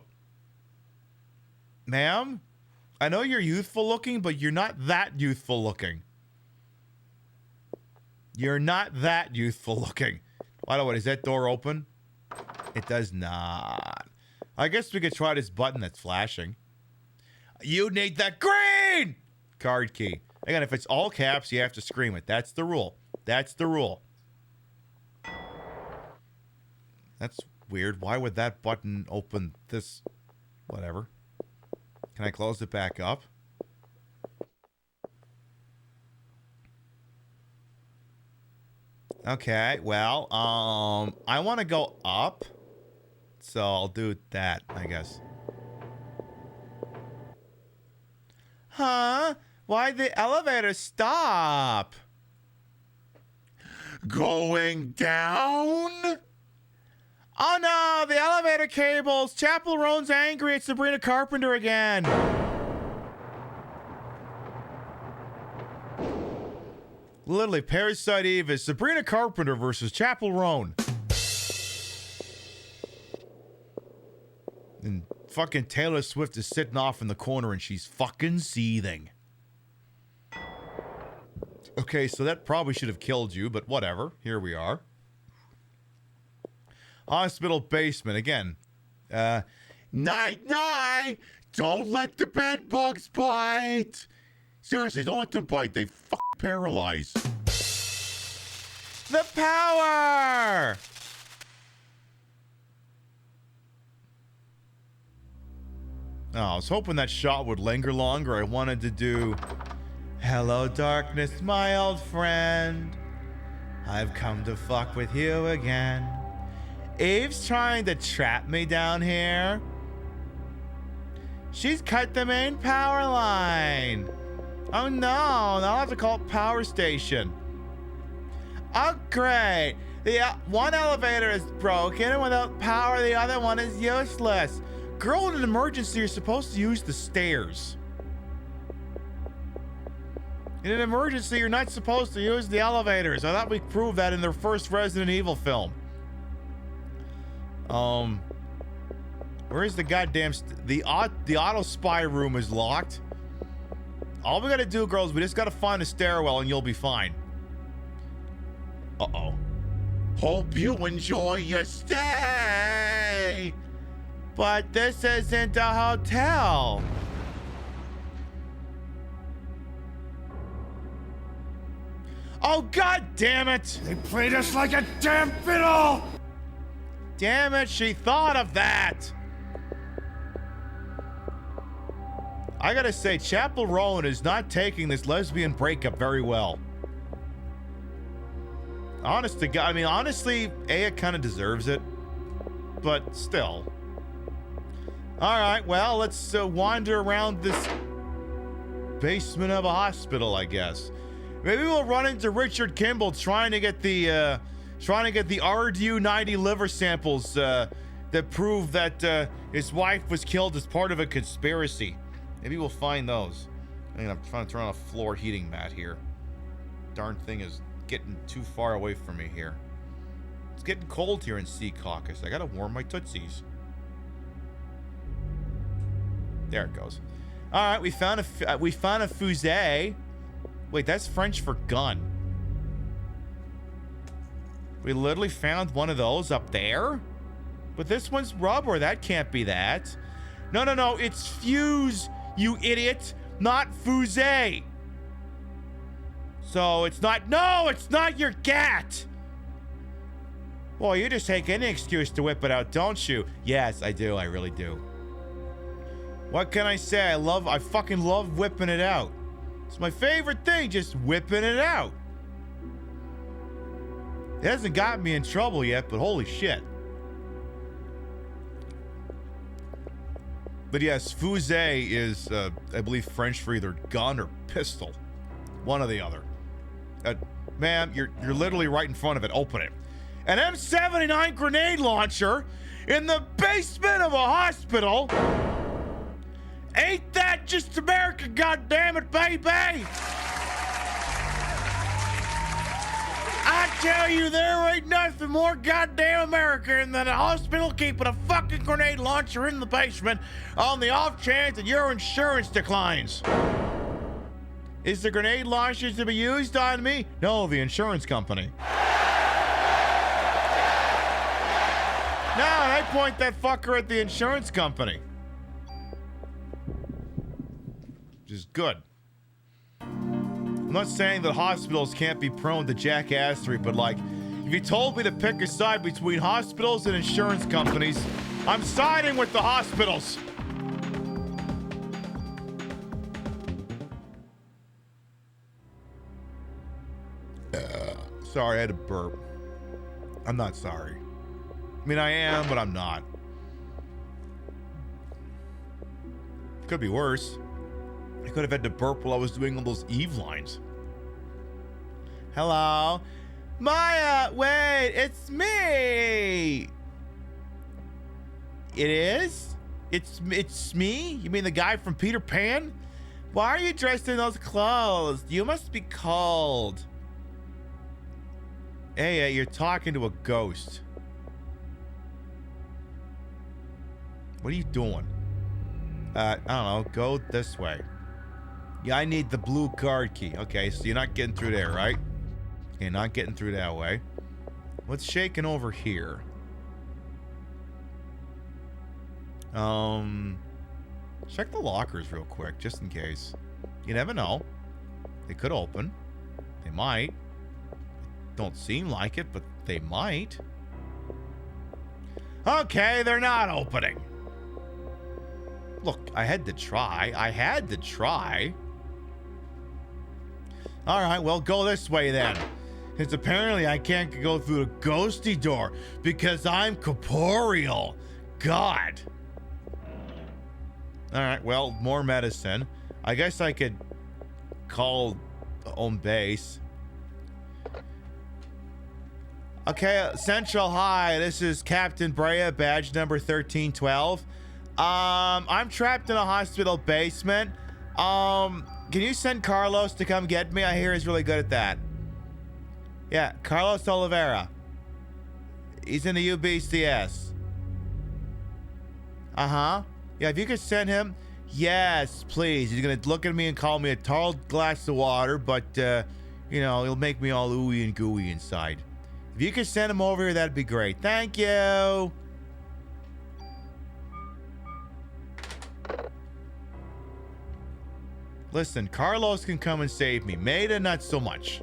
Ma'am? I know you're youthful looking, but you're not that youthful looking. You're not that youthful looking. By the way, is that door open? It does not. I guess we could try this button that's flashing. You need the green card key. Again, if it's all caps, you have to scream it. That's the rule. That's the rule. That's weird. Why would that button open this? Whatever. Can I close it back up? Okay, well, I want to go up. So I'll do that, I guess. Huh? Why'd the elevator stop? Going down? Oh no, the elevator cables. Chapel Roan's angry at Sabrina Carpenter again. Literally, Parasite Eve is Sabrina Carpenter versus Chapel Roan. And fucking Taylor Swift is sitting off in the corner and she's fucking seething. Okay, so that probably should have killed you, but whatever. Here we are. Hospital basement again. Night, night. Don't let the bed bugs bite. Seriously, don't let them bite. They fucking paralyze. The power. Oh, I was hoping that shot would linger longer. I wanted to do, hello, darkness, my old friend. I've come to fuck with you again. Eve's trying to trap me down here. She's cut the main power line. Oh no, I'll have to call it power station. Oh great. The one elevator is broken and without power the other one is useless. Girl, in an emergency, you're supposed to use the stairs. In an emergency, you're not supposed to use the elevators. I thought we proved that in their first Resident Evil film. Where is the goddamn... the auto spy room is locked. All we gotta do, girls, we just gotta find a stairwell and you'll be fine. Uh-oh. Hope you enjoy your stay. But this isn't a hotel. Oh, god damn it! They played us like a damn fiddle! Damn it, she thought of that! I gotta say, Chapel Rowan is not taking this lesbian breakup very well. Honest to God, I mean, honestly, Aya kind of deserves it. But still. Alright, well, let's wander around this basement of a hospital, I guess. Maybe we'll run into Richard Kimball trying to get the RDU-90 liver samples that prove that his wife was killed as part of a conspiracy. Maybe we'll find those. I mean, I'm trying to turn on a floor heating mat here. Darn thing is getting too far away from me here. It's getting cold here in Sea Caucus. I gotta warm my tootsies. There it goes. All right, we found a fusée. Wait, that's French for gun. We literally found one of those up there? But this one's rubber. That can't be that. No, no, no. It's fuse, you idiot. Not fusée. So it's not... No, it's not your gat. Well, you just take any excuse to whip it out, don't you? Yes, I do. I really do. What can I say? I fucking love whipping it out. It's my favorite thing, just whipping it out. It hasn't gotten me in trouble yet, but holy shit. But yes, fusée is, I believe, French for either gun or pistol. One or the other. Ma'am, you're literally right in front of it. Open it. An M79 grenade launcher in the basement of a hospital. Ain't that just America, goddammit, baby? I tell you, there ain't nothing more goddamn American than a hospital keeping a fucking grenade launcher in the basement on the off chance that your insurance declines. Is the grenade launcher to be used on me? No, the insurance company. No, I point that fucker at the insurance company. Which is good. I'm not saying that hospitals can't be prone to jackassery, but like, if you told me to pick a side between hospitals and insurance companies, I'm siding with the hospitals. Sorry, I had to burp. I'm not sorry. I mean, I am, but I'm not. Could be worse. I could have had to burp while I was doing all those Eve lines. Hello? Maya, wait, it's me! It is? It's me? You mean the guy from Peter Pan? Why are you dressed in those clothes? You must be cold. Hey, you're talking to a ghost. What are you doing? I don't know. Go this way. Yeah, I need the blue card key. Okay, so you're not getting through there, right? You're not getting through that way. What's shaking over here? Check the lockers real quick, just in case. You never know. They could open. They might. Don't seem like it, but they might. Okay, they're not opening. Look, I had to try. All right, well, go this way then. Because apparently I can't go through the ghosty door because I'm corporeal. God. All right, well, more medicine. I guess I could call home base. Okay, Central High. This is Captain Brea, badge number 1312. I'm trapped in a hospital basement. Can you send Carlos to come get me? I hear he's really good at that. Yeah, Carlos Oliveira. He's in the UBCS. Uh-huh. Yeah, if you could send him. Yes, please. He's gonna look at me and call me a tall glass of water, but, you know, he'll make me all ooey and gooey inside. If you could send him over here, that'd be great. Thank you. Listen, Carlos can come and save me. Maida, not so much.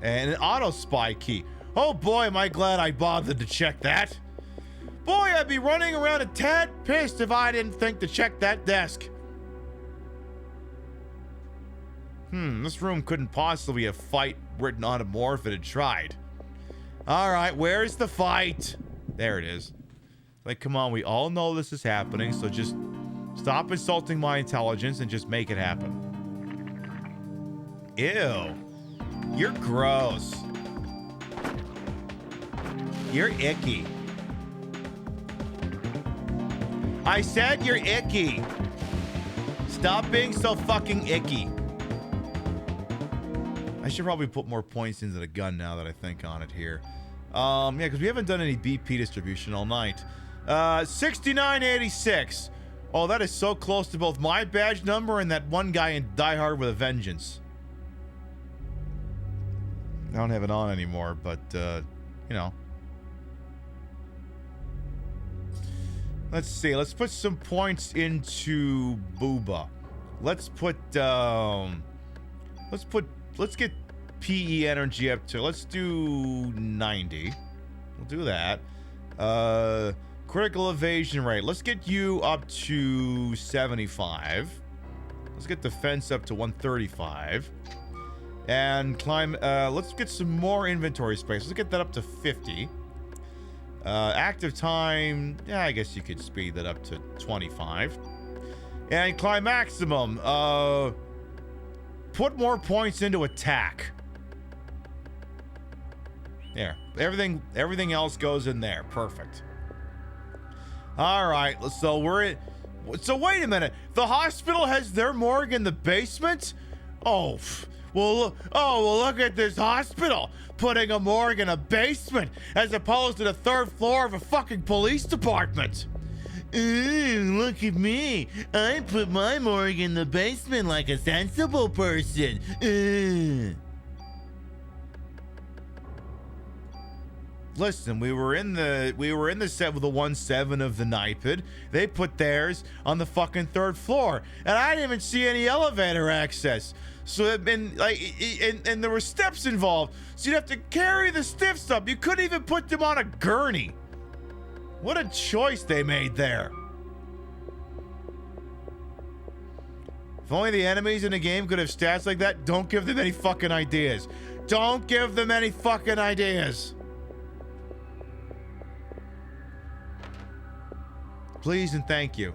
And an auto spy key. Oh boy, am I glad I bothered to check that. Boy, I'd be running around a tad pissed if I didn't think to check that desk. This room couldn't possibly have fight written on it more if it had tried. All right, where's the fight? There it is. Like, come on, we all know this is happening, so just stop insulting my intelligence and just make it happen. Ew. You're gross. You're icky. I said you're icky. Stop being so fucking icky. I should probably put more points into the gun now that I think on it here. Yeah, because we haven't done any BP distribution all night. 6986. Oh, that is so close to both my badge number and that one guy in Die Hard with a Vengeance. I don't have it on anymore, but, you know. Let's see. Let's put some points into Booba. Let's get PE energy up to, let's do 90. We'll do that. Critical evasion rate. Let's get you up to 75. Let's get defense up to 135. And climb, let's get some more inventory space. Let's get that up to 50. Active time, yeah, I guess you could speed that up to 25. And climb maximum, put more points into attack. There, everything else goes in there. Perfect. All right, so wait a minute. The hospital has their morgue in the basement? Oh, well, look at this hospital putting a morgue in a basement as opposed to the third floor of a fucking police department. Look at me. I put my morgue in the basement like a sensible person. Listen, we were in the set with the 1-7 of the NIPID. They put theirs on the fucking third floor, and I didn't even see any elevator access. So it been like, and there were steps involved, so you'd have to carry the stiffs up. You couldn't even put them on a gurney. What a choice they made there. If only the enemies in the game could have stats like that. Don't give them any fucking ideas. Don't give them any fucking ideas. Please and thank you.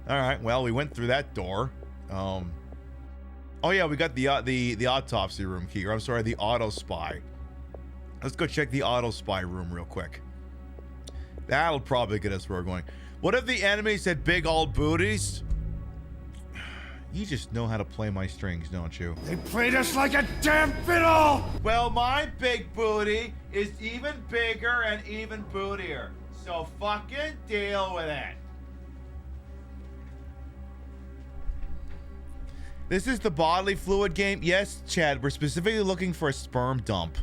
All right, well, we went through that door. Oh yeah, we got the autopsy room key. Or I'm sorry, the auto spy. Let's go check the auto spy room real quick. That'll probably get us where we're going. What if the enemies had big old booties? You just know how to play my strings, don't you? They played us like a damn fiddle! Well, my big booty is even bigger and even bootier. So fucking deal with it. This is the bodily fluid game? Yes, Chad, we're specifically looking for a sperm dump.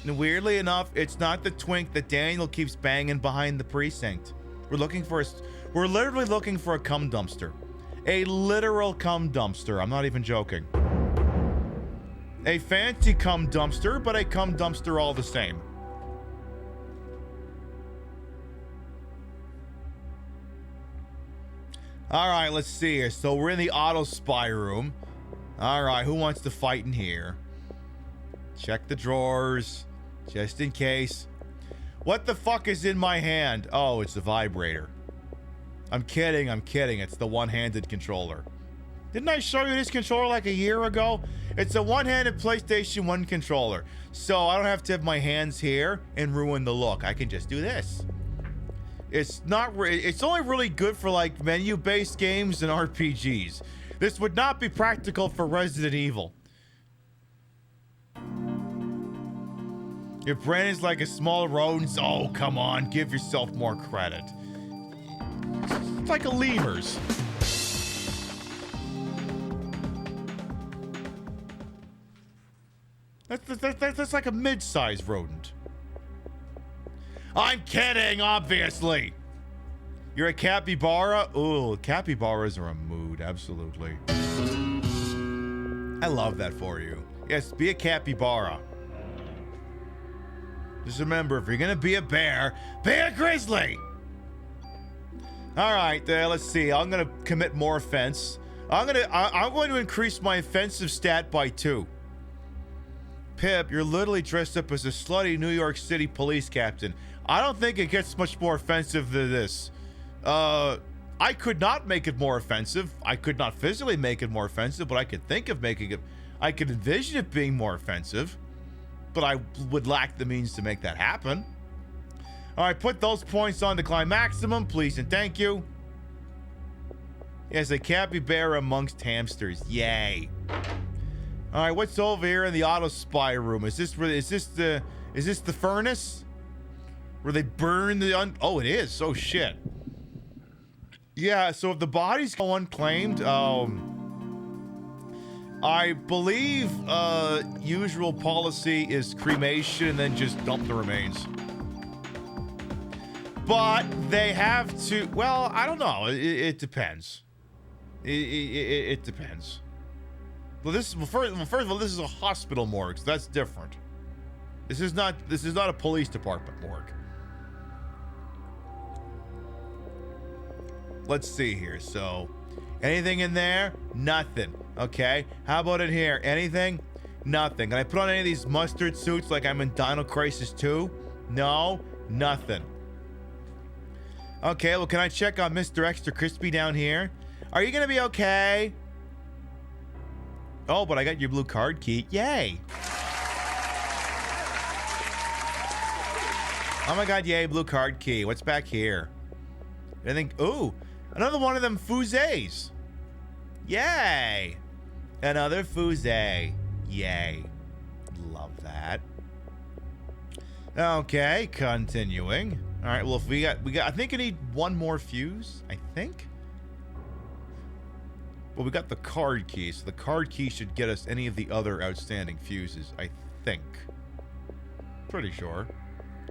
And weirdly enough, it's not the twink that Daniel keeps banging behind the precinct. We're literally looking for a cum dumpster. A literal cum dumpster. I'm not even joking. A fancy cum dumpster, but a cum dumpster all the same. All right, let's see here. So we're in the auto spy room. All right, who wants to fight in here? Check the drawers, just in case. What the fuck is in my hand? Oh, it's a vibrator. I'm kidding. It's the one-handed controller. Didn't I show you this controller like a year ago? It's a one-handed PlayStation 1 controller. So I don't have to have my hands here and ruin the look. I can just do this. It's only really good for like menu-based games and RPGs. This would not be practical for Resident Evil. Your brain is like a small rodent. Oh, come on, give yourself more credit. It's like a lemur's. That's like a mid-sized rodent. I'm kidding, obviously. You're a capybara? Ooh, capybaras are a mood, absolutely. I love that for you. Yes, be a capybara. Just remember, if you're gonna be a bear, be a grizzly! Alright, let's see. I'm gonna commit more offense. I'm going to increase my offensive stat by 2. Pip, you're literally dressed up as a slutty New York City police captain. I don't think it gets much more offensive than this. I could not make it more offensive. I could not physically make it more offensive, but I could think of making it. I could envision it being more offensive, but I would lack the means to make that happen. All right, put those points on the Climaximum, please and thank you. Yes, a capybara amongst hamsters. Yay. All right, what's over here in the auto spy room? Is this the furnace where they burn the oh, it is. Oh shit. Yeah, so if the bodies go unclaimed, I believe usual policy is cremation and then just dump the remains. But they have to, well, I don't know. It depends. It depends. Well, first of all, this is a hospital morgue, so that's different. This is not a police department morgue. Let's see here. So, anything in there? Nothing. Okay. How about in here? Anything? Nothing. Can I put on any of these mustard suits like I'm in Dino Crisis 2? No. Nothing. Okay. Well, can I check on Mr. Extra Crispy down here? Are you gonna be okay? Oh, but I got your blue card key. Yay. Oh my god, yay, blue card key. What's back here? I think, ooh, another one of them fusées. Yay. Another fusée. Yay. Love that. Okay, continuing. All right, well, if we got, I think I need one more fuse, I think. Well, we got the card key, so the card key should get us any of the other outstanding fuses, I think. Pretty sure.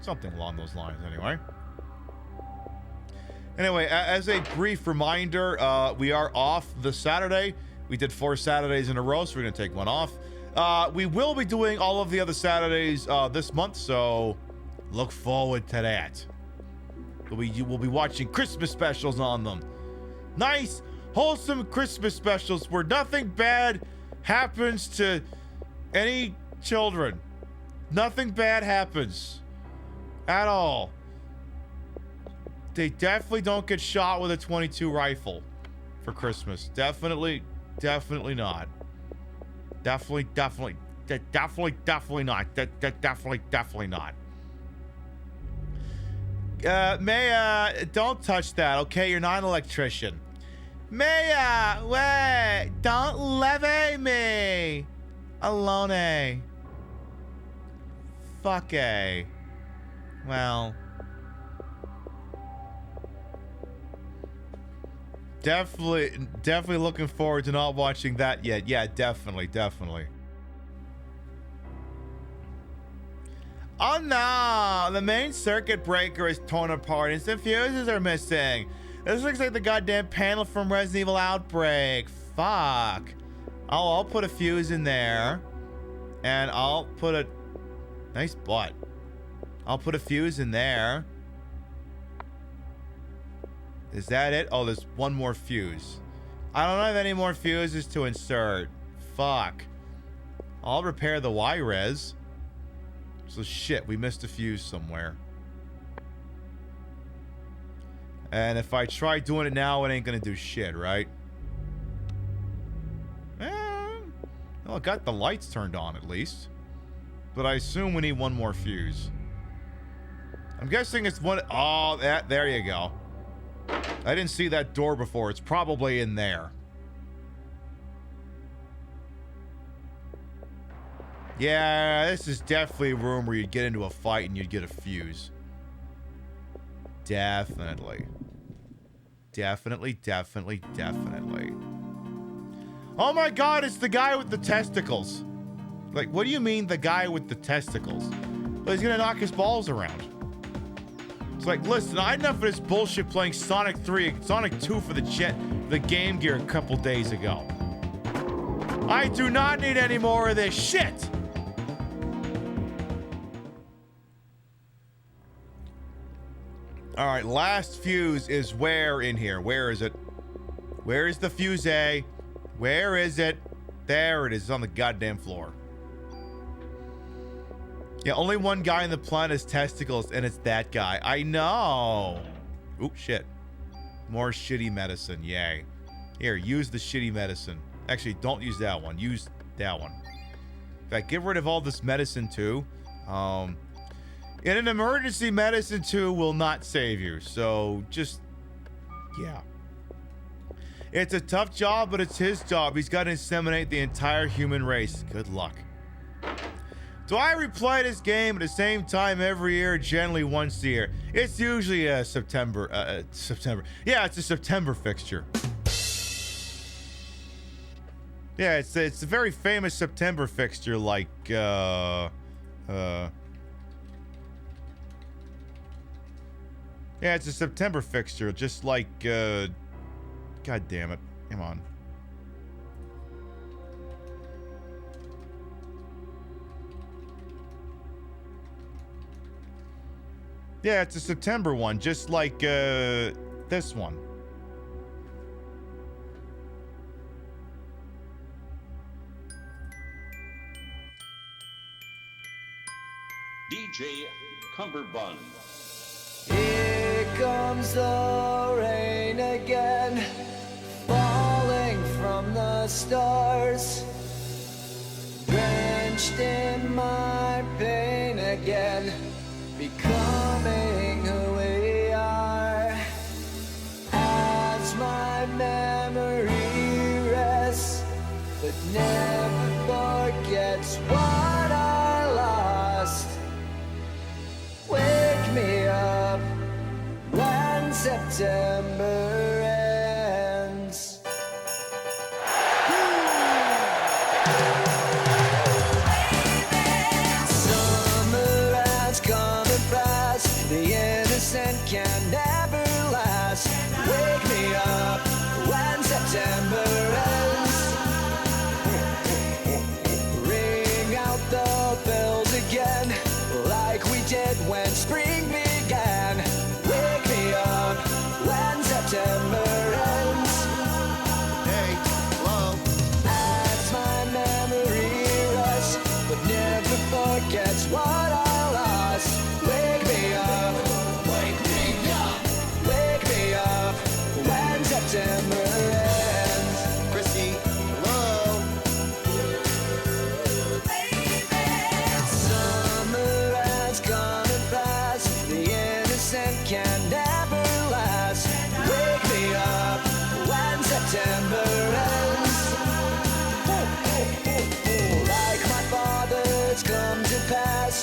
Something along those lines, anyway. Anyway, as a brief reminder, we are off this Saturday. We did 4 Saturdays in a row, so we're going to take one off. We will be doing all of the other Saturdays this month, so look forward to that. We'll be watching Christmas specials on them. Nice, wholesome Christmas specials where nothing bad happens to any children. Nothing bad happens at all. They definitely don't get shot with a .22 rifle for Christmas. Definitely not. Definitely not. Definitely not. Maya, don't touch that, okay? You're not an electrician. Maya, wait, don't levy me. Alone. Fuck a. Well. Definitely looking forward to not watching that yet. Yeah, definitely. Oh no, the main circuit breaker is torn apart and some fuses are missing. This looks like the goddamn panel from Resident Evil Outbreak. Fuck. Oh, I'll put a fuse in there. And I'll put a... Nice butt. I'll put a fuse in there. Is that it? Oh, there's one more fuse. I don't have any more fuses to insert. Fuck. I'll repair the Y-res. So shit, we missed a fuse somewhere. And if I try doing it now, it ain't gonna do shit, right? Well, I got the lights turned on at least. But I assume we need one more fuse. I'm guessing it's one... Oh, there you go. I didn't see that door before. It's probably in there. Yeah, this is definitely a room where you'd get into a fight and you'd get a fuse. Definitely. Definitely. Oh my god, it's the guy with the testicles. Like, what do you mean the guy with the testicles? Well, he's gonna knock his balls around. It's like, listen, I had enough of this bullshit playing Sonic 3, Sonic 2 for the Game Gear a couple days ago. I do not need any more of this shit! Alright, last fuse is where in here? Where is it? Where is the fuse A? Where is it? There it is. It's on the goddamn floor. Yeah, only one guy on the planet has testicles, and it's that guy. I know. Oop, shit. More shitty medicine. Yay. Here, use the shitty medicine. Actually, don't use that one. Use that one. In fact, get rid of all this medicine, too. In an emergency, medicine, too, will not save you. So, just... yeah. It's a tough job, but it's his job. He's got to inseminate the entire human race. Good luck. Do I replay this game at the same time every year? Generally once a year. It's usually September. Yeah, it's a September fixture. Yeah, it's a very famous September fixture, like yeah, it's a September fixture, just like God damn it. Come on. Yeah, it's a September one, just like this one. DJ Cumberbund. Here comes the rain again, falling from the stars, drenched in my pain again, becoming who we are. As my memory rests, but never forgets what I lost. Wake me up when September ends. Summer has come and passed. The innocent can never last. Wake me up when September ends. Ring out the bells again, like we did when spring began. Wake me up when September ends. Hey, hello. As my memory rests, but never forgets what I lost. Wake me up. Wake me up. Wake me up when September ends. Chrissy, hello. Summer has come and passed. The innocent can never last. Wake me up when September ends. Like my father's come to pass.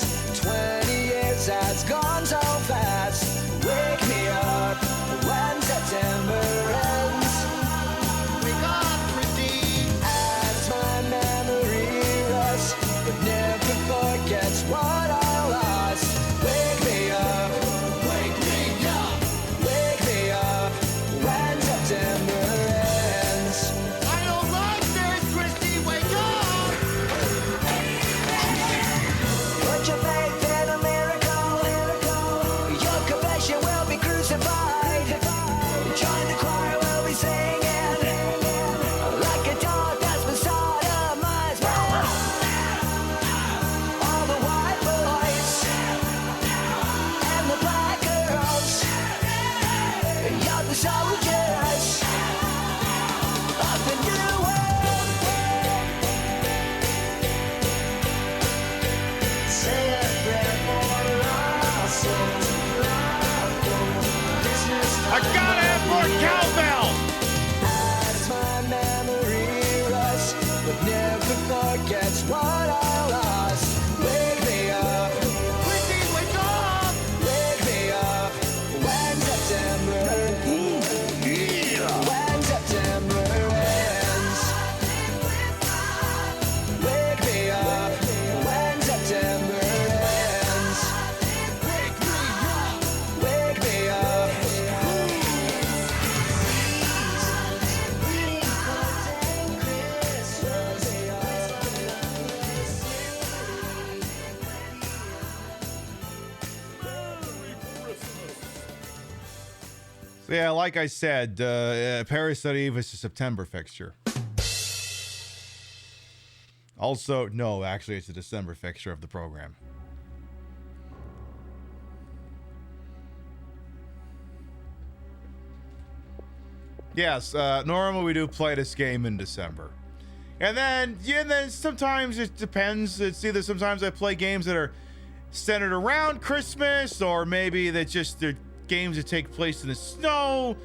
So yeah, like I said, Parasite Eve is a September fixture. Also, no, actually, it's a December fixture of the program. Yes, normally we do play this game in December. And then sometimes it depends. It's either sometimes I play games that are centered around Christmas, or maybe they're games that take place in the snow.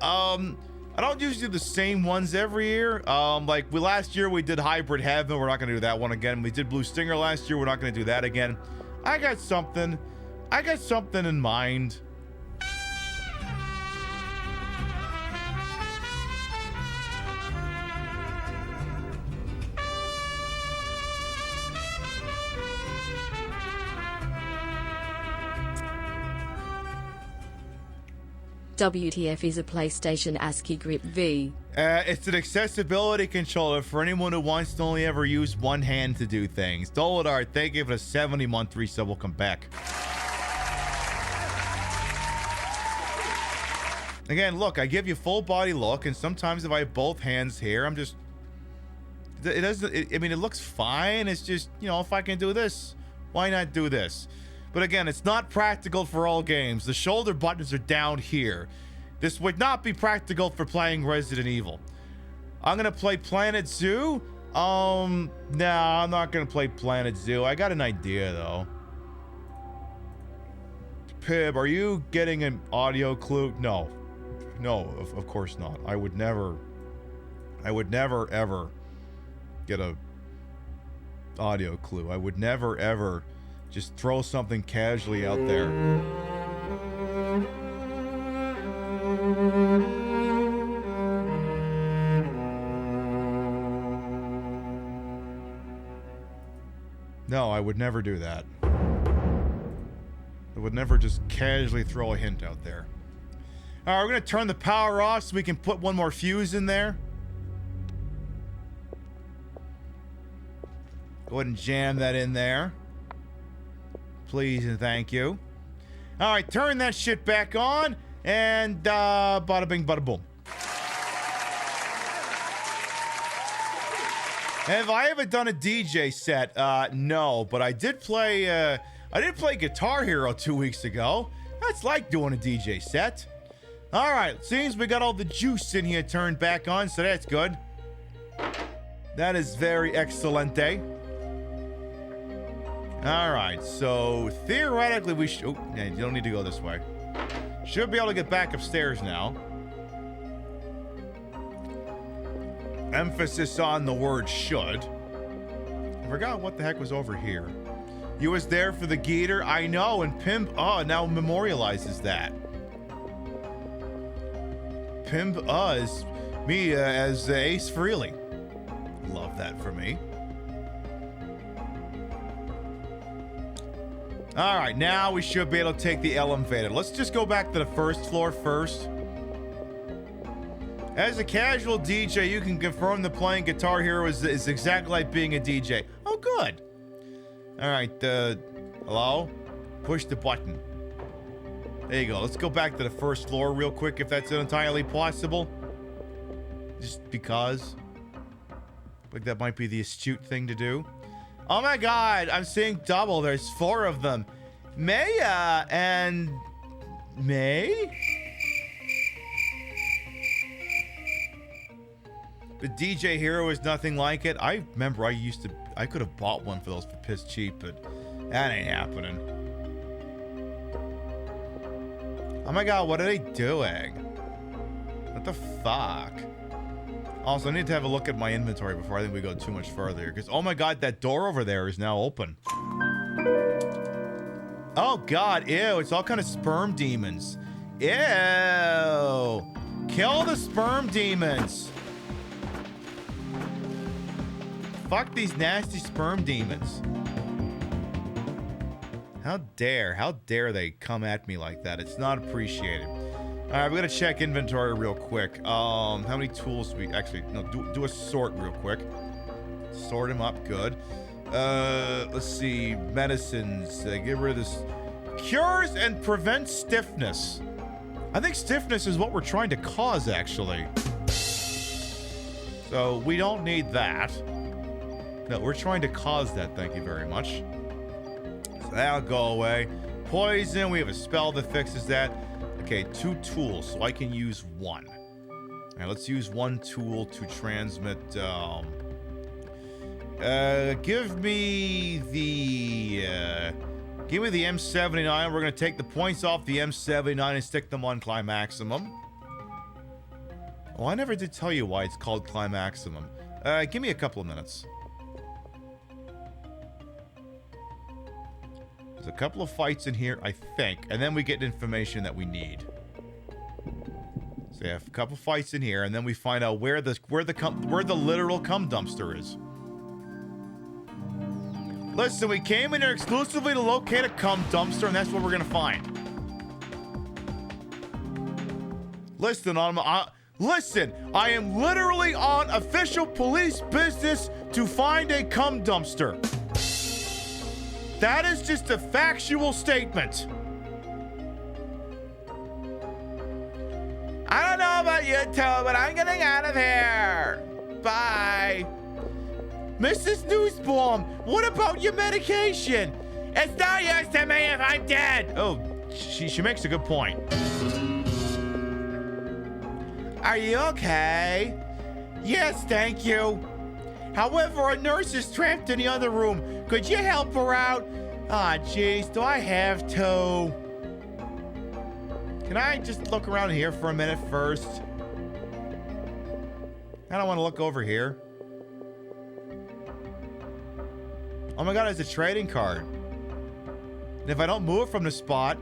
I don't usually do the same ones every year. Like last year we did Hybrid Heaven. We're not going to do that one again. We did Blue Stinger last year. We're not going to do that again. I got something in mind. WTF is a PlayStation ASCII Grip V. It's an accessibility controller for anyone who wants to only ever use one hand to do things. Dolodar, thank you for a 70-month resub. Will come back. Again, look, I give you full body look, and sometimes if I have both hands here, I'm just... It doesn't... I mean, it looks fine. It's just, you know, if I can do this, why not do this? But again, it's not practical for all games. The shoulder buttons are down here. This would not be practical for playing Resident Evil. I'm gonna play Planet Zoo. Nah, I'm not gonna play Planet Zoo. I got an idea though. Pib, are you getting an audio clue? No, of course not. I would never ever get a audio clue. I would never ever just throw something casually out there. No, I would never do that. I would never just casually throw a hint out there. All right, we're gonna turn the power off so we can put one more fuse in there. Go ahead and jam that in there. Please and thank you. All right, turn that shit back on, and bada bing, bada boom. Have I ever done a DJ set? No, but I did play Guitar Hero 2 weeks ago. That's like doing a DJ set. All right, seems we got all the juice in here turned back on, so that's good. That is very excelente. All right, so theoretically we should... Oh, yeah, you don't need to go this way. Should be able to get back upstairs now. Emphasis on the word should. I forgot what the heck was over here. You was there for the Geeter? I know, and Pimp now memorializes that. Pimp is me as Ace Frehley. Love that for me. All right, now we should be able to take the elevator. Let's just go back to the first floor first. As a casual DJ, you can confirm that playing Guitar Hero is exactly like being a DJ. Oh, good. All right, hello? Push the button. There you go. Let's go back to the first floor real quick if that's entirely possible. Just because. Like that might be the astute thing to do. Oh my god, I'm seeing double. There's 4 of them. Maya and May? But DJ Hero is nothing like it. I remember I could have bought one for those for piss cheap, but that ain't happening. Oh my god, what are they doing? What the fuck? Also, I need to have a look at my inventory before I think we go too much further. Because, oh my god, that door over there is now open. Oh god, ew, it's all kind of sperm demons. Ew. Kill the sperm demons. Fuck these nasty sperm demons. How dare they come at me like that? It's not appreciated. All right, we gotta check inventory real quick. How many tools do we actually... No, do a sort real quick. Sort them up, good. Let's see, medicines. Get rid of this. Cures and prevents stiffness. I think stiffness is what we're trying to cause, actually. So we don't need that. No, we're trying to cause that, thank you very much. So that'll go away. Poison, we have a spell that fixes that. Okay, 2 tools, so I can use 1. All right, let's use 1 tool to transmit. Give me the M79. We're gonna take the points off the M79 and stick them on Climaximum. Oh, I never did tell you why it's called Climaximum. Give me a couple of minutes. There's a couple of fights in here, I think, and then we get information that we need. So we have a couple fights in here, and then we find out where the literal cum dumpster is. Listen, we came in here exclusively to locate a cum dumpster, and that's what we're gonna find. Listen, I am literally on official police business to find a cum dumpster. That is just a factual statement. I don't know about you two, but I'm getting out of here. Bye. Mrs. Newsbaum, what about your medication? It's no use to me if I'm dead. Oh, she makes a good point. Are you okay? Yes, thank you. However, a nurse is trapped in the other room. Could you help her out? Ah, jeez, do I have to? Can I just look around here for a minute first? I don't want to look over here. Oh my god, it's a trading card. And if I don't move from the spot,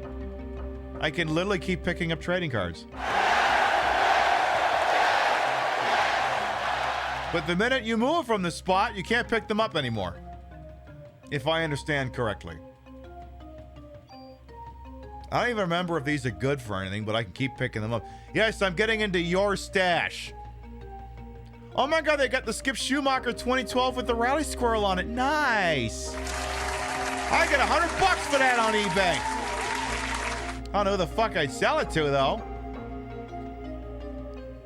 I can literally keep picking up trading cards. But the minute you move from the spot, you can't pick them up anymore. If I understand correctly. I don't even remember if these are good for anything, but I can keep picking them up. Yes, I'm getting into your stash. Oh my god, they got the Skip Schumacher 2012 with the rally squirrel on it. Nice. I get $100 for that on eBay. I don't know who the fuck I'd sell it to, though.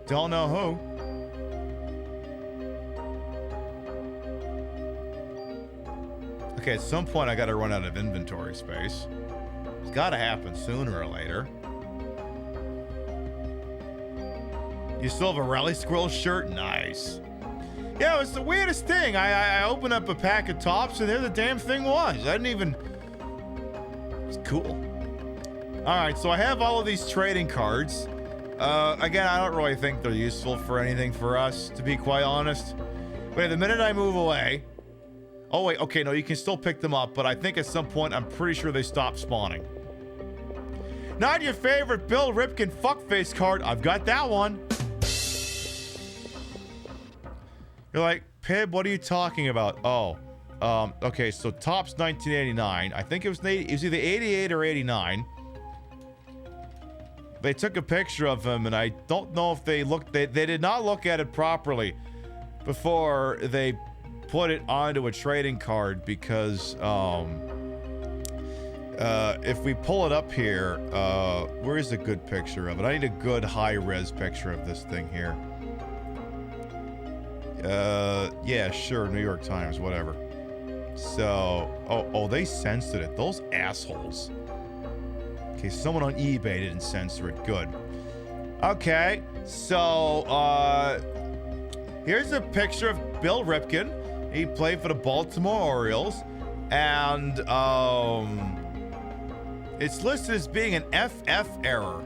Don't know who. Okay, at some point I gotta run out of inventory space. It's gotta happen sooner or later. You still have a Rally Squirrel shirt? Nice. Yeah, it was the weirdest thing. I opened up a pack of tops and there the damn thing was. I didn't even... It's cool. Alright, so I have all of these trading cards. Again, I don't really think they're useful for anything for us, to be quite honest. But the minute I move away... Oh, wait, okay, no, you can still pick them up, but I think at some point, I'm pretty sure they stop spawning. Not your favorite Bill Ripken fuckface card. I've got that one. You're like, Pib, what are you talking about? Oh, okay, so Topps 1989. I think it was either 88 or 89. They took a picture of him, and I don't know if they looked... They did not look at it properly before they put it onto a trading card because, if we pull it up here, where is a good picture of it? I need a good high-res picture of this thing here. Yeah, sure, New York Times, whatever. So, oh, they censored it. Those assholes. Okay, someone on eBay didn't censor it. Good. Okay, so, here's a picture of Bill Ripken. He played for the Baltimore Orioles, and, it's listed as being an FF error.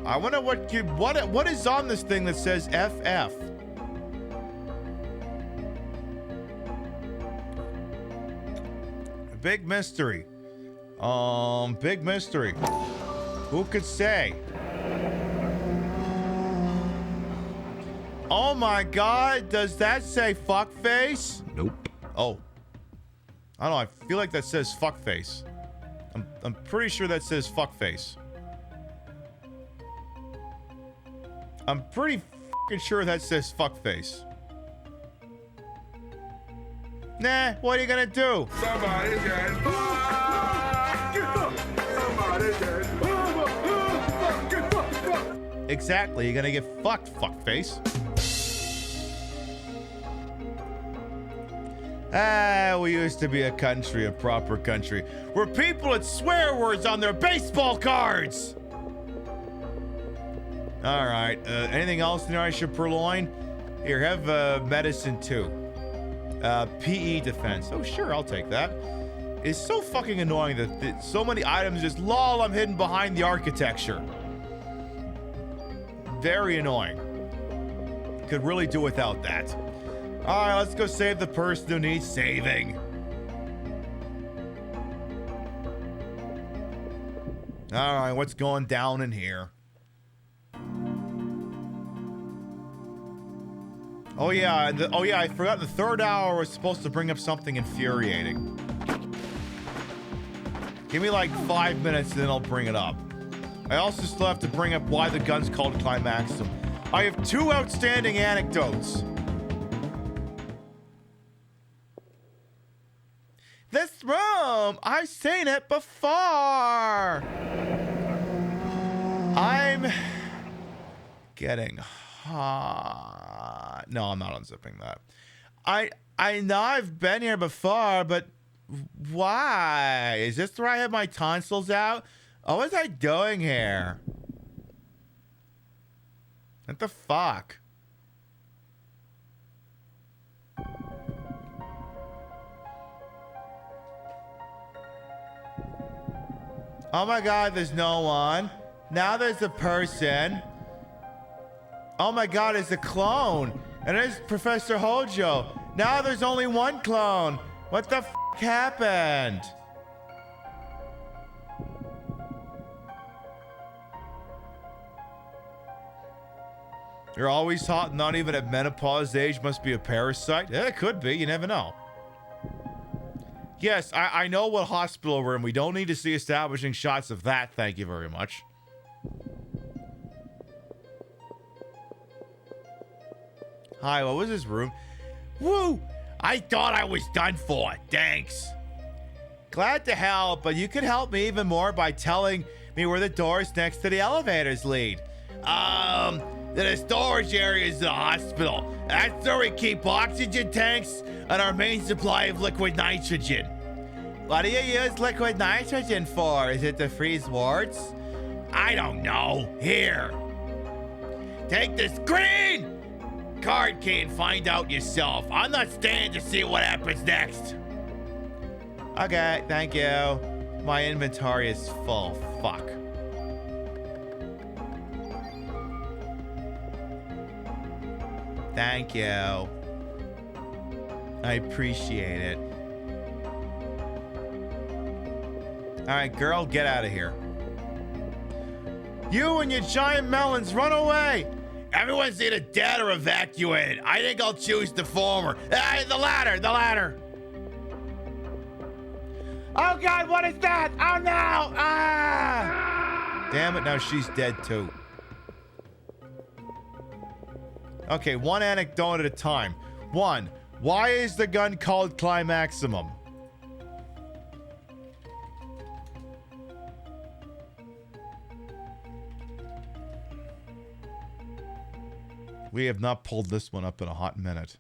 I wonder what is on this thing that says FF? Big mystery. Big mystery. Who could say? Oh my god, does that say fuckface? Nope. Oh. I don't know, I feel like that says fuckface. I'm pretty sure that says fuckface. I'm pretty fucking sure that says fuckface. Nah, what are you gonna do? Somebody get fucked. Somebody get fucked. Exactly. You're gonna get fucked, fuckface. We used to be a country, a proper country, where people had swear words on their baseball cards. All right. Anything else in there I should purloin? Here, have medicine too. PE defense. Oh, sure, I'll take that. It's so fucking annoying that so many items just lol, I'm hidden behind the architecture. Very annoying. Could really do without that. All right, let's go save the person who needs saving. All right, what's going down in here? Oh yeah, I forgot the third hour was supposed to bring up something infuriating. Give me like 5 minutes and then I'll bring it up. I also still have to bring up why the gun's called Climaxum. I have 2 outstanding anecdotes. This room, I've seen it before. I'm getting hot. No, I'm not unzipping that. I know I've been here before, but why? Is this where I have my tonsils out? What was I doing here? What the fuck? Oh my god, there's no one. Now there's a person. Oh my god, it's a clone. And there's Professor Hojo. Now there's only one clone. What the f happened? You're always hot, not even at menopause age, must be a parasite? Yeah, it could be, you never know. Yes, I know what hospital we're in. We don't need to see establishing shots of that, thank you very much. Hi, what was this room? Woo! I thought I was done for. Thanks. Glad to help, but you could help me even more by telling me where the doors next to the elevators lead. The storage area is the hospital. That's where we keep oxygen tanks and our main supply of liquid nitrogen. What do you use liquid nitrogen for? Is it to freeze wards? I don't know. Here. Take this green card key and find out yourself. I'm not staying to see what happens next. Okay, thank you. My inventory is full. Fuck. Thank you. I appreciate it. All right, girl, get out of here. You and your giant melons, run away. Everyone's either dead or evacuated. I think I'll choose the former. The latter. Oh God, what is that? Oh no! Ah! Damn it, now she's dead too. Okay, one anecdote at a time. 1. Why is the gun called Climaximum? We have not pulled this one up in a hot minute.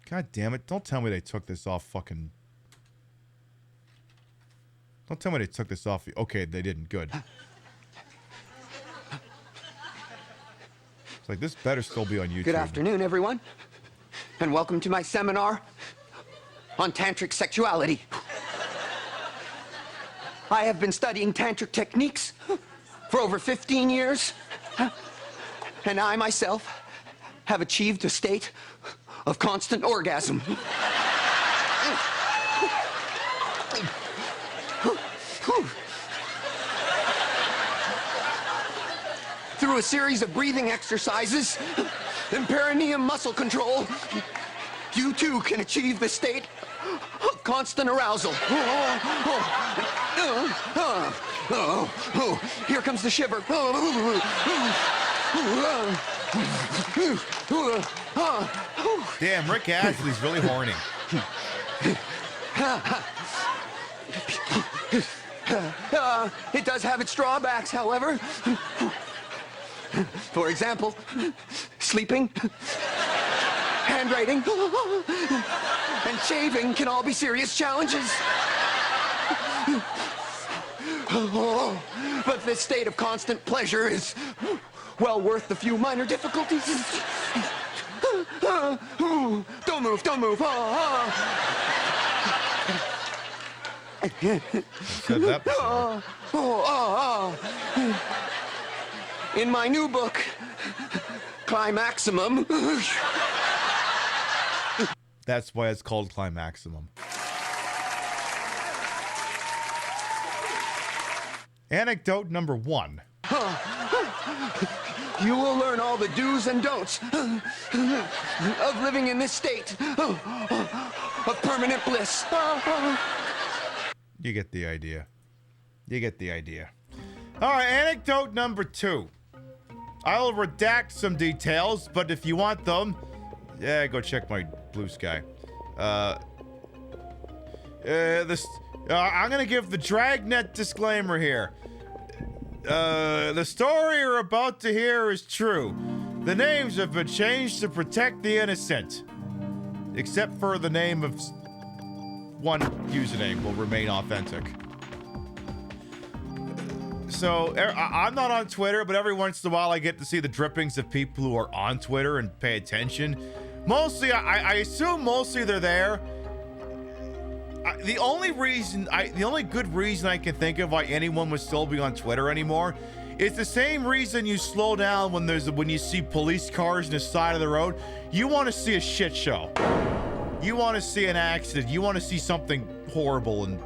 God damn it, don't tell me they took this off fucking... Don't tell me they took this off. Okay, they didn't. Good. It's like, this better still be on YouTube. Good afternoon, everyone, and welcome to my seminar on tantric sexuality. I have been studying tantric techniques for over 15 years, and I myself have achieved a state of constant orgasm. Through a series of breathing exercises and perineum muscle control, you too can achieve the state of constant arousal. Here comes the shiver. Damn, Rick Astley's really horny. It does have its drawbacks, however. For example, sleeping, handwriting, and shaving can all be serious challenges. But this state of constant pleasure is well worth the few minor difficulties. Don't move, don't move. In my new book, Climaximum. That's why it's called Climaximum. Anecdote number 1. You will learn all the do's and don'ts of living in this state of permanent bliss. You get the idea. You get the idea. All right, anecdote number 2. I'll redact some details, but if you want them, yeah, go check my Blue Sky. I'm gonna give the Dragnet disclaimer here. The story you're about to hear is true. The names have been changed to protect the innocent. Except for the name of one username will remain authentic. So, I'm not on Twitter, but every once in a while I get to see the drippings of people who are on Twitter and pay attention. Mostly, I assume mostly they're there. The only good reason I can think of why anyone would still be on Twitter anymore is the same reason you slow down when you see police cars on the side of the road. You want to see a shit show. You want to see an accident. You want to see something horrible, and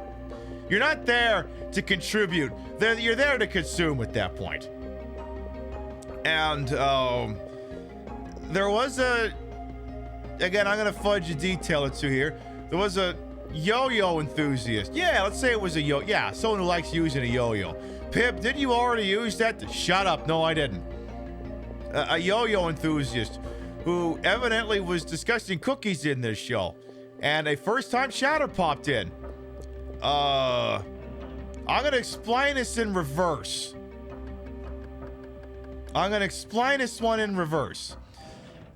you're not there to contribute. You're there to consume at that point. And there was again, I'm gonna fudge a detail or two here. There was a yo-yo enthusiast. Yeah, let's say it was someone who likes using a yo-yo. Pip, didn't you already use that? Shut up. No, I didn't. A yo-yo enthusiast who evidently was discussing cookies in this show, and a first-time chatter popped in. I'm gonna explain this in reverse. I'm gonna explain this one in reverse.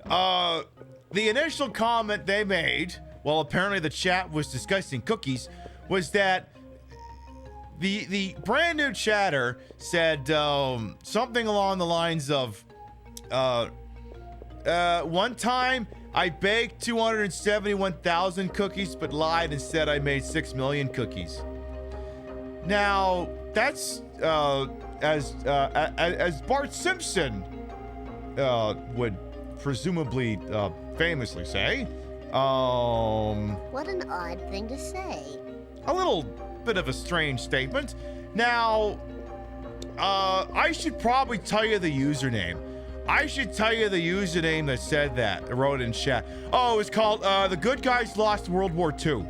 The initial comment they made, well, apparently the chat was discussing cookies, was that the brand new chatter said something along the lines of, one time I baked 271,000 cookies but lied and said I made 6 million cookies. Now, that's as Bart Simpson would presumably famously say. What an odd thing to say. A little bit of a strange statement. Now, I should probably tell you the username. I should tell you the username that said that. I wrote it in chat. Oh, it's called The Good Guys Lost World War II.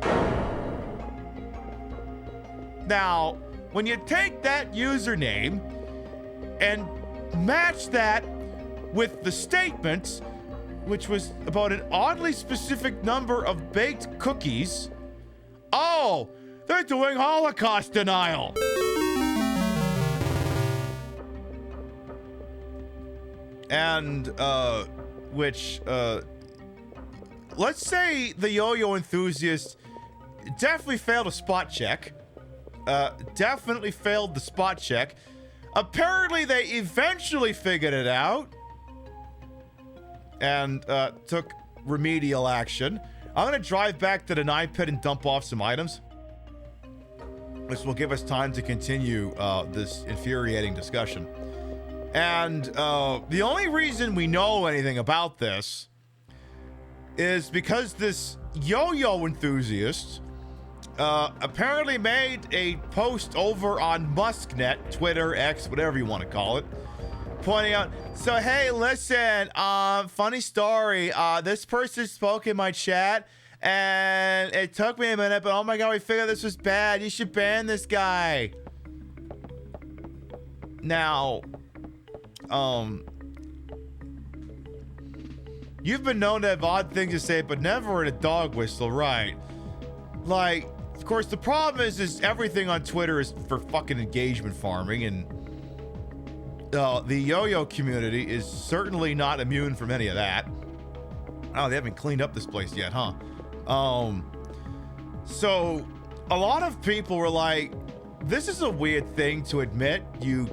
Now, when you take that username and match that with the statement, which was about an oddly specific number of baked cookies, oh, they're doing Holocaust denial. And, let's say the yo-yo enthusiast definitely failed a spot check. Definitely failed the spot check. Apparently, they eventually figured it out and took remedial action. I'm going to drive back to the 9 pit and dump off some items. This will give us time to continue this infuriating discussion. And the only reason we know anything about this is because this yo-yo enthusiast apparently made a post over on Musknet, Twitter, X, whatever you want to call it, pointing out, so hey, listen, funny story, this person spoke in my chat, and it took me a minute, but oh my god, we figured this was bad, you should ban this guy. Now, you've been known to have odd things to say, but never in a dog whistle, right? Like, Of course, the problem is everything on Twitter is for fucking engagement farming, and the yo-yo community is certainly not immune from any of that. Oh, they haven't cleaned up this place yet, huh? So a lot of people were like, this is a weird thing to admit you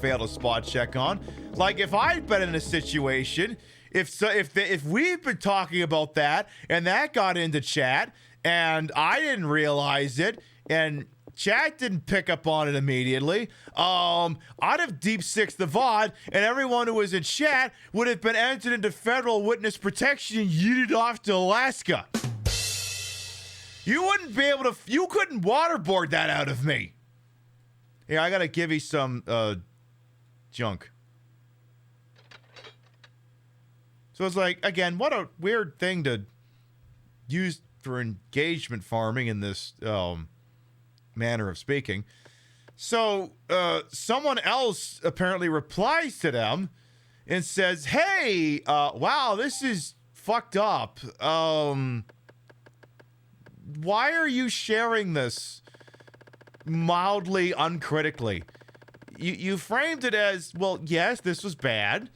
failed a spot check on. Like, if I'd been in a situation, if we've been talking about that and that got into chat and I didn't realize it and chat didn't pick up on it immediately, I'd have deep sixed the VOD and everyone who was in chat would have been entered into federal witness protection and yeeted off to Alaska. You wouldn't be able to, you couldn't waterboard that out of me. Yeah, I gotta give you some junk. So it's like, again, what a weird thing to use for engagement farming in this manner of speaking. So someone else apparently replies to them and says, hey, wow, this is fucked up. Why are you sharing this mildly uncritically? You framed it as, well, yes, this was bad.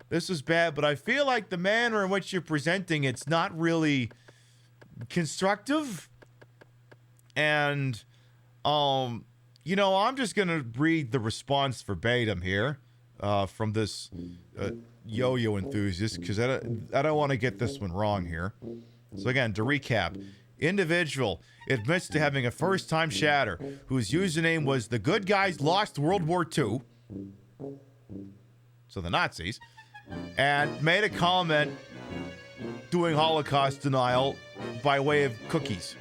This was bad, but I feel like the manner in which you're presenting it's not really constructive. And, you know, I'm just going to read the response verbatim here from this yo-yo enthusiast, because I don't want to get this one wrong here. So again, to recap, individual admits to having a first-time chatter whose username was The Good Guys Lost World War II, so the Nazis, and made a comment doing Holocaust denial by way of cookies.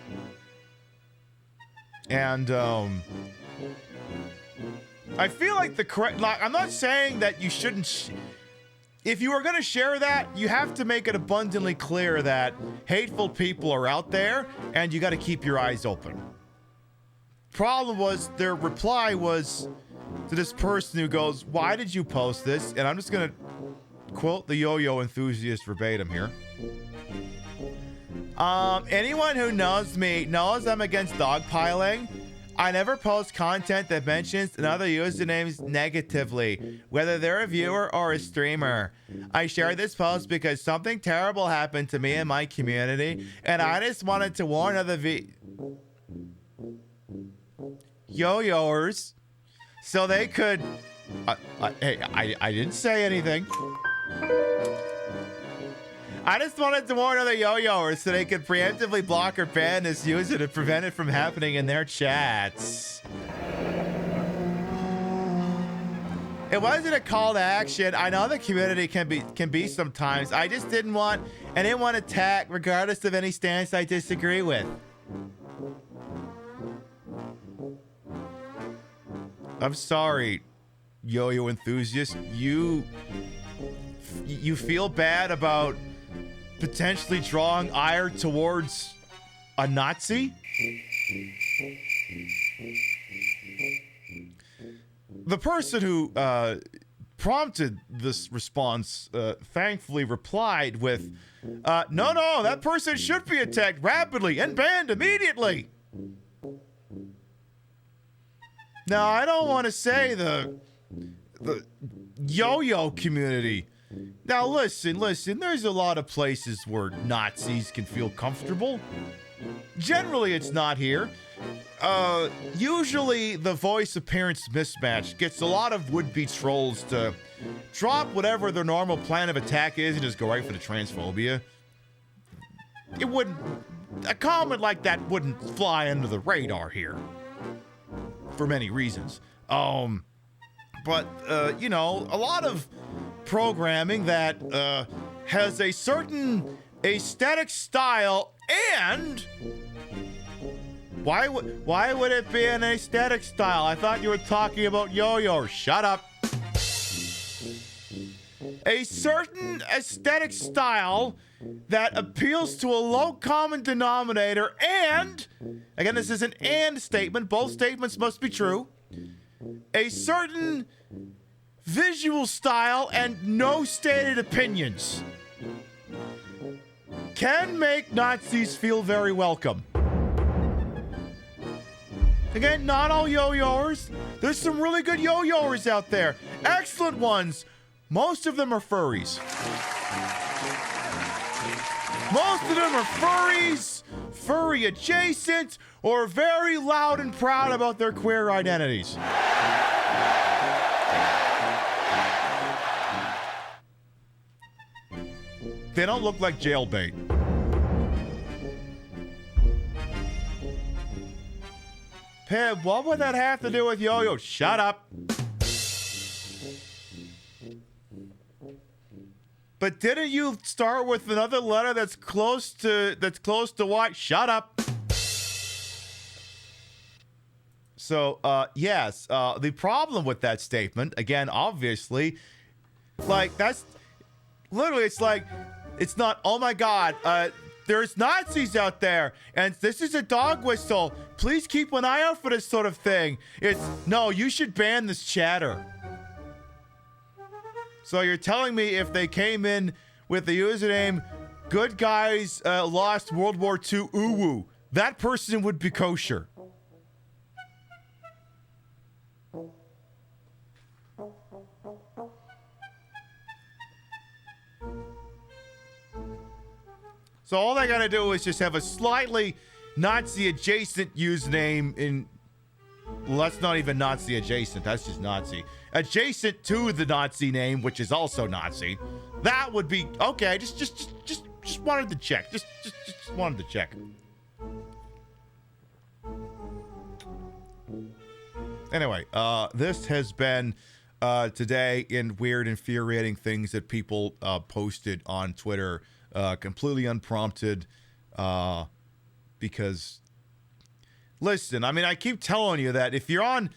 And I feel like the correct, like, I'm not saying that you shouldn't if you are going to share that, you have to make it abundantly clear that hateful people are out there and you got to keep your eyes open. Problem was, their reply was to this person who goes, why did you post this? And I'm just going to quote the yo-yo enthusiast verbatim here. Anyone who knows me knows I'm against dogpiling. I never post content that mentions another usernames negatively, whether they're a viewer or a streamer. I shared this post because something terrible happened to me and my community, and I just wanted to warn other yo-yoers so they could... hey, I didn't say anything. I just wanted to warn other yo-yoers so they could preemptively block or ban this user to prevent it from happening in their chats. It wasn't a call to action. I know the community can be sometimes. I just didn't want anyone attacked regardless of any stance I disagree with. I'm sorry, yo-yo enthusiast. You feel bad about potentially drawing ire towards a Nazi? The person who prompted this response thankfully replied with, no, that person should be attacked rapidly and banned immediately. Now, I don't want to say the yo-yo community. Now, listen, there's a lot of places where Nazis can feel comfortable. Generally, it's not here. Usually, the voice appearance mismatch gets a lot of would-be trolls to drop whatever their normal plan of attack is and just go right for the transphobia. It wouldn't... A comment like that wouldn't fly under the radar here. For many reasons. But, you know, a lot of programming that has a certain aesthetic style and... Why would it be an aesthetic style? I thought you were talking about yo-yo. Shut up. A certain aesthetic style that appeals to a low common denominator and, again, this is an and statement, both statements must be true, a certain visual style and no stated opinions can make Nazis feel very welcome. Again, not all yo-yoers. There's some really good yo-yoers out there. Excellent ones. Most of them are furries. Most of them are furries, furry adjacent, or very loud and proud about their queer identities. They don't look like jailbait. Pib, what would that have to do with yo-yo? Shut up. But didn't you start with another letter that's close to Y? Shut up. So, yes, the problem with that statement, again, obviously, like, that's literally, it's like, it's not, oh my God, there's Nazis out there, and this is a dog whistle. Please keep an eye out for this sort of thing. It's, no, you should ban this chatter. So you're telling me if they came in with the username, good guys lost World War II, uwu, that person would be kosher. So all they gotta do is just have a slightly Nazi-adjacent username in... Well, that's not even Nazi adjacent. That's just Nazi. Adjacent to the Nazi name, which is also Nazi. That would be okay. Just wanted to check. Just wanted to check. Anyway, this has been today in weird, infuriating things that people posted on Twitter, completely unprompted, because. Listen, I mean, I keep telling you that if you're on...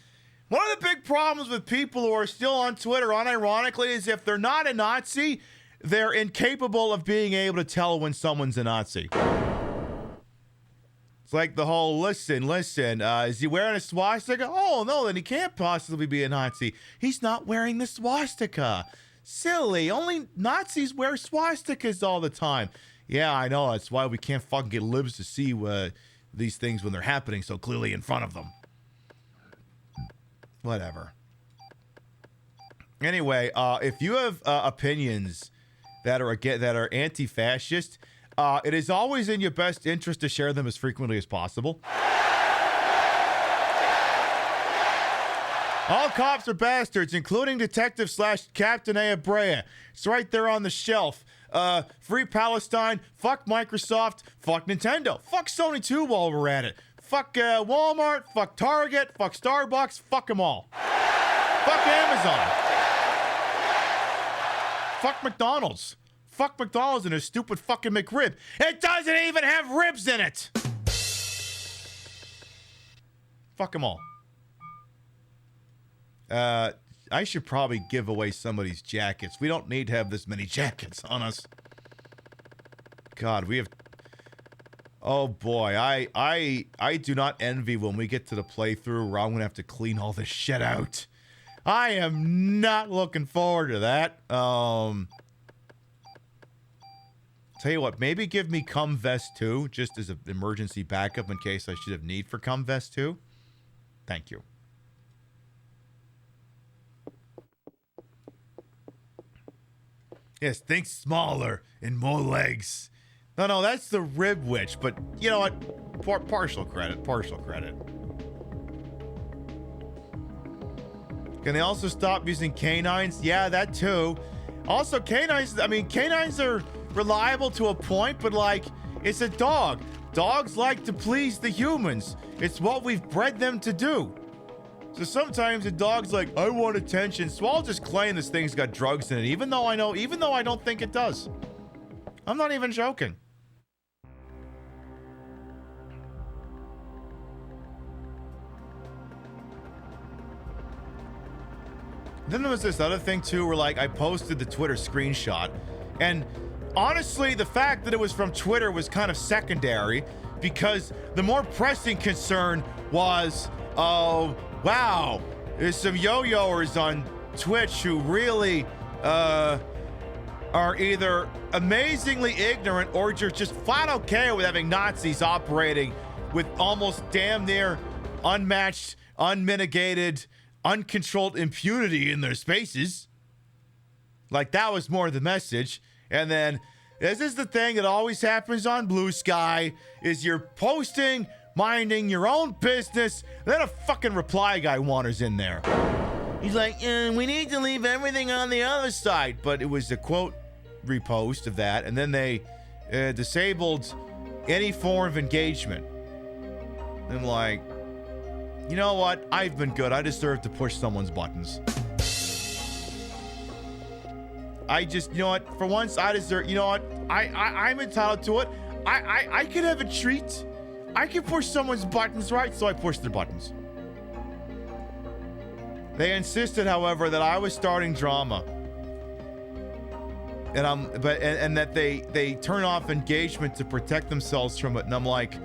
One of the big problems with people who are still on Twitter, unironically, is if they're not a Nazi, they're incapable of being able to tell when someone's a Nazi. It's like the whole, listen, is he wearing a swastika? Oh, no, then he can't possibly be a Nazi. He's not wearing the swastika. Silly, only Nazis wear swastikas all the time. Yeah, I know, that's why we can't fucking get libs to see these things when they're happening so clearly in front of them. Whatever. Anyway, if you have opinions that are anti-fascist, it is always in your best interest to share them as frequently as possible. All cops are bastards, including Detective / Captain Abrea. It's right there on the shelf. Free Palestine, fuck Microsoft, fuck Nintendo, fuck Sony too while we're at it. Fuck Walmart, fuck Target, fuck Starbucks, fuck them all. Fuck Amazon. Fuck McDonald's. Fuck McDonald's and their stupid fucking McRib. It doesn't even have ribs in it. Fuck them all. I should probably give away some of these jackets. We don't need to have this many jackets on us. God, we have... Oh boy, I do not envy when we get to the playthrough where I'm gonna have to clean all this shit out. I am not looking forward to that. Tell you what, maybe give me Cum Vest 2, just as an emergency backup in case I should have need for Cum Vest 2. Thank you. Yes, think smaller and more legs. No, that's the Rib Witch, but you know what? Partial credit. Can they also stop using canines? Yeah, that too. Also, canines are reliable to a point, but like, it's a dog. Dogs like to please the humans. It's what we've bred them to do. So sometimes the dog's like, I want attention, so I'll just claim this thing's got drugs in it, even though I don't think it does. I'm not even joking. Then there was this other thing too, where like I posted the Twitter screenshot, and honestly, the fact that it was from Twitter was kind of secondary, because the more pressing concern was, oh, wow, there's some yo-yoers on Twitch who really are either amazingly ignorant or just flat okay with having Nazis operating with almost damn near unmatched, unmitigated, uncontrolled impunity in their spaces. Like, that was more the message. And then, this is the thing that always happens on Blue Sky, is you're posting, minding your own business, and then a fucking reply guy wanders in there. He's like, we need to leave everything on the other side. But it was a quote repost of that, and then they disabled any form of engagement. I'm like, you know what? I've been good. I deserve to push someone's buttons. I just, you know what? For once, I deserve, you know what? I'm entitled to it. I can have a treat. I can push someone's buttons, right? So I pushed their buttons. They insisted, however, that I was starting drama. And that they turn off engagement to protect themselves from it. And I'm like,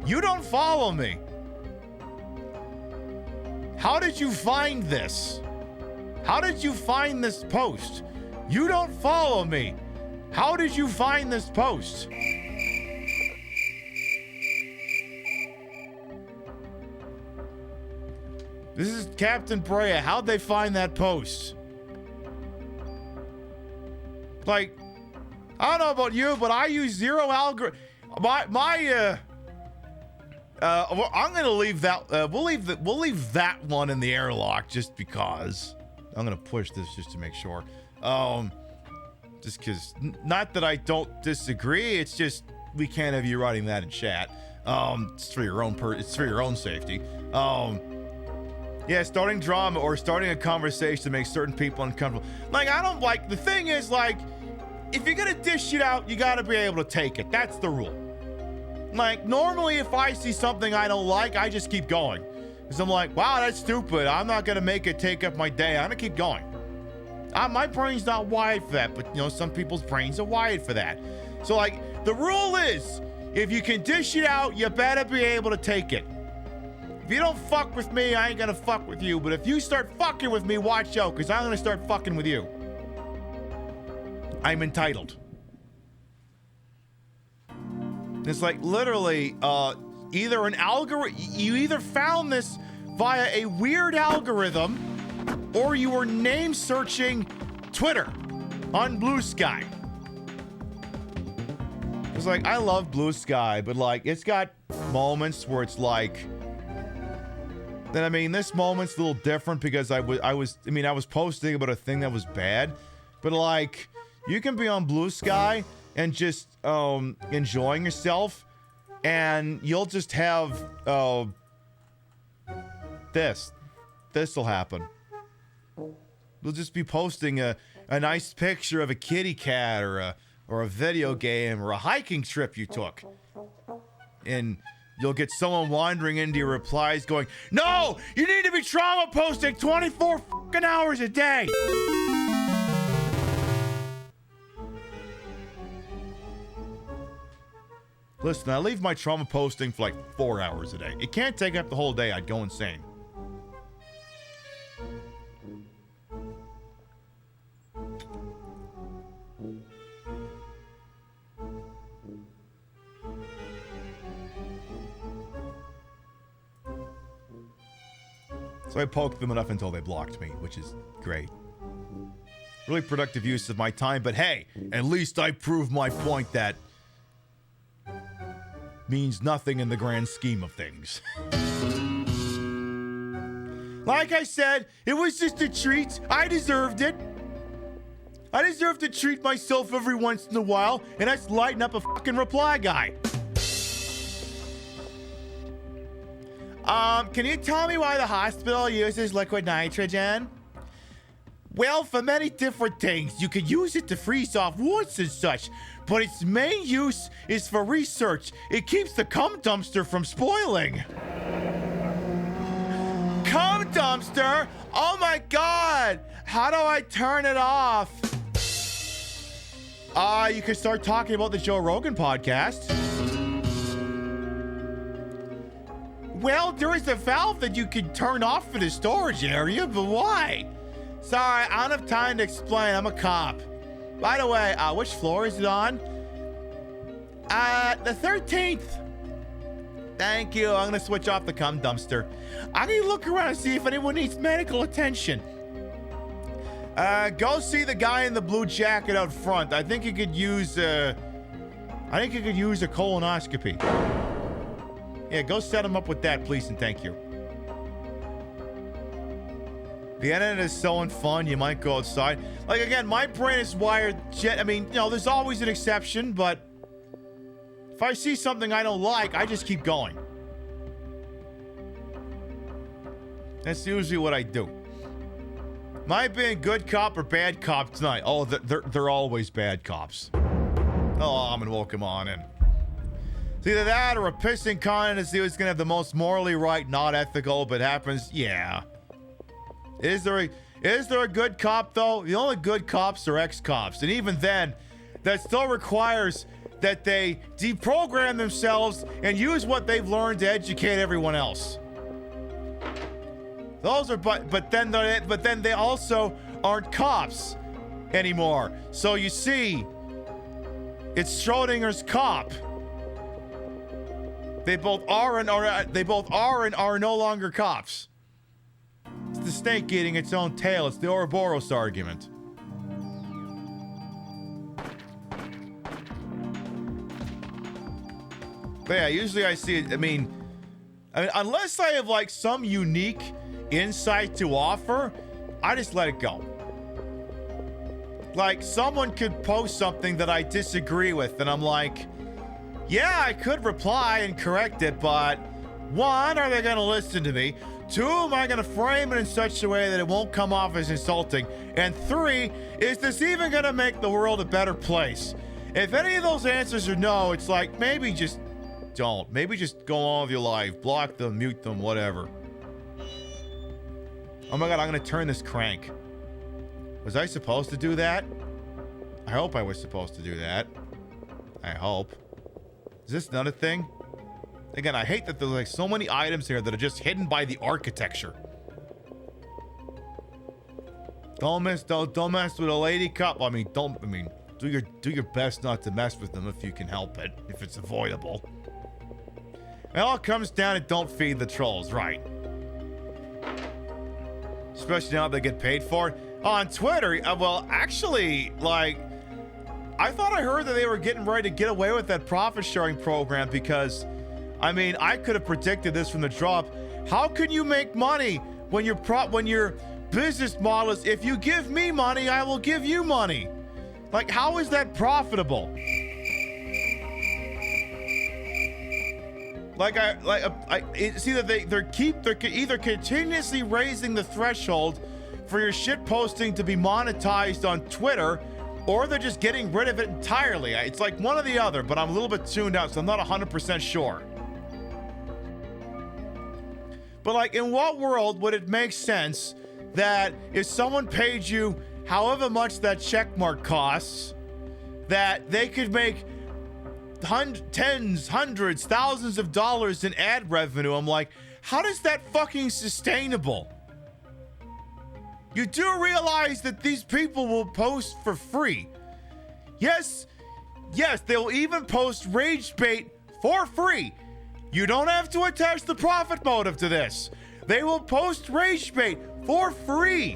you don't follow me. How did you find this? How did you find this post? You don't follow me. How did you find this post? This is Captain Brea. How'd they find that post? Like, I don't know about you, but I use zero algorithm. I'm gonna leave that. We'll leave that one in the airlock just because. I'm gonna push this just to make sure. Just because, not that I don't disagree. It's just we can't have you writing that in chat. It's for your own it's for your own safety. Yeah, starting drama or starting a conversation to make certain people uncomfortable. Like, I don't like. The thing is, like, if you're gonna dish it out, you gotta be able to take it. That's the rule. Like, normally if I see something I don't like, I just keep going. Because I'm like, wow, that's stupid. I'm not gonna make it take up my day. I'm gonna keep going. My brain's not wired for that, but, you know, some people's brains are wired for that. So, like, the rule is, if you can dish it out, you better be able to take it. If you don't fuck with me, I ain't gonna fuck with you. But if you start fucking with me, watch out, because I'm gonna start fucking with you. I'm entitled. It's like, literally, either an algorithm, you either found this via a weird algorithm, or you were name searching Twitter on Blue Sky. It's like, I love Blue Sky, but, like, it's got moments where it's like, then, I mean, this moment's a little different because I was posting about a thing that was bad, but, like, you can be on Blue Sky and just enjoying yourself, and you'll just have this will happen. You'll just be posting a nice picture of a kitty cat or a video game or a hiking trip you took, and you'll get someone wandering into your replies going, no, you need to be trauma posting 24 fucking hours a day. Listen, I leave my trauma posting for like 4 hours a day. It can't take up the whole day. I'd go insane. So I poked them enough until they blocked me, which is great. Really productive use of my time, but hey, at least I proved my point that means nothing in the grand scheme of things. Like I said, it was just a treat. I deserved it. I deserve to treat myself every once in a while, and that's lighting up a fucking reply guy. Can you tell me why the hospital uses liquid nitrogen? Well, for many different things. You could use it to freeze off wounds and such, but its main use is for research. It keeps the cum dumpster from spoiling. Cum dumpster? Oh my god! How do I turn it off? You can start talking about the Joe Rogan podcast. Well, there is a valve that you can turn off for the storage area, but why? Sorry, I don't have time to explain. I'm a cop. By the way, which floor is it on? The 13th. Thank you. I'm gonna switch off the cum dumpster. I need to look around and see if anyone needs medical attention. Go see the guy in the blue jacket out front. I think he could use a colonoscopy. Yeah, go set him up with that, please, and thank you. The internet is so fun, you might go outside. Like, again, my brain is wired. I mean, you know, there's always an exception, but if I see something I don't like, I just keep going. That's usually what I do. Am I being good cop or bad cop tonight? Oh, they're always bad cops. Oh, I'm gonna welcome on in. It's either that or a pissing con to see who's gonna have the most morally right, not ethical, but happens. Yeah. Is there a good cop though? The only good cops are ex-cops, and even then, that still requires that they deprogram themselves and use what they've learned to educate everyone else. Those are but then they also aren't cops anymore. So you see, it's Schrodinger's cop. They both are and are no longer cops. It's the snake eating its own tail. It's the Ouroboros argument. But yeah, usually I see it. I mean, unless I have like some unique insight to offer, I just let it go. Like, someone could post something that I disagree with, and I'm like, yeah, I could reply and correct it, but one, are they going to listen to me? Two, am I going to frame it in such a way that it won't come off as insulting? And three, is this even going to make the world a better place? If any of those answers are no, it's like, maybe just don't. Maybe just go on with your life. Block them, mute them, whatever. Oh my god, I'm going to turn this crank. Was I supposed to do that? I hope I was supposed to do that. I hope. Is this another thing? Again, I hate that there's like so many items here that are just hidden by the architecture. Don't mess with a lady cop. Do your best not to mess with them if you can help it, if it's avoidable. It all comes down to don't feed the trolls, right? Especially now they get paid for it. On Twitter, well, actually, like, I thought I heard that they were getting ready to get away with that profit sharing program because, I mean, I could have predicted this from the drop. How can you make money when your business model is, if you give me money, I will give you money? Like, how is that profitable? See that they're either continuously raising the threshold for your shit posting to be monetized on Twitter, or they're just getting rid of it entirely. It's like one or the other, but I'm a little bit tuned out, so I'm not 100% sure. But like, in what world would it make sense that if someone paid you however much that checkmark costs, that they could make tens, hundreds, thousands of dollars in ad revenue? I'm like, how does that fucking sustainable? You do realize that these people will post for free. Yes, they'll even post rage bait for free. You don't have to attach the profit motive to this. They will post rage bait for free.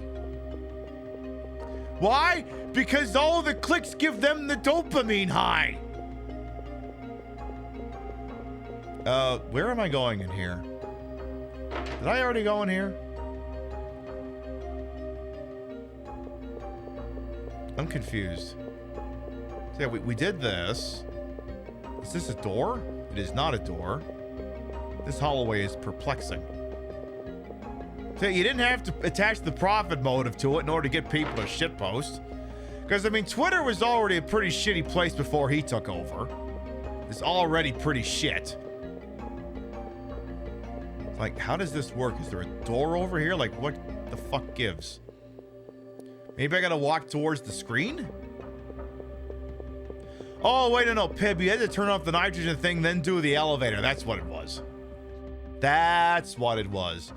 Why? Because all the clicks give them the dopamine high. Where am I going in here? Did I already go in here? I'm confused. So yeah, we did this. Is this a door? It is not a door. This hallway is perplexing. So you didn't have to attach the profit motive to it in order to get people to shitpost. Because, I mean, Twitter was already a pretty shitty place before he took over. It's already pretty shit. Like, how does this work? Is there a door over here? Like, what the fuck gives? Maybe I gotta walk towards the screen? Oh, wait, no, Pib, you had to turn off the nitrogen thing, then do the elevator. That's what it was. That's what it was.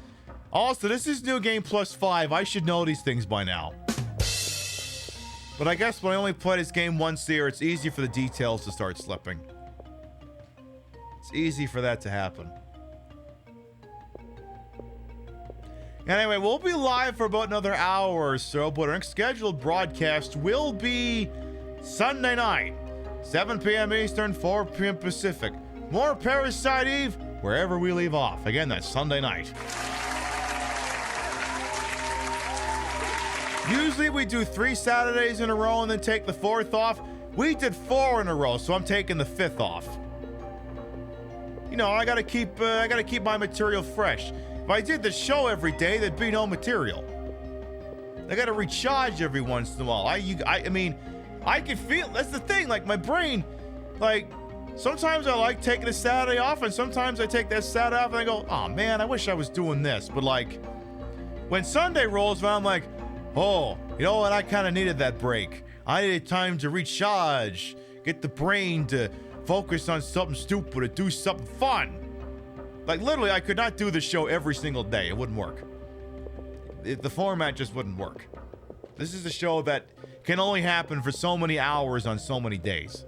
Also, this is New Game Plus 5. I should know these things by now. But I guess when I only play this game once a year, it's easy for the details to start slipping. It's easy for that to happen. Anyway, we'll be live for about another hour or so, but our next scheduled broadcast will be Sunday night, 7 p.m. Eastern, 4 p.m. Pacific. More Parasite Eve wherever we leave off. Again, that's Sunday night. Usually we do 3 Saturdays in a row and then take the 4th off. We did 4 in a row, so I'm taking the 5th off. You know, I gotta keep my material fresh. If I did the show every day, there'd be no material. I gotta recharge every once in a while. I mean, I can feel, that's the thing, like my brain, like, sometimes I like taking a Saturday off, and sometimes I take that Saturday off and I go, oh man, I wish I was doing this. But like, when Sunday rolls around, I'm like, oh, you know what, I kind of needed that break. I needed time to recharge, get the brain to focus on something stupid or do something fun. Like, literally, I could not do the show every single day. It wouldn't work. The format just wouldn't work. This is a show that can only happen for so many hours on so many days.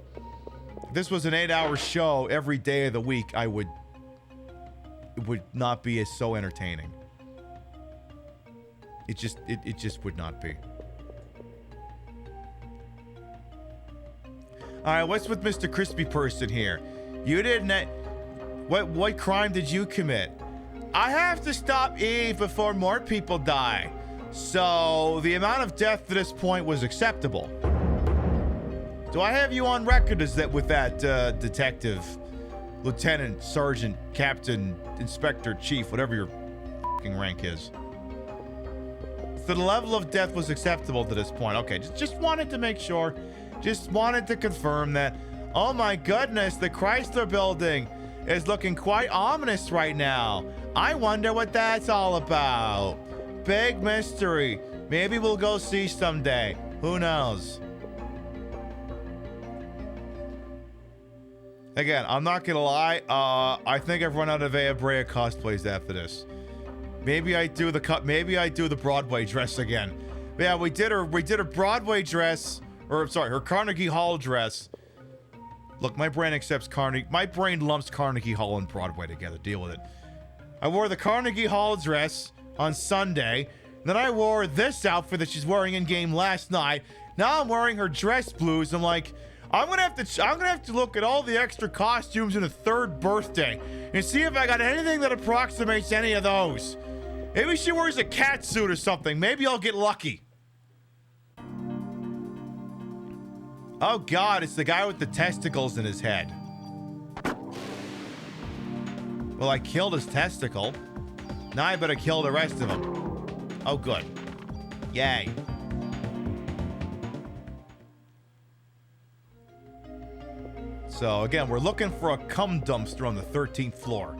If this was an 8-hour show every day of the week, it would not be as so entertaining. It just would not be. All right, what's with Mr. Crispy Person here? You didn't. What crime did you commit? I have to stop Eve before more people die. So the amount of death to this point was acceptable. Do I have you on record as that with that detective, lieutenant, sergeant, captain, inspector, chief, whatever your fucking rank is? So the level of death was acceptable to this point. Okay, just wanted to make sure. Just wanted to confirm that. Oh my goodness, the Chrysler building is looking quite ominous right now. I wonder what that's all about. Big mystery. Maybe we'll go see someday. Who knows? Again, I'm not gonna lie. I think I've run out of Aya Brea cosplays after this. Maybe I do the Broadway dress again. Yeah, we did her Broadway dress, or sorry, her Carnegie Hall dress. Look, my brain accepts my brain lumps Carnegie Hall and Broadway together. Deal with it. I wore the Carnegie Hall dress on Sunday. Then I wore this outfit that she's wearing in game last night. Now I'm wearing her dress blues. I'm like, I'm gonna have to look at all the extra costumes in a third birthday and see if I got anything that approximates any of those. Maybe she wears a cat suit or something. Maybe I'll get lucky. Oh God, it's the guy with the testicles in his head. Well, I killed his testicle. Now I better kill the rest of them. Oh, good. Yay. So, again, we're looking for a cum dumpster on the 13th floor.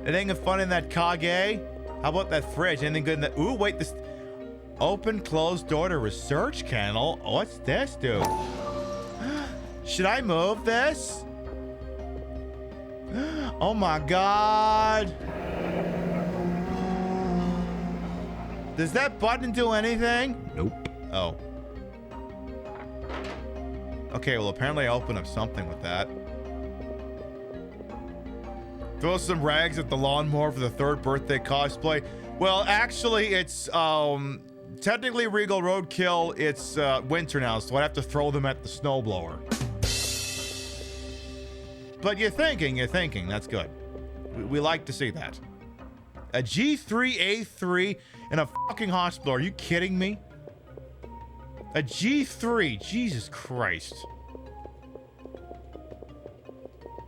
Anything fun in that Kage? How about that fridge? Anything good in that? Ooh, wait, this... Open, closed door to research kennel. What's this do? Should I move this? Oh my God. Does that button do anything? Nope. Oh. Okay, well, apparently I opened up something with that. Throw some rags at the lawnmower for the third birthday cosplay. Well, actually, it's technically Regal Roadkill. It's winter now, so I have to throw them at the snowblower. But you're thinking. That's good. We like to see that. A G3A3 in a fucking hospital. Are you kidding me? A G3. Jesus Christ.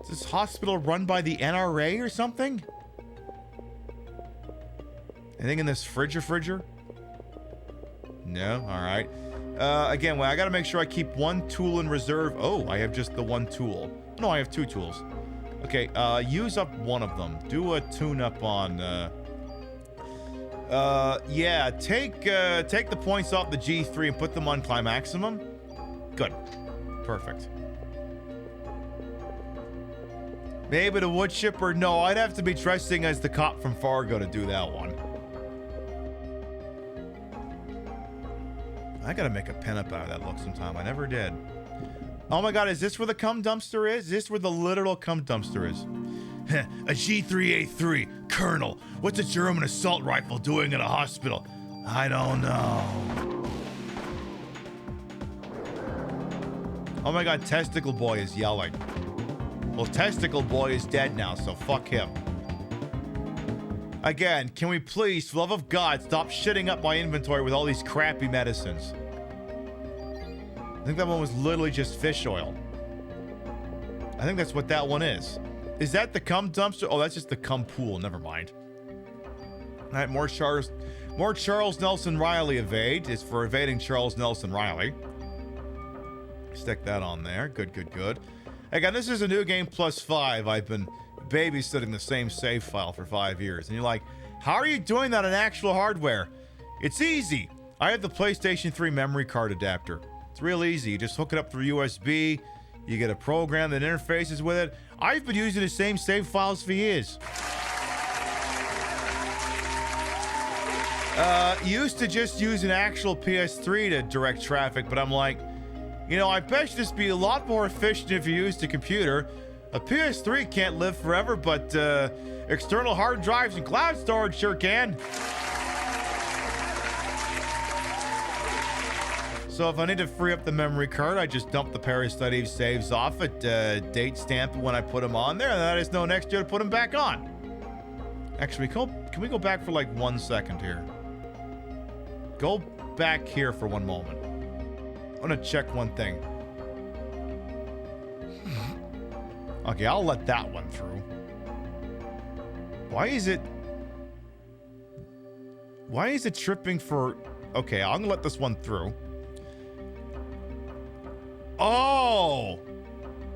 Is this hospital run by the NRA or something? Anything in this fridger? No? Alright. Again, well, I gotta make sure I keep one tool in reserve. Oh, I have just the one tool. No, I have two tools. Okay, use up one of them. Do a tune-up on, yeah, take the points off the G3 and put them on Climaximum. Good. Perfect. Maybe the wood chipper? No, I'd have to be dressing as the cop from Fargo to do that one. I gotta make a pinup out of that look sometime. I never did. Oh my God, is this where the cum dumpster is? Is this where the literal cum dumpster is? A G3A3, Colonel. What's a German assault rifle doing in a hospital? I don't know. Oh my god, Testicle Boy is yelling. Well, Testicle Boy is dead now, so fuck him. Again, can we please, for the love of God, stop shitting up my inventory with all these crappy medicines? I think that one was literally just fish oil. I think that's what that one is. Is that the cum dumpster? Oh, that's just the cum pool. Never mind. All right, more Charles Nelson Riley evade. It's for evading Charles Nelson Riley. Stick that on there. Good, good, good. Again, this is a new game plus 5. I've been babysitting the same save file for 5 years. And you're like, how are you doing that on actual hardware? It's easy. I have the PlayStation 3 memory card adapter. It's real easy. You just hook it up through USB. You get a program that interfaces with it. I've been using the same save files for years. Used to just use an actual PS3 to direct traffic, but I'm like, you know, I bet you this would be a lot more efficient if you used a computer. A PS3 can't live forever, but external hard drives and cloud storage sure can. So if I need to free up the memory card, I just dump the Parasite Eve saves off it, date stamp when I put them on there, and then I just know next year to put them back on. Actually, can we go back for like 1 second here? Go back here for one moment. I want to check one thing. Okay, I'll let that one through. Why is it tripping for... Okay, I'm gonna let this one through. Oh!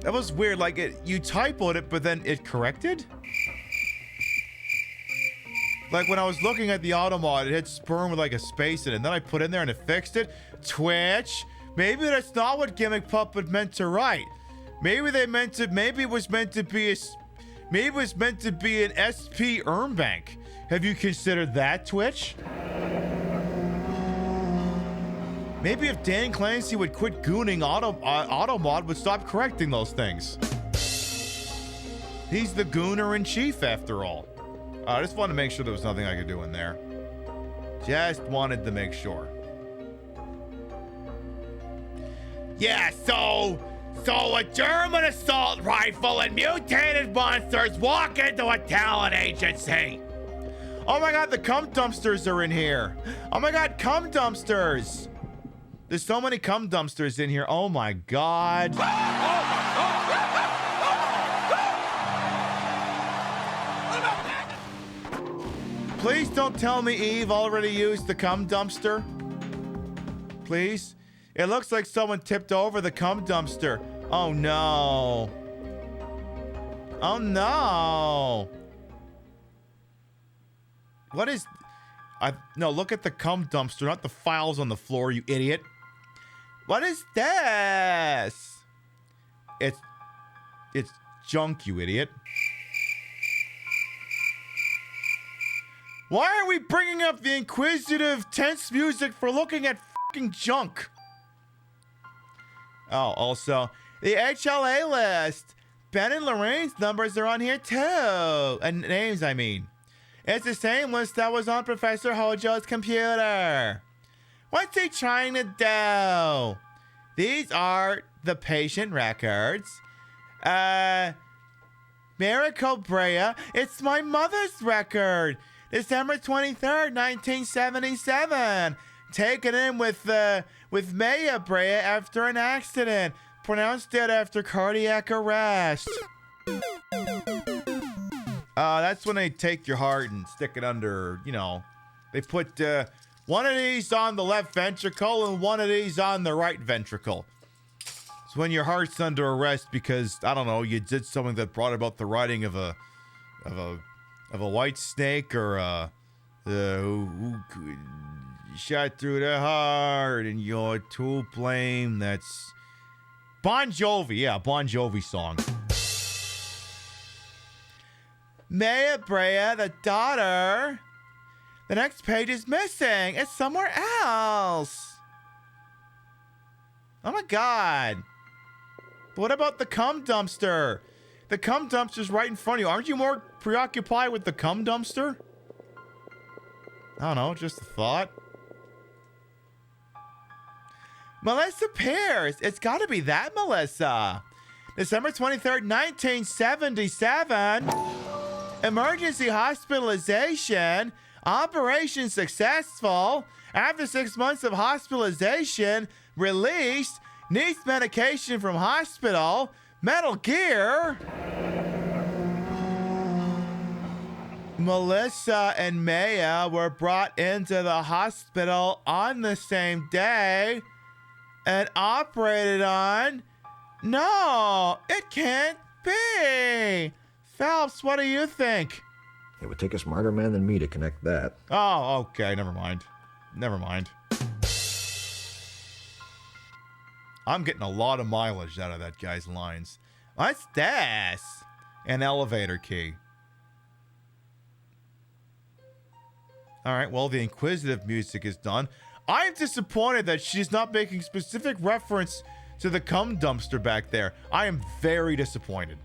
That was weird, like you typoed it, but then it corrected? Like when I was looking at the automod, it had sperm with like a space in it, and then I put in there and it fixed it. Twitch? Maybe that's not what Gimmick Puppet meant to write. Maybe it was meant to be an SP Earn Bank. Have you considered that, Twitch? Maybe if Dan Clancy would quit gooning Automod would stop correcting those things. He's the gooner in chief after all. I just wanted to make sure there was nothing I could do in there. Just wanted to make sure. Yeah, so a German assault rifle and mutated monsters walk into a talent agency. Oh my god, the cum dumpsters are in here. Oh my god, cum dumpsters. There's so many cum dumpsters in here. Oh my god. Please don't tell me Eve already used the cum dumpster. Please. It looks like someone tipped over the cum dumpster. Oh no. Oh no. What is... No, look at the cum dumpster, not the files on the floor, you idiot. What is this? It's junk, you idiot. Why are we bringing up the inquisitive, tense music for looking at fucking junk? Oh, also, the HLA list. Ben and Lorraine's numbers are on here too. And names, I mean. It's the same list that was on Professor Hojo's computer. What's he trying to do? These are the patient records. Miracle Brea. It's my mother's record. December 23rd, 1977. Taken in with Maya Brea after an accident. Pronounced dead after cardiac arrest. That's when they take your heart and stick it under, you know, they put one of these on the left ventricle and one of these on the right ventricle. It's when your heart's under arrest because, I don't know, you did something that brought about the riding of a white snake or who shot through the heart and you're to blame. That's Bon Jovi. Yeah, Bon Jovi song. Maya Brea, the daughter. The next page is missing. It's somewhere else. Oh my god. But what about the cum dumpster? The cum dumpster's right in front of you. Aren't you more preoccupied with the cum dumpster? I don't know, just a thought. Melissa Pierce. It's got to be that Melissa. December 23rd, 1977. Emergency hospitalization. Operation successful. After 6 months of hospitalization, released. Needs medication from hospital. Metal Gear. Melissa and Maya were brought into the hospital on the same day and operated on. No, it can't be. Phelps, what do you think? It would take a smarter man than me to connect that. Oh, okay, never mind. Never mind. I'm getting a lot of mileage out of that guy's lines. What's this? An elevator key. All right, well, the inquisitive music is done. I'm disappointed that she's not making specific reference to the cum dumpster back there. I am very disappointed.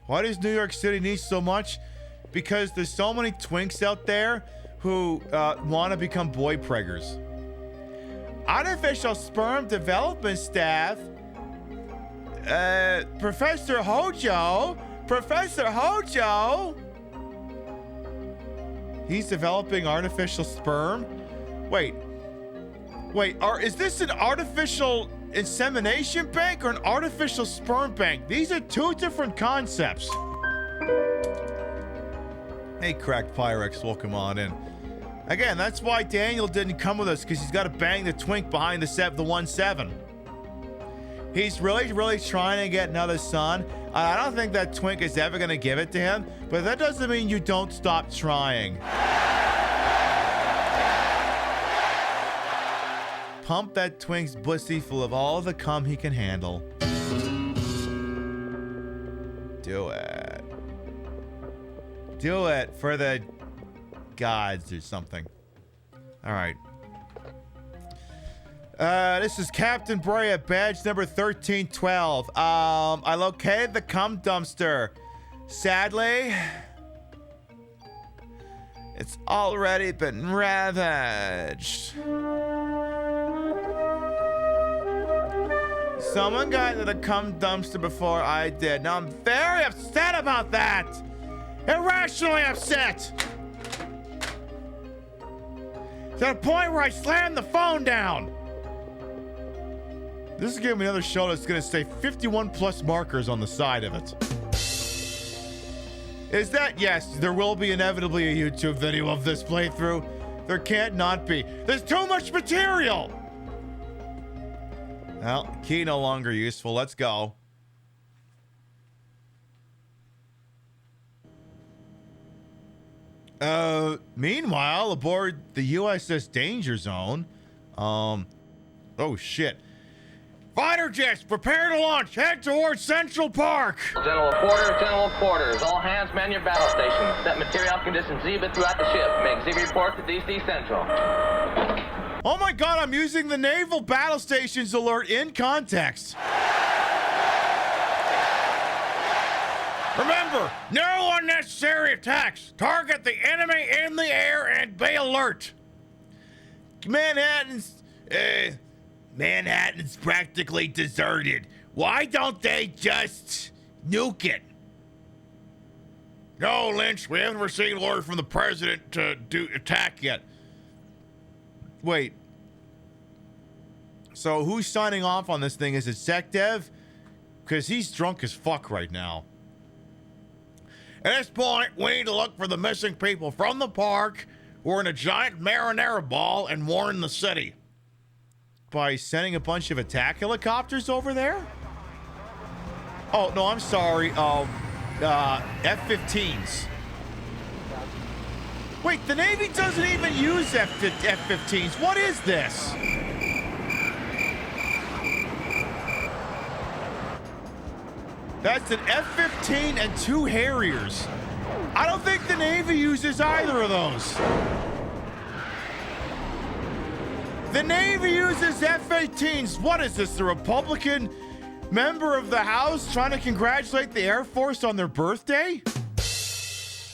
Why does New York City need so much? Because there's so many twinks out there who want to become boy preggers. Artificial sperm development staff. Professor Hojo. Professor Hojo. He's developing artificial sperm? Wait, is this an artificial insemination bank or an artificial sperm bank? These are two different concepts. Hey, Cracked Pyrex, welcome on in. Again, that's why Daniel didn't come with us, because he's got to bang the twink behind the 1-7. He's really, really trying to get another son. I don't think that twink is ever going to give it to him, but that doesn't mean you don't stop trying. Pump that twink's pussy full of all the cum he can handle. Do it. Do it for the gods or something. All right. This is Captain Brea, badge number 1312. I located the cum dumpster. Sadly, it's already been ravaged. Someone got into the cum dumpster before I did. Now I'm very upset about that. Irrationally upset. To the point where I slammed the phone down. This is giving me another show that's going to say 51 plus markers on the side of it. Is that? Yes, there will be inevitably a YouTube video of this playthrough. There can't not be. There's too much material. Well, key no longer useful. Let's go. Meanwhile, aboard the USS Danger Zone, oh shit. Fighter jets, prepare to launch. Head towards Central Park. General quarters. All hands man your battle stations. Set material conditions Zebra throughout the ship. Make Zebra report to DC Central. Oh my god, I'm using the Naval Battle Stations alert in context. Remember, no unnecessary attacks. Target the enemy in the air and be alert. Manhattan's practically deserted. Why don't they just nuke it? No, Lynch, we haven't received order from the president to attack yet. Wait. So who's signing off on this thing? Is it SecDev? Because he's drunk as fuck right now. At this point, we need to look for the missing people from the park who are in a giant marinara ball and warn the city. By sending a bunch of attack helicopters over there? Oh, no, I'm sorry. F-15s. Wait, the Navy doesn't even use F-15s. What is this? That's an F-15 and 2 Harriers. I don't think the Navy uses either of those. The Navy uses F-18s. What is this, the Republican Member of the House trying to congratulate the Air Force on their birthday?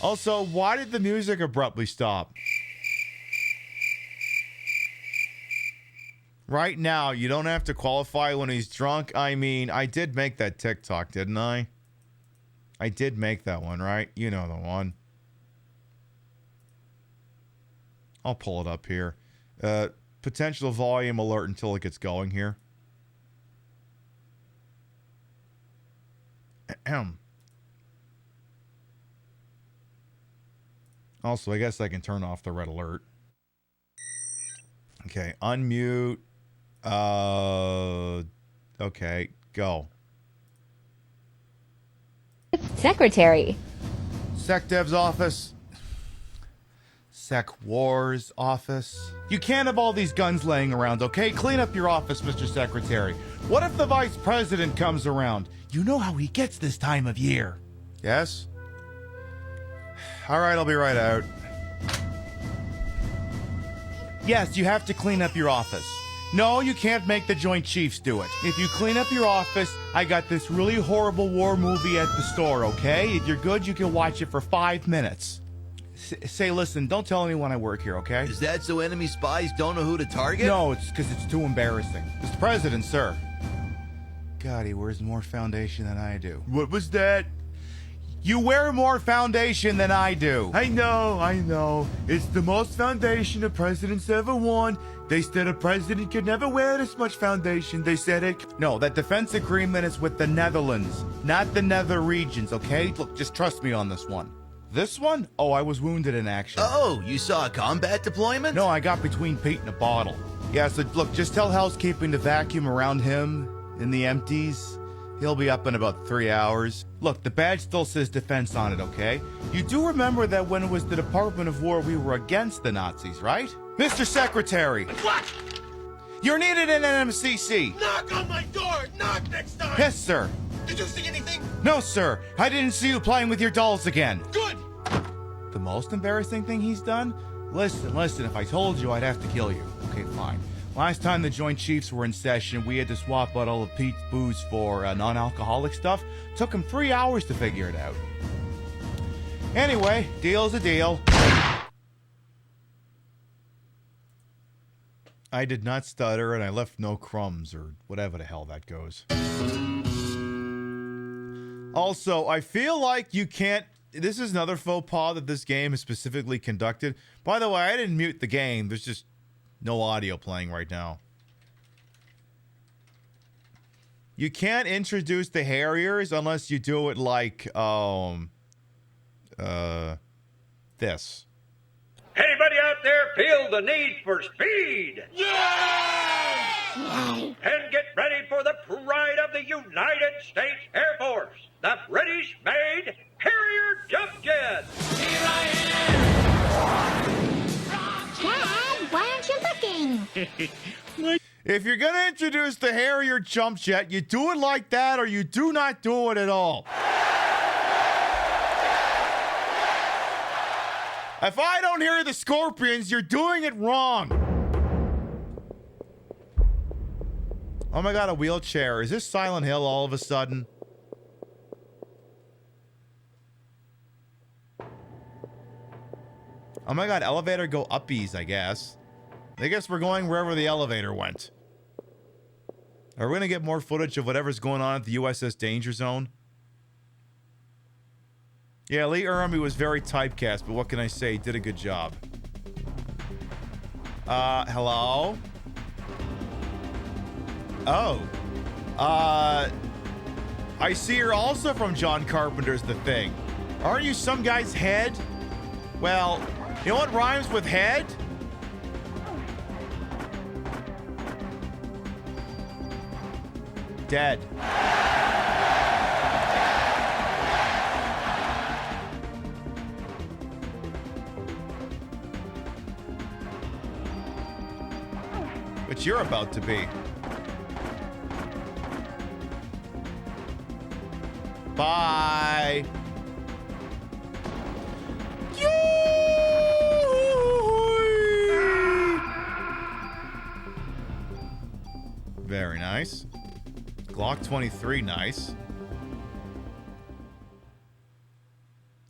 Also, why did the music abruptly stop? Right now, you don't have to qualify when he's drunk. I mean, I did make that TikTok, didn't I? I did make that one, right? You know the one. I'll pull it up here. Potential volume alert until it gets going here. Also, I guess I can turn off the red alert. Okay, unmute. Okay, go. Secretary. SecDev's office. SecWar's office. You can't have all these guns laying around, okay? Clean up your office, Mr. Secretary. What if the Vice President comes around? You know how he gets this time of year. Yes? All right, I'll be right out. Yes, you have to clean up your office. No, you can't make the Joint Chiefs do it. If you clean up your office, I got this really horrible war movie at the store, okay? If you're good, you can watch it for 5 minutes. Say, listen, don't tell anyone I work here, okay? Is that so enemy spies don't know who to target? No, it's because it's too embarrassing. Mr. President, sir. God, he wears more foundation than I do. What was that? You wear more foundation than I do. I know. It's the most foundation a president's ever worn. They said a president could never wear this much foundation. They said it. No, that defense agreement is with the Netherlands, not the nether regions, okay? Look, just trust me on this one. This one? Oh, I was wounded in action. Oh, you saw a combat deployment? No, I got between Pete and a bottle. Yeah, so look, just tell housekeeping to vacuum around him in the empties. He'll be up in about 3 hours. Look, the badge still says defense on it, okay? You do remember that when it was the Department of War, we were against the Nazis, right? Mr. Secretary! What? You're needed in NMCC! Knock on my door! Knock next time! Yes, sir! Did you see anything? No, sir! I didn't see you playing with your dolls again! Good! The most embarrassing thing he's done? Listen, if I told you, I'd have to kill you. Okay, fine. Last time the Joint Chiefs were in session, we had to swap out all of Pete's booze for non-alcoholic stuff. Took him 3 hours to figure it out. Anyway, deal's a deal. I did not stutter, and I left no crumbs, or whatever the hell that goes. Also, I feel like you can't... This is another faux pas that this game is specifically conducted. By the way, I didn't mute the game. There's just no audio playing right now. You can't introduce the Harriers unless you do it like, this. Anybody out there feel the need for speed? Yeah! And get ready for the pride of the United States Air Force, the British-made Harrier jump jet. Here I am! Dad, why aren't you looking? If you're gonna introduce the Harrier jump jet, you do it like that or you do not do it at all. If I don't hear the Scorpions, you're doing it wrong. Oh my god, a wheelchair. Is this Silent Hill all of a sudden? Oh my god, elevator go uppies, I guess. I guess we're going wherever the elevator went. Are we gonna get more footage of whatever's going on at the USS Danger Zone? Yeah, Lee Ermey was very typecast, but what can I say? He did a good job. Hello? Oh. I see you're also from John Carpenter's The Thing. Aren't you some guy's head? Well, you know what rhymes with head? Dead. But you're about to be. Bye. Very nice. Glock 23, nice.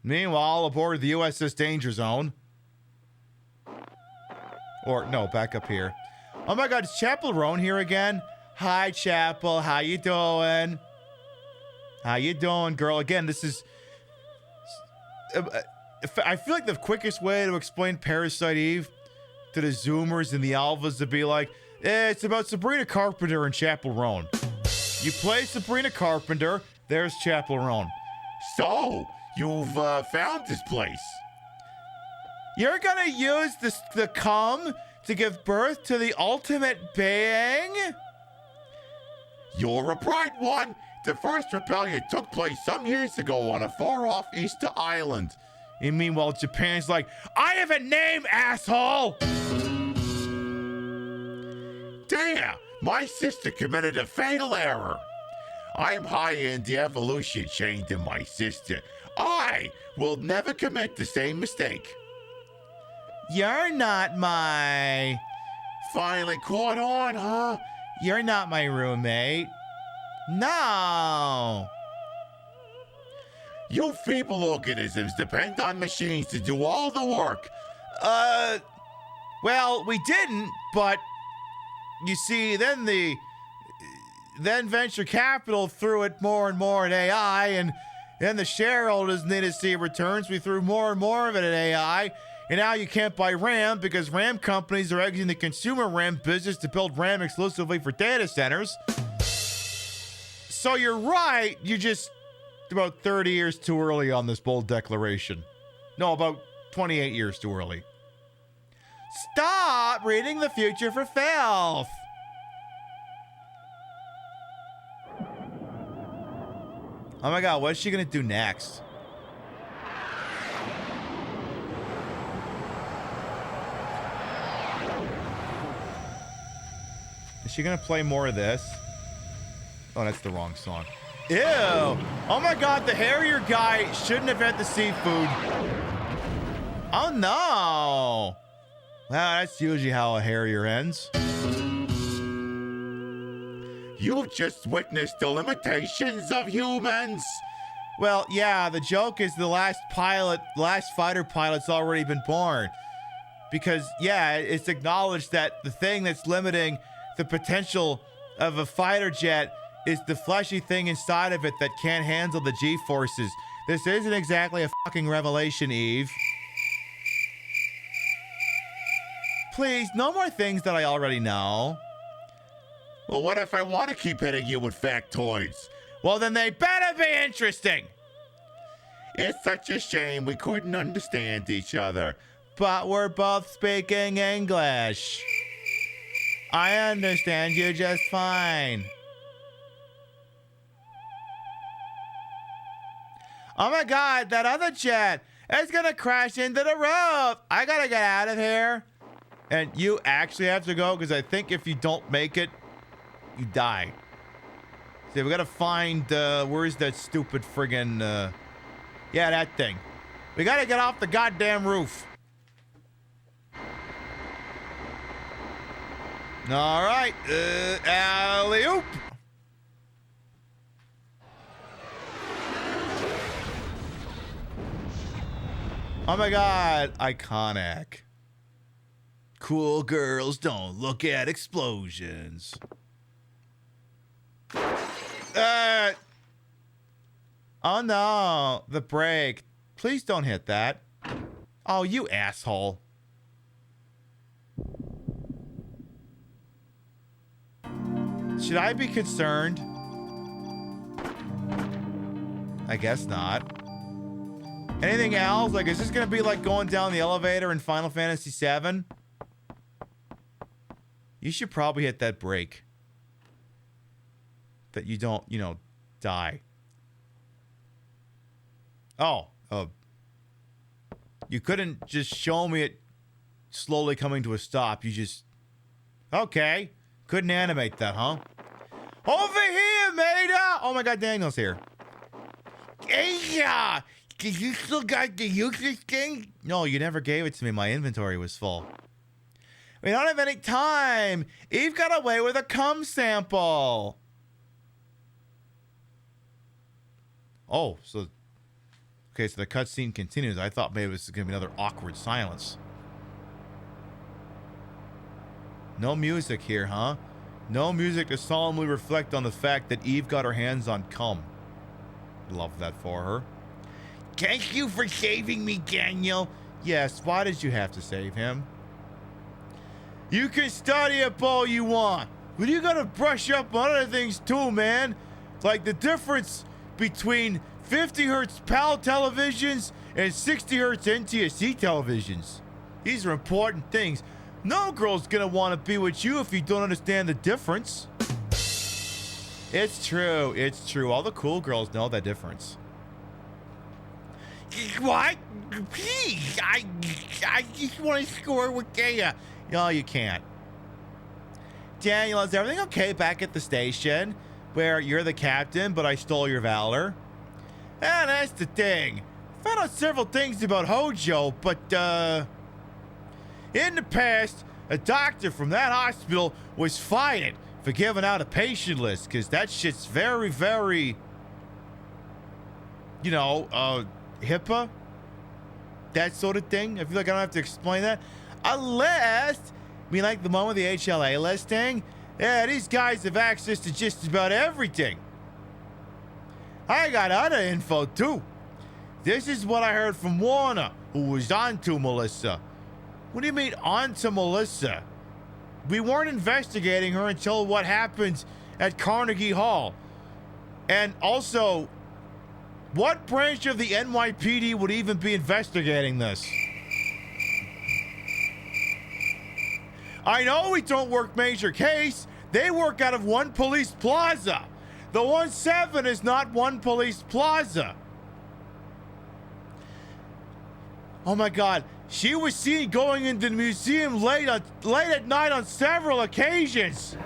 Meanwhile, aboard the USS Danger Zone. Or, no, back up here. Oh my god, is Chapel Roan here again? Hi, Chapel. How you doing? How you doing, girl? Again, this is... I feel like the quickest way to explain Parasite Eve to the Zoomers and the Alphas to be like, it's about Sabrina Carpenter and Chapel Roan. You play Sabrina Carpenter, there's Chapel Roan. So, you've found this place. You're gonna use the cum to give birth to the ultimate being? You're a bright one. The first rebellion took place some years ago on a far-off Easter island. And meanwhile, Japan's like, I have a name, asshole! Damn, my sister committed a fatal error. I'm higher in the evolution chain than my sister. I will never commit the same mistake. You're not my... Finally caught on, huh? You're not my roommate. No. You feeble organisms depend on machines to do all the work. Well, we didn't, but you see, then venture capital threw it more and more at AI, and then the shareholders needed to see returns. We threw more and more of it at AI, and now you can't buy RAM because RAM companies are exiting the consumer RAM business to build RAM exclusively for data centers. So you're right, you're just about 30 years too early on this bold declaration. No, about 28 years too early. Stop reading the future for filth! Oh my god, what is she gonna do next? Is she gonna play more of this? Oh, that's the wrong song. Ew! Oh my god, the Harrier guy shouldn't have had the seafood. Oh no! Well, that's usually how a Harrier ends. You've just witnessed the limitations of humans. Well, yeah, the joke is the last fighter pilot's already been born. Because, yeah, it's acknowledged that the thing that's limiting the potential of a fighter jet is the fleshy thing inside of it that can't handle the G-forces. This isn't exactly a fucking revelation, Eve. Please, no more things that I already know. Well, what if I want to keep hitting you with factoids? Well, then they better be interesting. It's such a shame we couldn't understand each other. But we're both speaking English. I understand you just fine. Oh my god, that other jet is gonna crash into the roof. I gotta get out of here. And you actually have to go because I think if you don't make it, you die. See, we gotta find, where's that stupid friggin', yeah, that thing. We gotta get off the goddamn roof. All right, alley-oop. Oh my god, iconic. Cool girls don't look at explosions. Oh no, the brake. Please don't hit that. Oh, you asshole. Should I be concerned? I guess not. Anything else? Like, is this gonna be like going down the elevator in Final Fantasy VII? You should probably hit that brake. That you don't, you know, die. Oh, you couldn't just show me it slowly coming to a stop. You just... Okay. Couldn't animate that, huh? Over here, Maida! Oh my god, Daniel's here. Yeah! You still got the useless thing? No, you never gave it to me. My inventory was full. We don't have any time. Eve got away with a cum sample. Oh, so... Okay, so the cutscene continues. I thought maybe this was going to be another awkward silence. No music here, huh? No music to solemnly reflect on the fact that Eve got her hands on cum. Love that for her. Thank you for saving me, Daniel. Yes, why did you have to save him? You can study up all you want, but you gotta brush up on other things too, man. Like the difference between 50 hertz PAL televisions and 60 hertz NTSC televisions. These are important things. No girl's gonna want to be with you if you don't understand the difference. It's true. It's true. All the cool girls know that difference. What? Please, I just want to score with Gaia. No, you can't. Daniel, is everything okay back at the station? Where you're the captain, but I stole your valor? And that's the thing. Found out several things about Hojo, but, in the past, a doctor from that hospital was fired for giving out a patient list, because that shit's very, very, you know, HIPAA? That sort of thing. I feel like I don't have to explain that. Unless, I mean, like the one with the HLA listing. Yeah, these guys have access to just about everything. I got other info, too. This is what I heard from Warner, who was on to Melissa. What do you mean, on to Melissa? We weren't investigating her until what happened at Carnegie Hall. And also, what branch of the NYPD would even be investigating this? I know we don't work major case. They work out of One Police Plaza. The 1-7 is not One Police Plaza. Oh my God. She was seen going into the museum late at night on several occasions.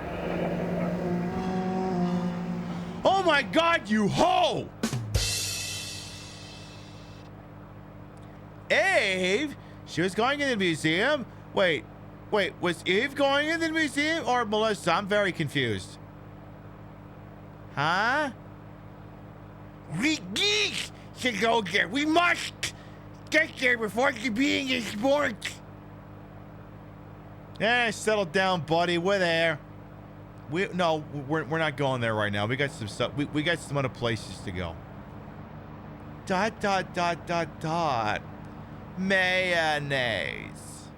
Oh my God, you hoe! Eve? She was going into the museum? Wait, was Eve going into the museum or Melissa? I'm very confused. Huh? We need to go there. We must get there before the being is born. Yeah, settle down, buddy. We're there. We're not going there right now. We got some stuff. We got some other places to go. ... Mayonnaise.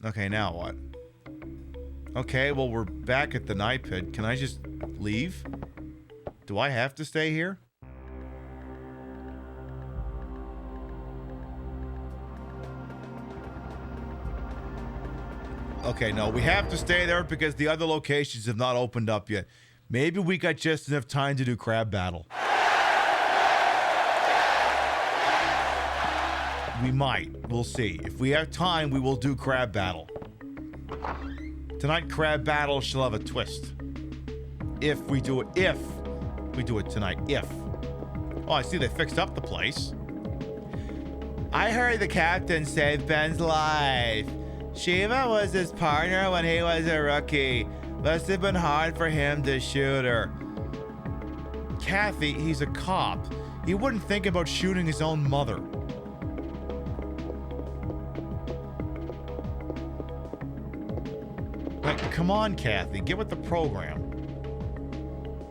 Okay, now what? Okay, well, we're back at the night pit. Can I just leave? Do I have to stay here? Okay, no, we have to stay there because the other locations have not opened up yet. Maybe we got just enough time to do crab battle. We might. We'll see. If we have time, we will do crab battle. Tonight, crab battle shall have a twist. If we do it tonight. If. Oh, I see they fixed up the place. I heard the captain saved Ben's life. Shiva was his partner when he was a rookie. Must have been hard for him to shoot her. Kathy, he's a cop. He wouldn't think about shooting his own mother. Like, come on, Kathy, get with the program.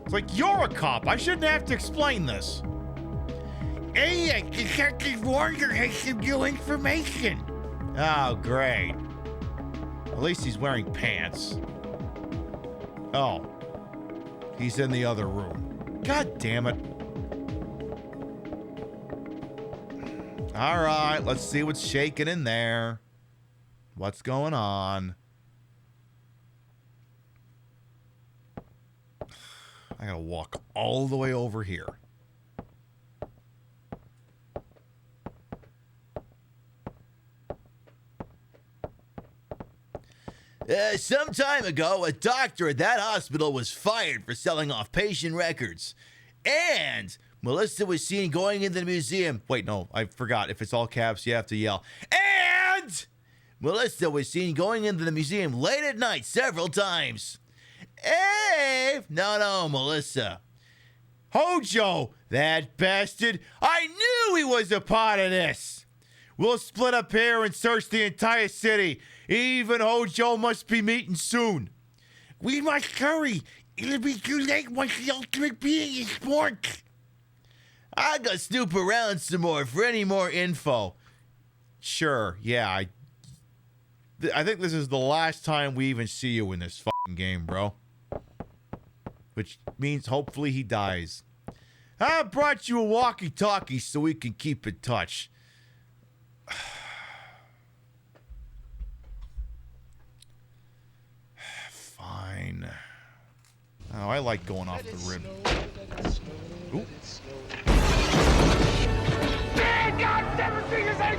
It's like, you're a cop. I shouldn't have to explain this. Hey, Detective Warner has some new information. Oh, great. At least he's wearing pants. Oh. He's in the other room. God damn it. All right, let's see what's shaking in there. What's going on? I gotta walk all the way over here. Some time ago, a doctor at that hospital was fired for selling off patient records. And Melissa was seen going into the museum. Wait, no, I forgot. If it's all caps, you have to yell. And Melissa was seen going into the museum late at night several times. Eve! No, Melissa. Hojo, that bastard. I knew he was a part of this. We'll split up here and search the entire city. Eve and Hojo must be meeting soon. We must hurry. It'll be too late once the ultimate being is born. I gotta snoop around some more for any more info. Sure, yeah, I think this is the last time we even see you in this fucking game, bro. Which means hopefully he dies. I brought you a walkie-talkie so we can keep in touch. Fine. Oh, I like going off the rib. Ooh. God, 17 is a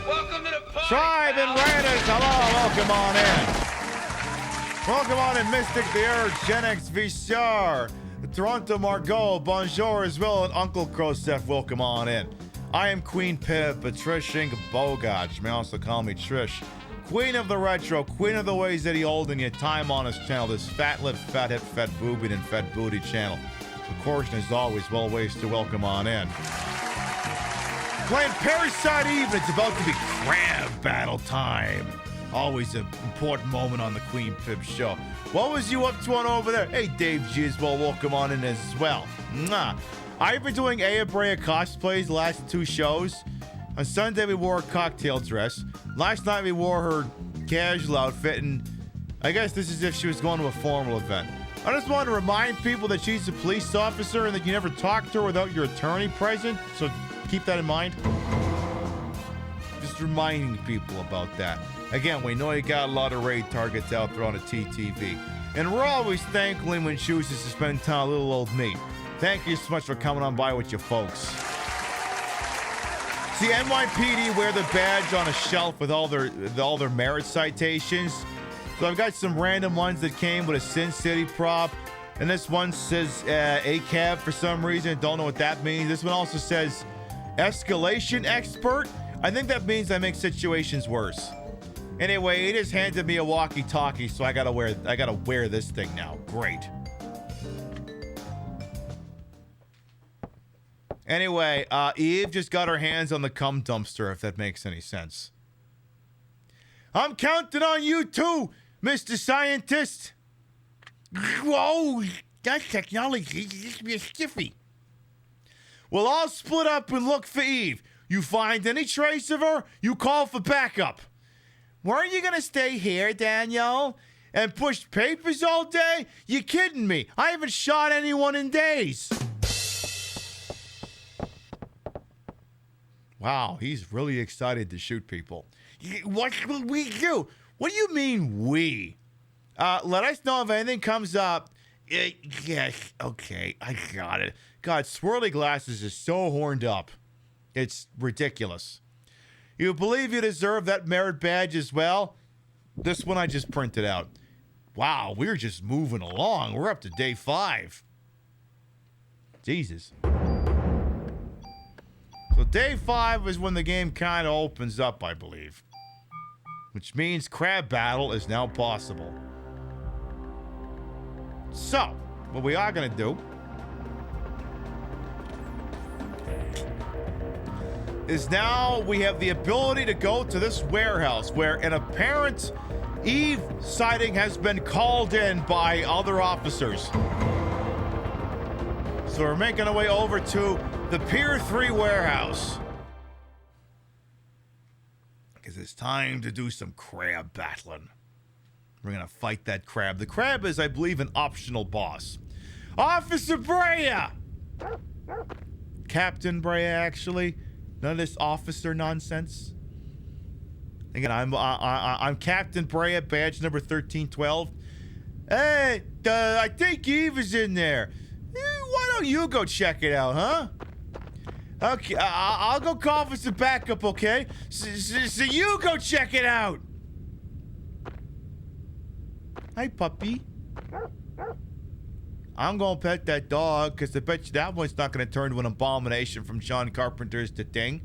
Welcome to the party, Tribe and Raiders, hello, welcome on in. Welcome on in, Mystic the Earth, Gen X VCR, Toronto Margot, bonjour as well, and Uncle Crosef, welcome on in. I am Queen Pip, Patricia Bogach, you may also call me Trish. Queen of the Retro, Queen of the Ways that he holding your time on his channel, this fat lip, fat hip, fat boobied, and fat booty channel. Of course, as always, well ways to welcome on in. Playing Parasite Eve, it's about to be crab battle time. Always an important moment on the Queen Pip show. What was you up to on over there? Hey, Dave G as well, welcome on in as well. Mwah. I've been doing Aya Brea cosplays the last 2 shows. On Sunday, we wore a cocktail dress. Last night, we wore her casual outfit, and I guess this is if she was going to a formal event. I just want to remind people that she's a police officer and that you never talk to her without your attorney present, so keep that in mind. Just reminding people about that. Again, we know you got a lot of raid targets out there on the TTV, and we're always thankful when she chooses to spend time with little old me. Thank you so much for coming on by with your folks. See, NYPD wear the badge on a shelf with all their merit citations. So I've got some random ones that came with a Sin City prop. And this one says ACAB for some reason. Don't know what that means. This one also says escalation expert. I think that means I make situations worse. Anyway, he just handed me a walkie-talkie, so I gotta wear this thing now. Great. Anyway, Eve just got her hands on the cum dumpster, if that makes any sense. I'm counting on you too, Mr. Scientist. Whoa, that technology used to be a stiffy. We'll all split up and look for Eve. You find any trace of her, you call for backup. Weren't you gonna stay here, Daniel, and push papers all day? You kidding me? I haven't shot anyone in days. Wow, he's really excited to shoot people. What will we do? What do you mean, we? Let us know if anything comes up. Yes, okay, I got it. God, Swirly Glasses is so horned up. It's ridiculous. You believe you deserve that merit badge as well? This one I just printed out. Wow, we're just moving along. We're up to day 5. Jesus. So day 5 is when the game kind of opens up, I believe. Which means crab battle is now possible. So, what we are going to do is now we have the ability to go to this warehouse where an apparent Eve sighting has been called in by other officers. So we're making our way over to the Pier 3 warehouse. Because it's time to do some crab battling. We're going to fight that crab. The crab is, I believe, an optional boss. Officer Brea! Captain Brea, actually. None of this officer nonsense. Again, I'm Captain Brea, badge number 1312. Hey, I think Eve is in there. Why don't you go check it out, huh? Okay, I'll go call for some backup, okay? So you go check it out. Hi, puppy. I'm gonna pet that dog because I bet you that one's not gonna turn to an abomination from John Carpenter's The Thing.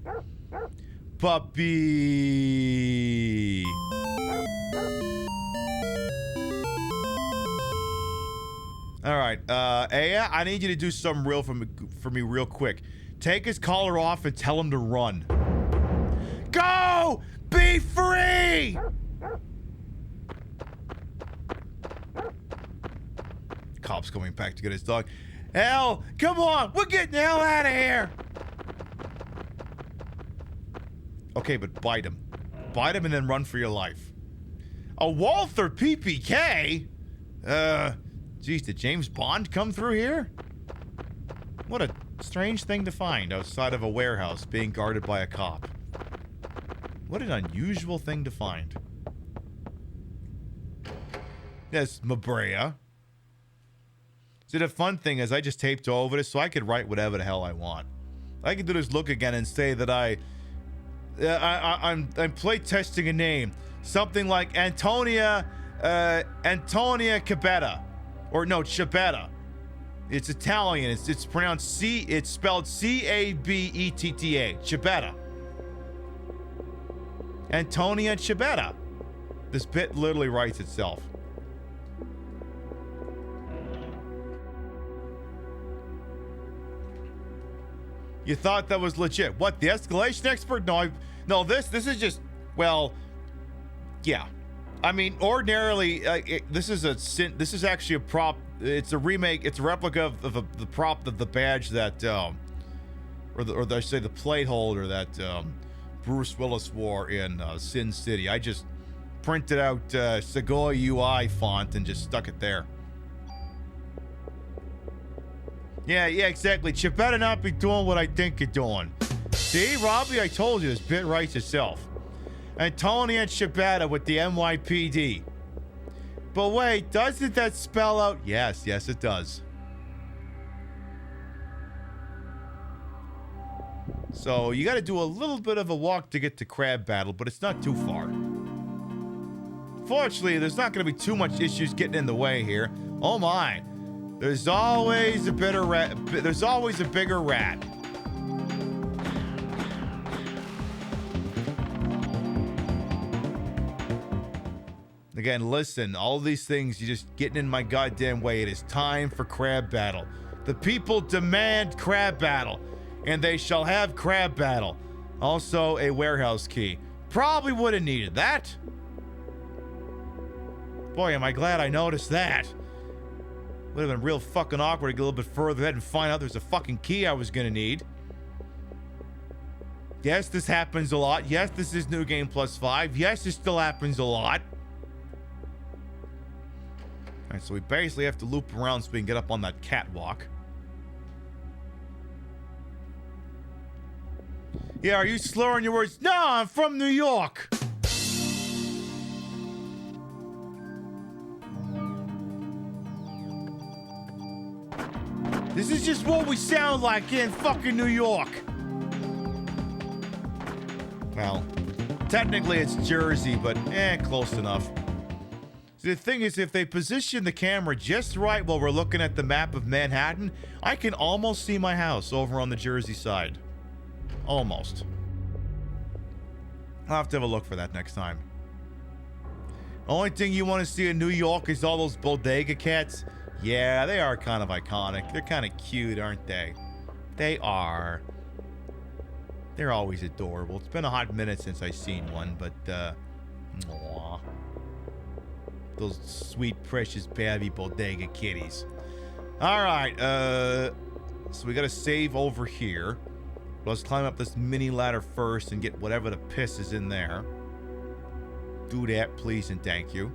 Puppy. All right, Aya, I need you to do something real for me real quick. Take his collar off and tell him to run. Go! Be free! Cop's coming back to get his dog. Hell, come on! We're getting the hell out of here! Okay, but bite him. Bite him and then run for your life. A Walther PPK? Geez, did James Bond come through here? What a strange thing to find outside of a warehouse being guarded by a cop. What an unusual thing to find. Yes, Mabrea. See, the fun thing is I just taped over this so I could write whatever the hell I want. I could do this look again and say that I'm play testing a name. Something like Antonia Cabetta. Or no, Ciabatta. It's Italian. It's pronounced it's spelled C-A-B-E-T-T-A. Ciabatta. Antonia Ciabatta. This bit literally writes itself. You thought that was legit. What, the escalation expert? No, this is just, well, yeah. I mean, ordinarily, this is actually a prop. It's a remake. It's a replica of the prop of the badge that, or I say the plate holder that Bruce Willis wore in Sin City. I just printed out Segoy UI font and just stuck it there. Yeah, exactly. You better not be doing what I think you're doing. See, Robbie, I told you this bit writes itself. Antonia Ciabatta with the NYPD. But wait, doesn't that spell out? Yes, it does. So you got to do a little bit of a walk to get to Crab Battle, but it's not too far. Fortunately, there's not going to be too much issues getting in the way here. Oh my. There's always a bigger rat. There's always a bigger rat. Again, listen, all these things, you're just getting in my goddamn way. It is time for Crab Battle. The people demand Crab Battle, and they shall have Crab Battle. Also, a warehouse key. Probably would have needed that. Boy, am I glad I noticed that. Would have been real fucking awkward to get a little bit further ahead and find out there's a fucking key I was gonna need. Yes, this happens a lot. Yes, this is New Game Plus 5. Yes, it still happens a lot. Alright, so we basically have to loop around so we can get up on that catwalk. Yeah, are you slurring your words? No, I'm from New York. This is just what we sound like in fucking New York. Well, technically it's Jersey, but close enough. See, the thing is, if they position the camera just right while we're looking at the map of Manhattan, I can almost see my house over on the Jersey side. Almost. I'll have to have a look for that next time. Only thing you want to see in New York is all those bodega cats. Yeah, they are kind of iconic. They're kind of cute, aren't they? They are. They're always adorable. It's been a hot minute since I've seen one, but, aww. Those sweet, precious, babby bodega kitties. Alright, so we gotta save over here. Let's climb up this mini ladder first and get whatever the piss is in there. Do that, please, and thank you.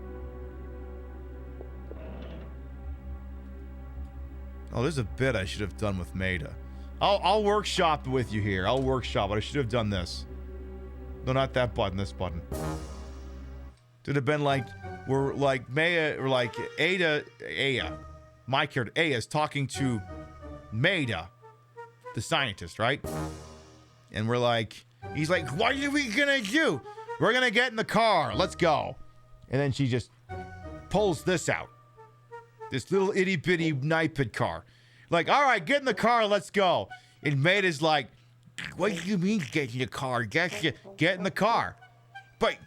Oh, there's a bit I should have done with Maida. I'll workshop with you here. I'll workshop, but I should have done this. No, not that button, this button. Should have been like, we're like Maya, or like Aya, my character, Aya is talking to Maida, the scientist, right? And we're like, he's like, what are we gonna do? We're gonna get in the car, let's go. And then she just pulls this out. This little itty bitty NIPID car. Like, all right, get in the car, let's go. And Maida's like, what do you mean get in the car? Get in the car. But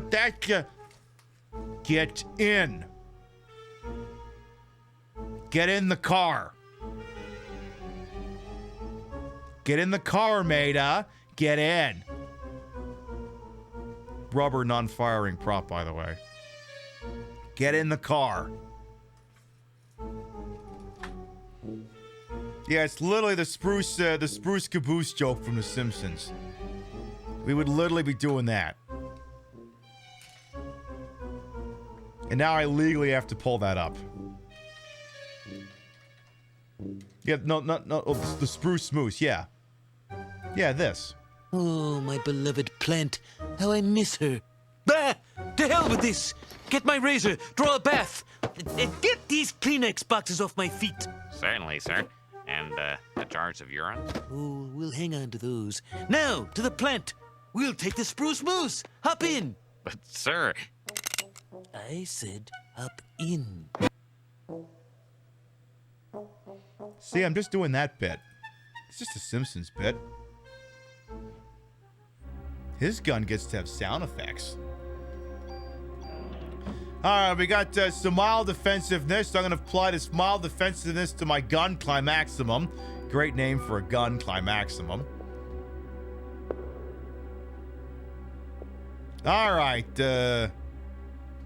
that's get in. Get in the car. Get in the car, Maida. Get in. Rubber non-firing prop, by the way. Get in the car. Yeah, it's literally the spruce caboose joke from The Simpsons. We would literally be doing that. And now I legally have to pull that up. Yeah, no, oh, the spruce moose, yeah. Yeah, this. Oh, my beloved plant. How I miss her. Bah! To hell with this! Get my razor, draw a bath, and get these Kleenex boxes off my feet. Certainly, sir. And the jars of urine? Oh, we'll hang on to those. Now, to the plant. We'll take the spruce moose. Hop in. But, sir... I said hop in. See, I'm just doing that bit. It's just a Simpsons bit. His gun gets to have sound effects. Alright, we got some mild defensiveness. So I'm going to apply this mild defensiveness to my gun, Climaximum. Great name for a gun, Climaximum. Alright,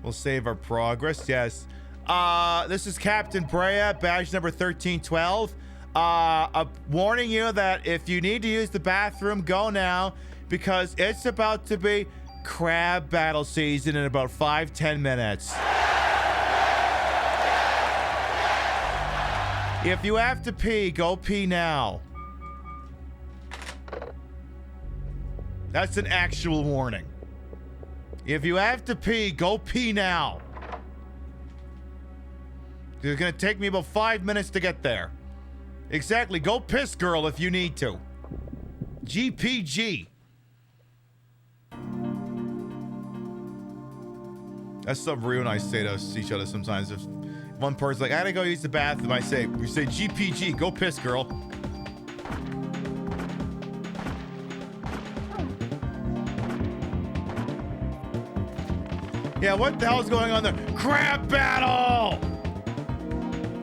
we'll save our progress, yes. This is Captain Brea, badge number 1312. Warning you that if you need to use the bathroom, go now, because it's about to be crab battle season in about 5-10 minutes. If you have to pee, go pee now. That's an actual warning. If you have to pee, go pee now. It's gonna take me about 5 minutes to get there. Exactly. Go piss, girl, if you need to. GPG. That's something Ryu and I say to each other sometimes. If one person's like, I gotta go use the bathroom, we say GPG, go piss, girl. Yeah, what the hell is going on there? Crab battle!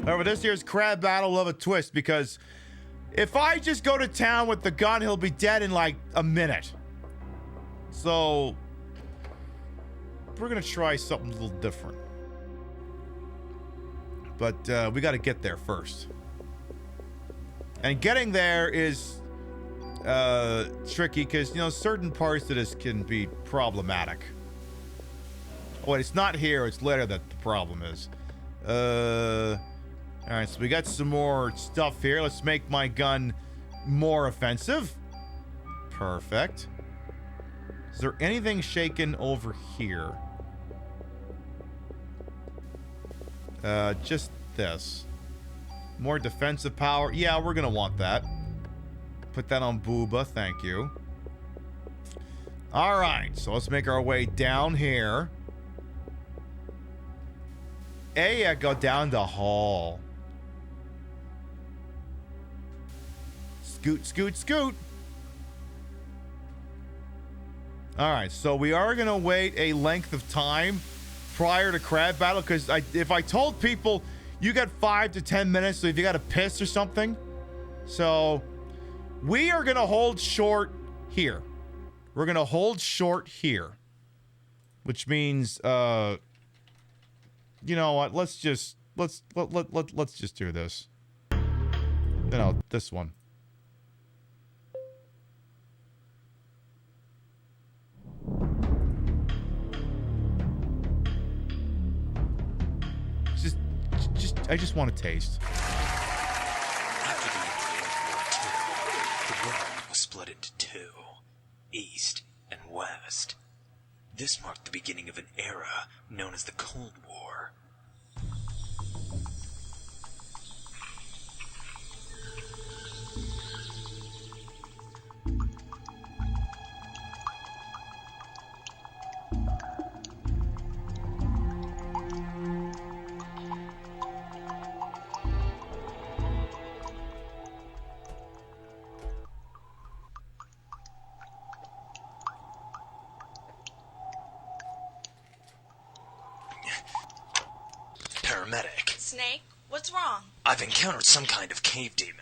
However, this year's crab battle will have a twist, because if I just go to town with the gun, he'll be dead in like a minute. So we're gonna try something a little different. But we gotta get there first. And getting there is tricky, because, you know, certain parts of this can be problematic. Oh, wait, it's not here, it's later that the problem is. Alright, so we got some more stuff here. Let's make my gun more offensive. Perfect. Is there anything shaken over here? Just this. More defensive power. Yeah, we're gonna want that. Put that on Booba, thank you. Alright, so let's make our way down here. Yeah, go down the hall. Scoot, scoot, scoot. Alright, so we are going to wait a length of time prior to crab battle, because if I told people you got 5 to 10 minutes, so if you got to piss or something. So we are going to hold short here. We're going to hold short here. Which means, you know what? Let's just do this. No, this one. I just want to taste. After the end of World War II, the world was split into two, East and West. This marked the beginning of an era known as the Cold War. paramedic. Snake, what's wrong? I've encountered some kind of cave demon.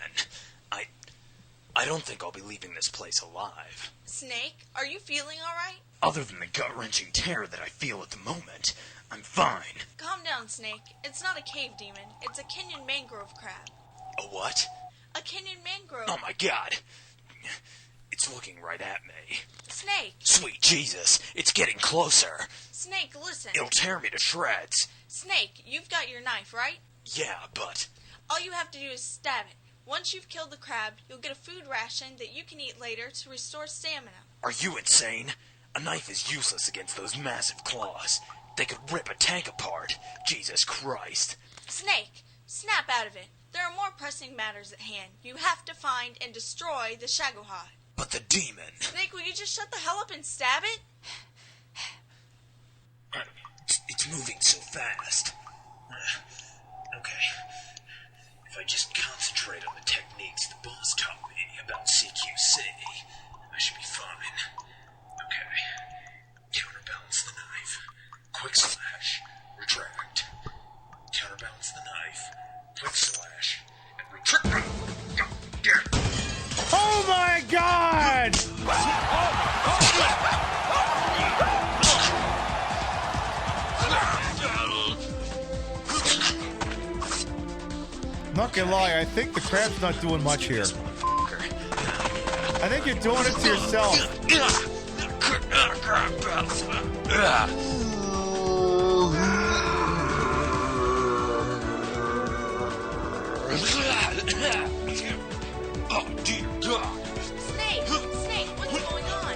I don't think I'll be leaving this place alive. Snake, are you feeling alright? Other than the gut-wrenching terror that I feel at the moment, I'm fine. Calm down, Snake. It's not a cave demon. It's a Kenyan mangrove crab. A what? A Kenyan mangrove. Oh my god. It's looking right at me. Snake! Sweet Jesus, it's getting closer. Snake, listen. It'll tear me to shreds. Snake, you've got your knife, right? Yeah, but... All you have to do is stab it. Once you've killed the crab, you'll get a food ration that you can eat later to restore stamina. Are you insane? A knife is useless against those massive claws. They could rip a tank apart. Jesus Christ. Snake, snap out of it. There are more pressing matters at hand. You have to find and destroy the Shagohai. But the demon... Snake, will you just shut the hell up and stab it? It's moving so fast. Okay. If I just concentrate on the techniques the boss taught me about CQC, I should be fine. Okay. Counterbalance the knife. Quick slash. Retract. Counterbalance the knife. Quick slash. And retract. Oh my god! Not gonna lie, I think the crab's not doing much here. I think you're doing it to yourself. Oh dear God! Snake, what's going on?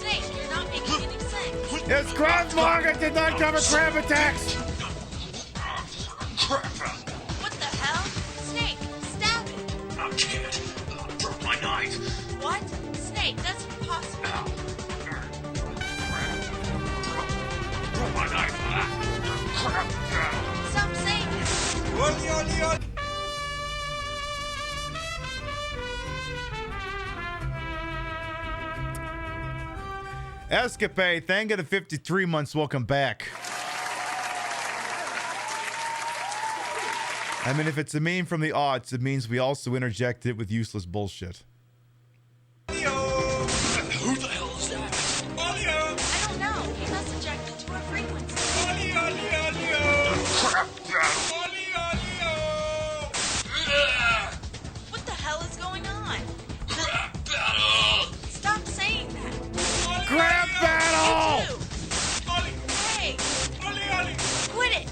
Snake, you're not making any sense. This crab manga did not cover crab attacks! What the hell? Snake, stab it. I can't. Drop my knife. What? Snake, that's impossible. Drop my knife. Stop saying this. Escapade, thank you to 53 months. Welcome back. I mean, if it's a meme from the aughts, it means we also interject it with useless bullshit. Who the hell is that? I don't know. He must eject it to a frequency. Crap! What the hell is going on? Crap battle! Stop saying that. Crab battle! Hey! Quit it!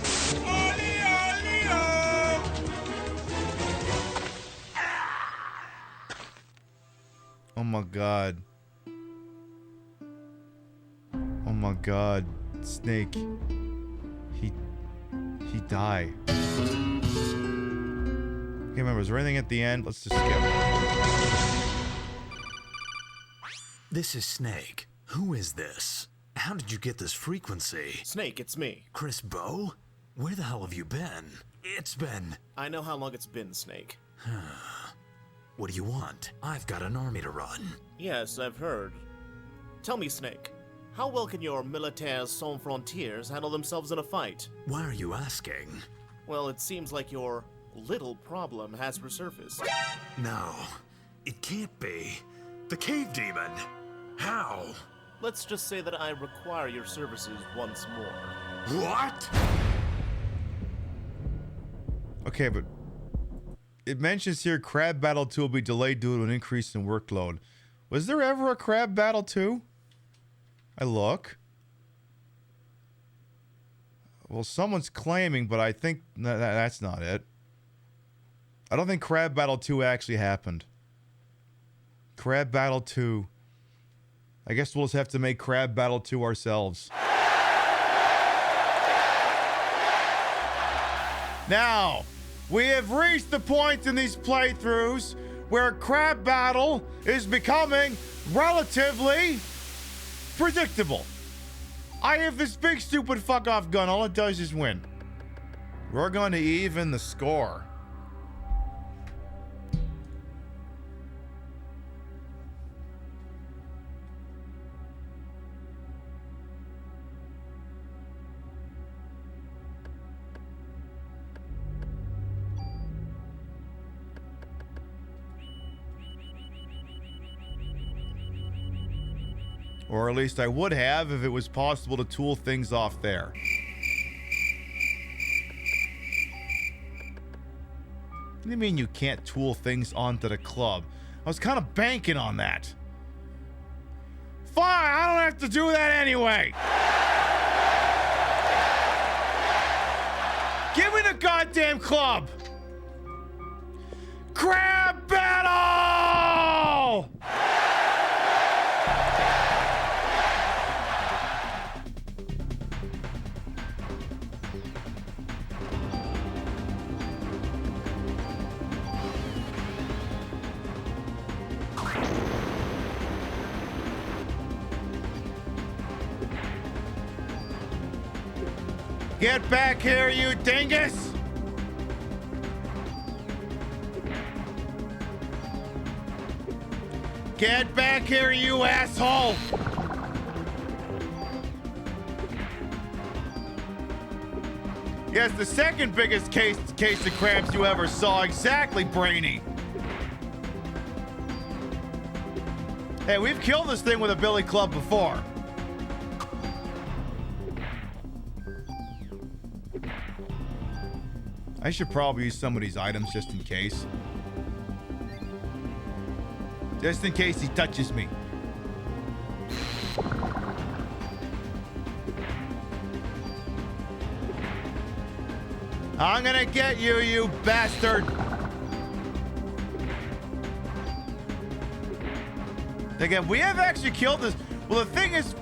Oh my god. Oh my god. Snake. He died. Okay, remember, is there anything at the end? Let's just skip. This is Snake. Who is this? How did you get this frequency? Snake, it's me. Chris Bow? Where the hell have you been? It's been... I know how long it's been, Snake. What do you want? I've got an army to run. Yes, I've heard. Tell me, Snake, how well can your militaires sans frontières handle themselves in a fight? Why are you asking? Well, it seems like your little problem has resurfaced. No, it can't be. The cave demon! How? Let's just say that I require your services once more. What? Okay, but it mentions here Crab Battle 2 will be delayed due to an increase in workload. Was there ever a Crab Battle 2? I look. Well, someone's claiming, but I think that's not it. I don't think Crab Battle 2 actually happened. Crab Battle 2. I guess we'll just have to make Crab Battle 2 ourselves. Now, we have reached the point in these playthroughs where Crab Battle is becoming relatively predictable. I have this big stupid fuck off gun. All it does is win. We're going to even the score. Or at least I would have if it was possible to tool things off there. What do you mean you can't tool things onto the club? I was kind of banking on that. Fine, I don't have to do that anyway. Give me the goddamn club. Crab battle! Get back here, you dingus! Get back here, you asshole! Yes, the second biggest case of crabs you ever saw. Exactly, Brainy. Hey, we've killed this thing with a billy club before. I should probably use some of these items just in case. Just in case he touches me. I'm gonna get you, you bastard! Again, we have actually killed this. Well, the thing is,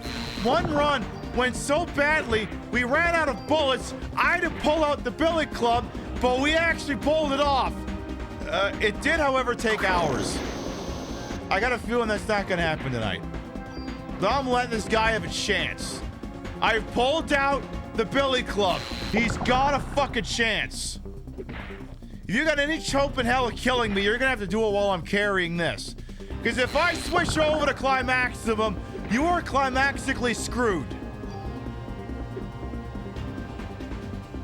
one run went so badly, we ran out of bullets. I had to pull out the billy club, but we actually pulled it off. It did, however, take hours. I got a feeling that's not gonna happen tonight. But I'm letting this guy have a chance. I've pulled out the billy club. He's got a fucking chance. If you got any hope in hell of killing me, you're gonna have to do it while I'm carrying this. Because if I switch over to Climaximum, you are climaxically screwed.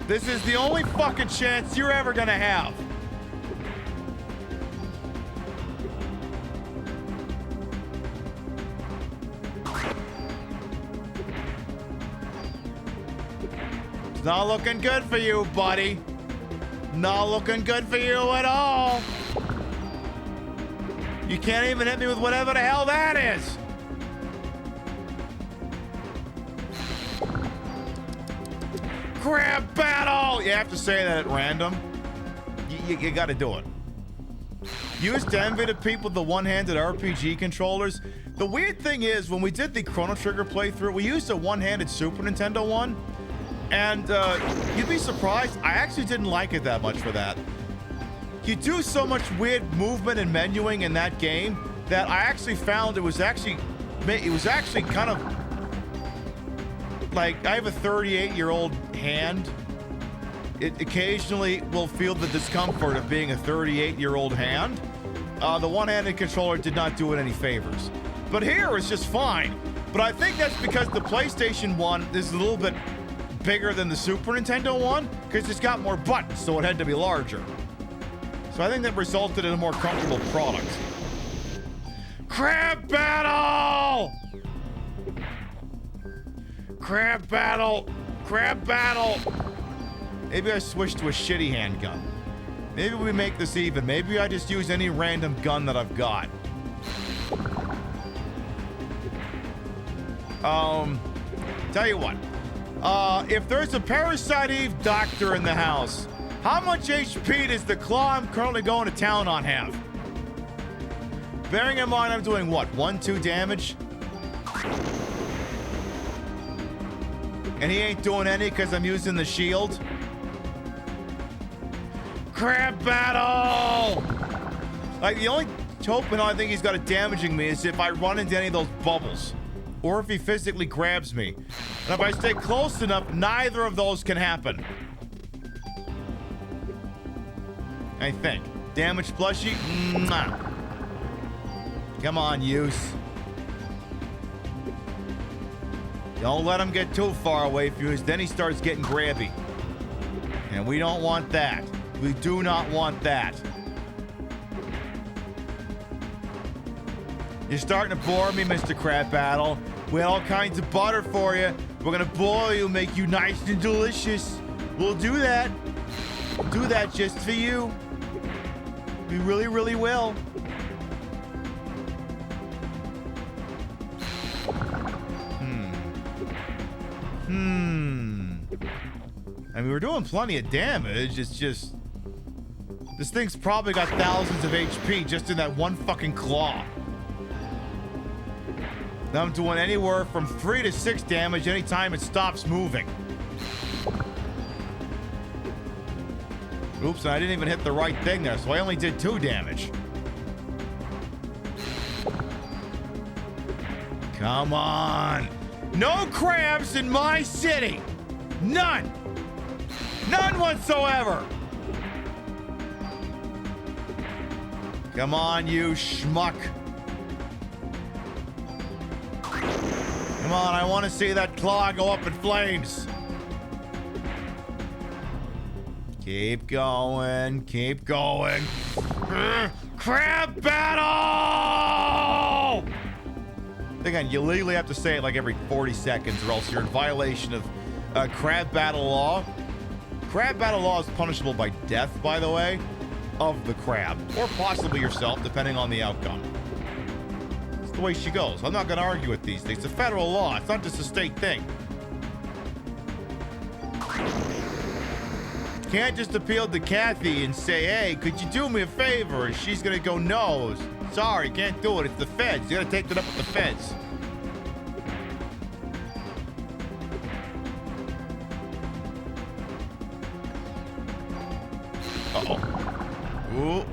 This is the only fucking chance you're ever gonna have. It's not looking good for you, buddy. Not looking good for you at all. You can't even hit me with whatever the hell that is. Crab battle! You have to say that at random. You gotta do it. Used to envy the people with the one-handed RPG controllers. The weird thing is, when we did the Chrono Trigger playthrough, we used a one-handed Super Nintendo one. And you'd be surprised, I actually didn't like it that much for that. You do so much weird movement and menuing in that game that I actually found it was actually kind of like, I have a 38-year-old hand. It occasionally will feel the discomfort of being a 38-year-old hand. The one-handed controller did not do it any favors. But here it's just fine. But I think that's because the PlayStation 1 is a little bit bigger than the Super Nintendo one, because it's got more buttons, so it had to be larger. So I think that resulted in a more comfortable product. Crab battle! Crab battle! Crab battle! Maybe I switch to a shitty handgun. Maybe we make this even. Maybe I just use any random gun that I've got. Tell you what. If there's a Parasite Eve doctor in the house, how much HP does the claw I'm currently going to town on have? Bearing in mind I'm doing what, 1-2 damage? And he ain't doing any because I'm using the shield? Crab battle! Like, the only hope and I think he's got it damaging me is if I run into any of those bubbles. Or if he physically grabs me. And if I stay close enough, neither of those can happen. I think. Damage plushie? Mwah. Come on, use. Don't let him get too far away from you, then he starts getting grabby. And we don't want that. We do not want that. You're starting to bore me, Mr. Crab Battle. We had all kinds of butter for you. We're gonna boil you, make you nice and delicious. We'll do that. Do that just for you. We really, really will. I mean, we're doing plenty of damage. It's just... this thing's probably got thousands of HP just in that one fucking claw. Now I'm doing anywhere from 3 to 6 damage anytime it stops moving. Oops, and I didn't even hit the right thing there, so I only did 2 damage. Come on. No crabs in my city. None. None whatsoever. Come on, you schmuck. Come on, I want to see that claw go up in flames. Keep going, keep going. Crab battle! Again, you legally have to say it like every 40 seconds or else you're in violation of crab battle law. Crab battle law is punishable by death, by the way, of the crab, or possibly yourself, depending on the outcome. It's the way she goes. I'm not going to argue with these things. It's a federal law. It's not just a state thing. Can't just appeal to Kathy and say, hey, could you do me a favor? And she's going to go, no, sorry, can't do it. It's the feds. You got to take it up with the feds. Uh-oh.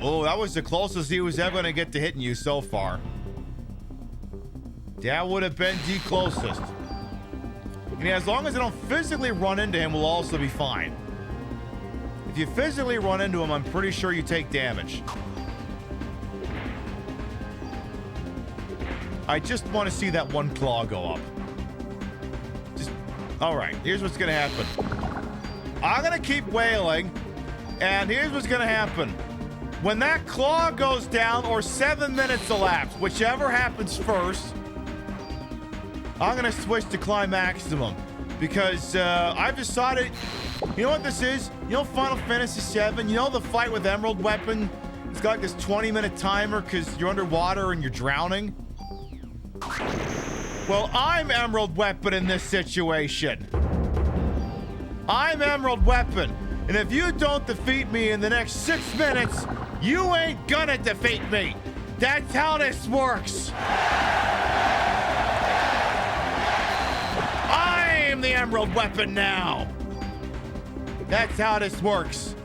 Ooh, that was the closest he was ever going to get to hitting you so far. That would have been the closest. And as long as I don't physically run into him, we'll also be fine. If you physically run into him, I'm pretty sure you take damage. I just want to see that one claw go up. All right, here's what's going to happen. I'm going to keep wailing, and here's what's going to happen. When that claw goes down or 7 minutes elapse, whichever happens first, I'm going to switch to climb maximum because I've decided, you know what this is? You know Final Fantasy VII? You know the fight with Emerald Weapon? It's got like this 20-minute timer because you're underwater and you're drowning. Well, I'm Emerald Weapon in this situation. I'm Emerald Weapon. And if you don't defeat me in the next 6 minutes, you ain't gonna defeat me. That's how this works. I'm the Emerald Weapon now. That's how this works.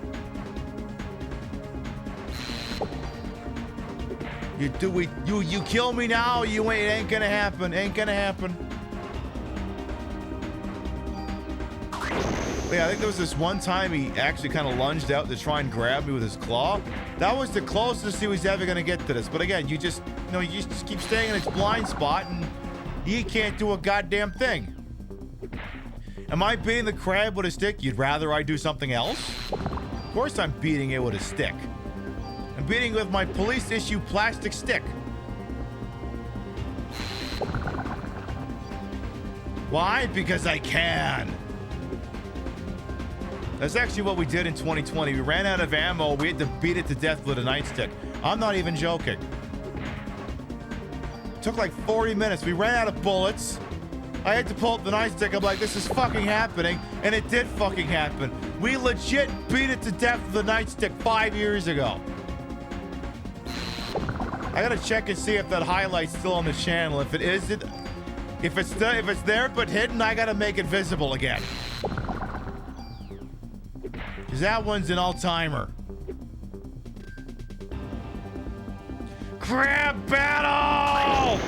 You kill me now, it ain't gonna happen. Ain't gonna happen. Yeah, I think there was this one time he actually kind of lunged out to try and grab me with his claw. That was the closest he was ever gonna get to this. But again, you just keep staying in its blind spot and he can't do a goddamn thing. Am I beating the crab with a stick? You'd rather I do something else? Of course I'm beating it with a stick. I'm beating it with my police issue plastic stick. Why? Because I can. That's actually what we did in 2020. We ran out of ammo. We had to beat it to death with a nightstick. I'm not even joking. It took like 40 minutes. We ran out of bullets. I had to pull up the nightstick. I'm like, this is fucking happening. And it did fucking happen. We legit beat it to death with a nightstick 5 years ago. I gotta check and see if that highlight's still on the channel. If it is, if it's there but hidden, I gotta make it visible again. Cause that one's an all-timer. Crab battle!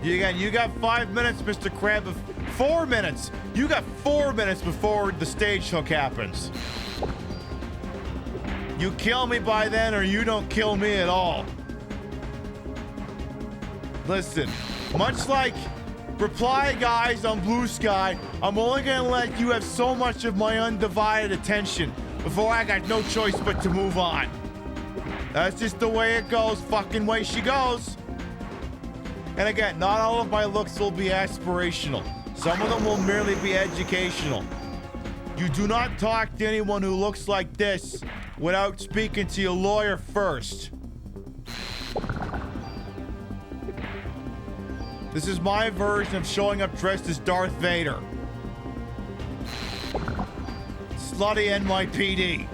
You got 5 minutes, Mr. Crab. 4 minutes. You got 4 minutes before the stage hook happens. You kill me by then or you don't kill me at all. Listen, much like Reply Guys on Blue Sky, I'm only gonna let you have so much of my undivided attention before I got no choice but to move on. That's just the way it goes, fucking way she goes. And again, not all of my looks will be aspirational. Some of them will merely be educational. You do not talk to anyone who looks like this without speaking to your lawyer first. This is my version of showing up dressed as Darth Vader. Slutty NYPD.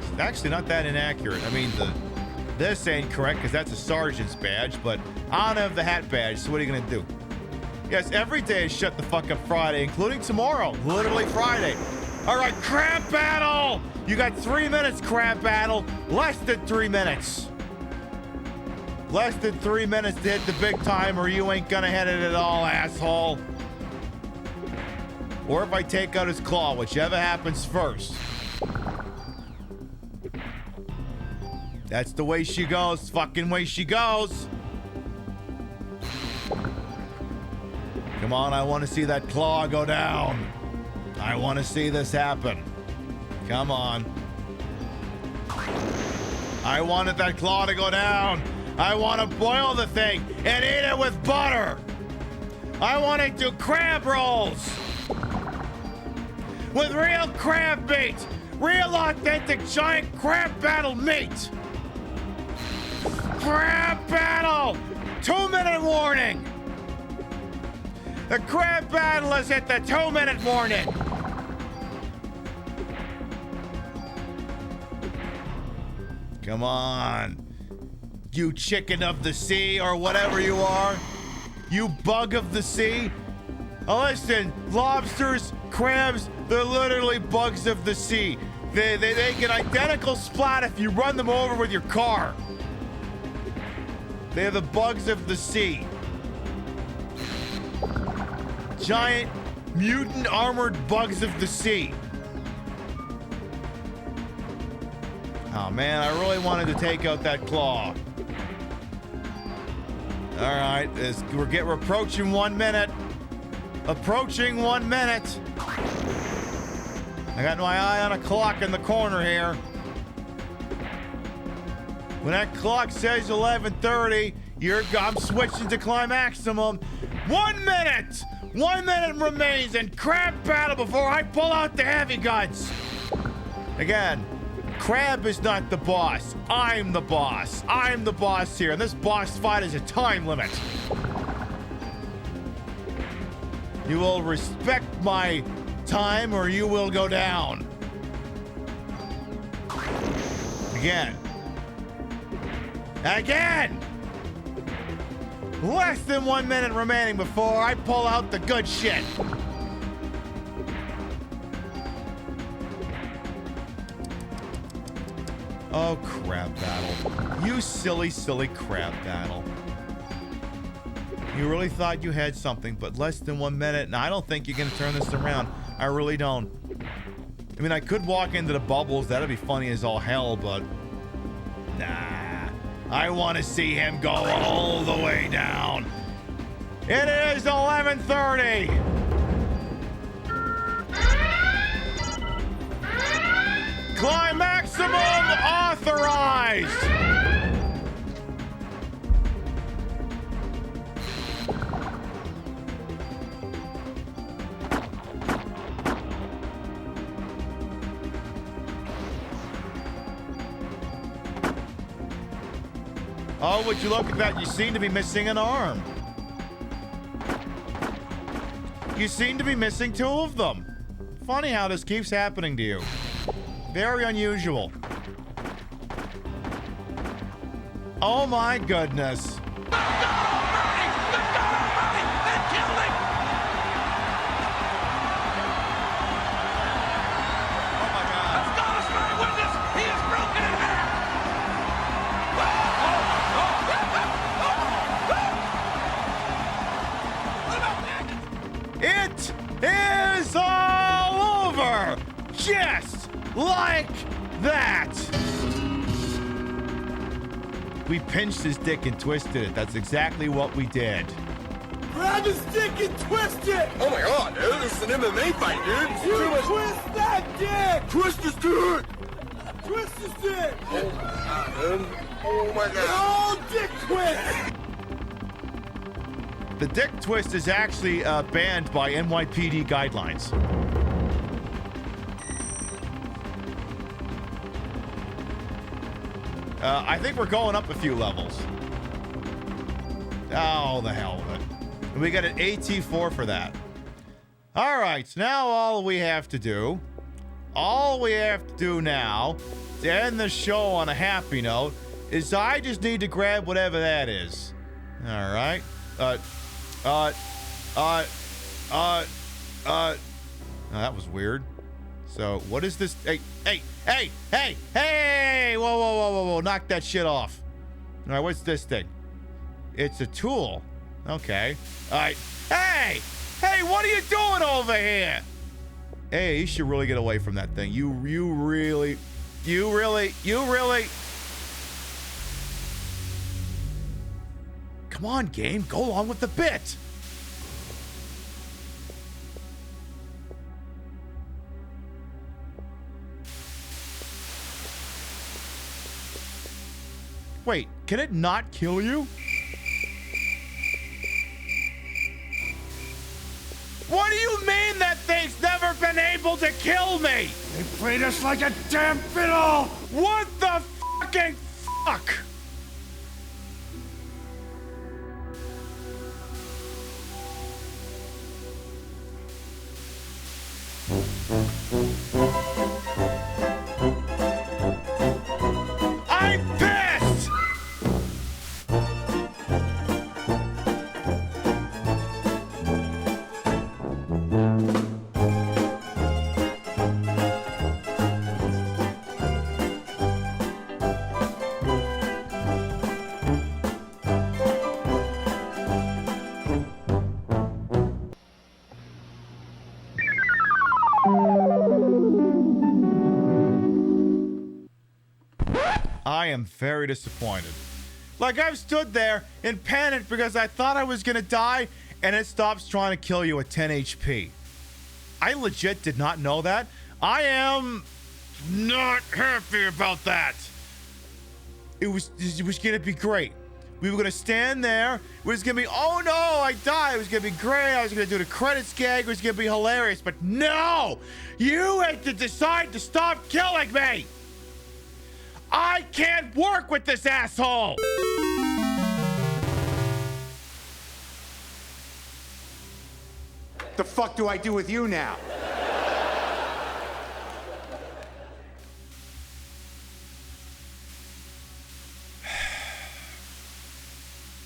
It's actually not that inaccurate. I mean, this ain't correct because that's a sergeant's badge, but I don't have the hat badge, so what are you gonna do? Yes, every day is Shut the Fuck Up Friday, including tomorrow. Literally Friday. All right, crab battle! You got 3 minutes, crab battle. Less than 3 minutes. Less than 3 minutes to hit the big time, or you ain't gonna hit it at all, asshole. Or if I take out his claw, whichever happens first. That's the way she goes. Fucking way she goes. Come on, I want to see that claw go down. I want to see this happen. Come on. I wanted that claw to go down. I want to boil the thing and eat it with butter. I want to do crab rolls with real crab meat. Real authentic giant crab battle meat. Crab battle! 2-minute warning! The crab battle is at the 2-minute warning! Come on. You chicken of the sea or whatever you are. You bug of the sea. Oh, listen, lobsters, crabs, they're literally bugs of the sea. They get identical splat if you run them over with your car. They're the bugs of the sea. Giant, mutant, armored bugs of the sea. Oh, man, I really wanted to take out that claw. All right, we're approaching 1 minute. Approaching 1 minute. I got my eye on a clock in the corner here. When that clock says 11:30, I'm switching to Climaximum. 1 minute! 1 minute remains in crab battle before I pull out the heavy guns. Again, crab is not the boss. I'm the boss. I'm the boss here, and this boss fight is a time limit. You will respect my time or you will go down. Again. Again! Less than 1 minute remaining before I pull out the good shit. Oh, crab battle. You silly, silly crab battle. You really thought you had something, but less than 1 minute, and I don't think you're gonna turn this around. I really don't. I mean, I could walk into the bubbles. That'd be funny as all hell, but nah. I want to see him go all the way down. It is 11:30. Climaximum authorized. Oh, would you look at that? You seem to be missing an arm. You seem to be missing 2 of them. Funny how this keeps happening to you. Very unusual. Oh my goodness. It is all over! Just like that! We pinched his dick and twisted it. That's exactly what we did. Grab his dick and twist it! Oh my god, dude, this is an MMA fight, dude! You twist that dick! Twist his dick! twist this shit! Oh my god, oh my god. Oh, dick twist! The dick twist is actually banned by NYPD guidelines. I think we're going up a few levels. Oh, the hell with it. And we got an AT4 for that. All right, now all we have to do now to end the show on a happy note is I just need to grab whatever that is. All right. Oh, that was weird. So what is this? Hey, whoa, knock that shit off. All right, what's this thing? It's a tool. Okay. All right. Hey, what are you doing over here? Hey, you should really get away from that thing. You really. Come on, game, go along with the bit. Wait, can it not kill you? What do you mean that thing's never been able to kill me? They played us like a damn fiddle! What the fucking fuck? I'm pissed! I am very disappointed. Like, I've stood there in panic because I thought I was gonna die, and it stops trying to kill you at 10 HP. I legit did not know that. I am not happy about that. It was gonna be great. We were gonna stand there. It was gonna be, oh no, I died. It was gonna be great. I was gonna do the credits gag. It was gonna be hilarious. But no, you had to decide to stop killing me. I can't work with this asshole! The fuck do I do with you now?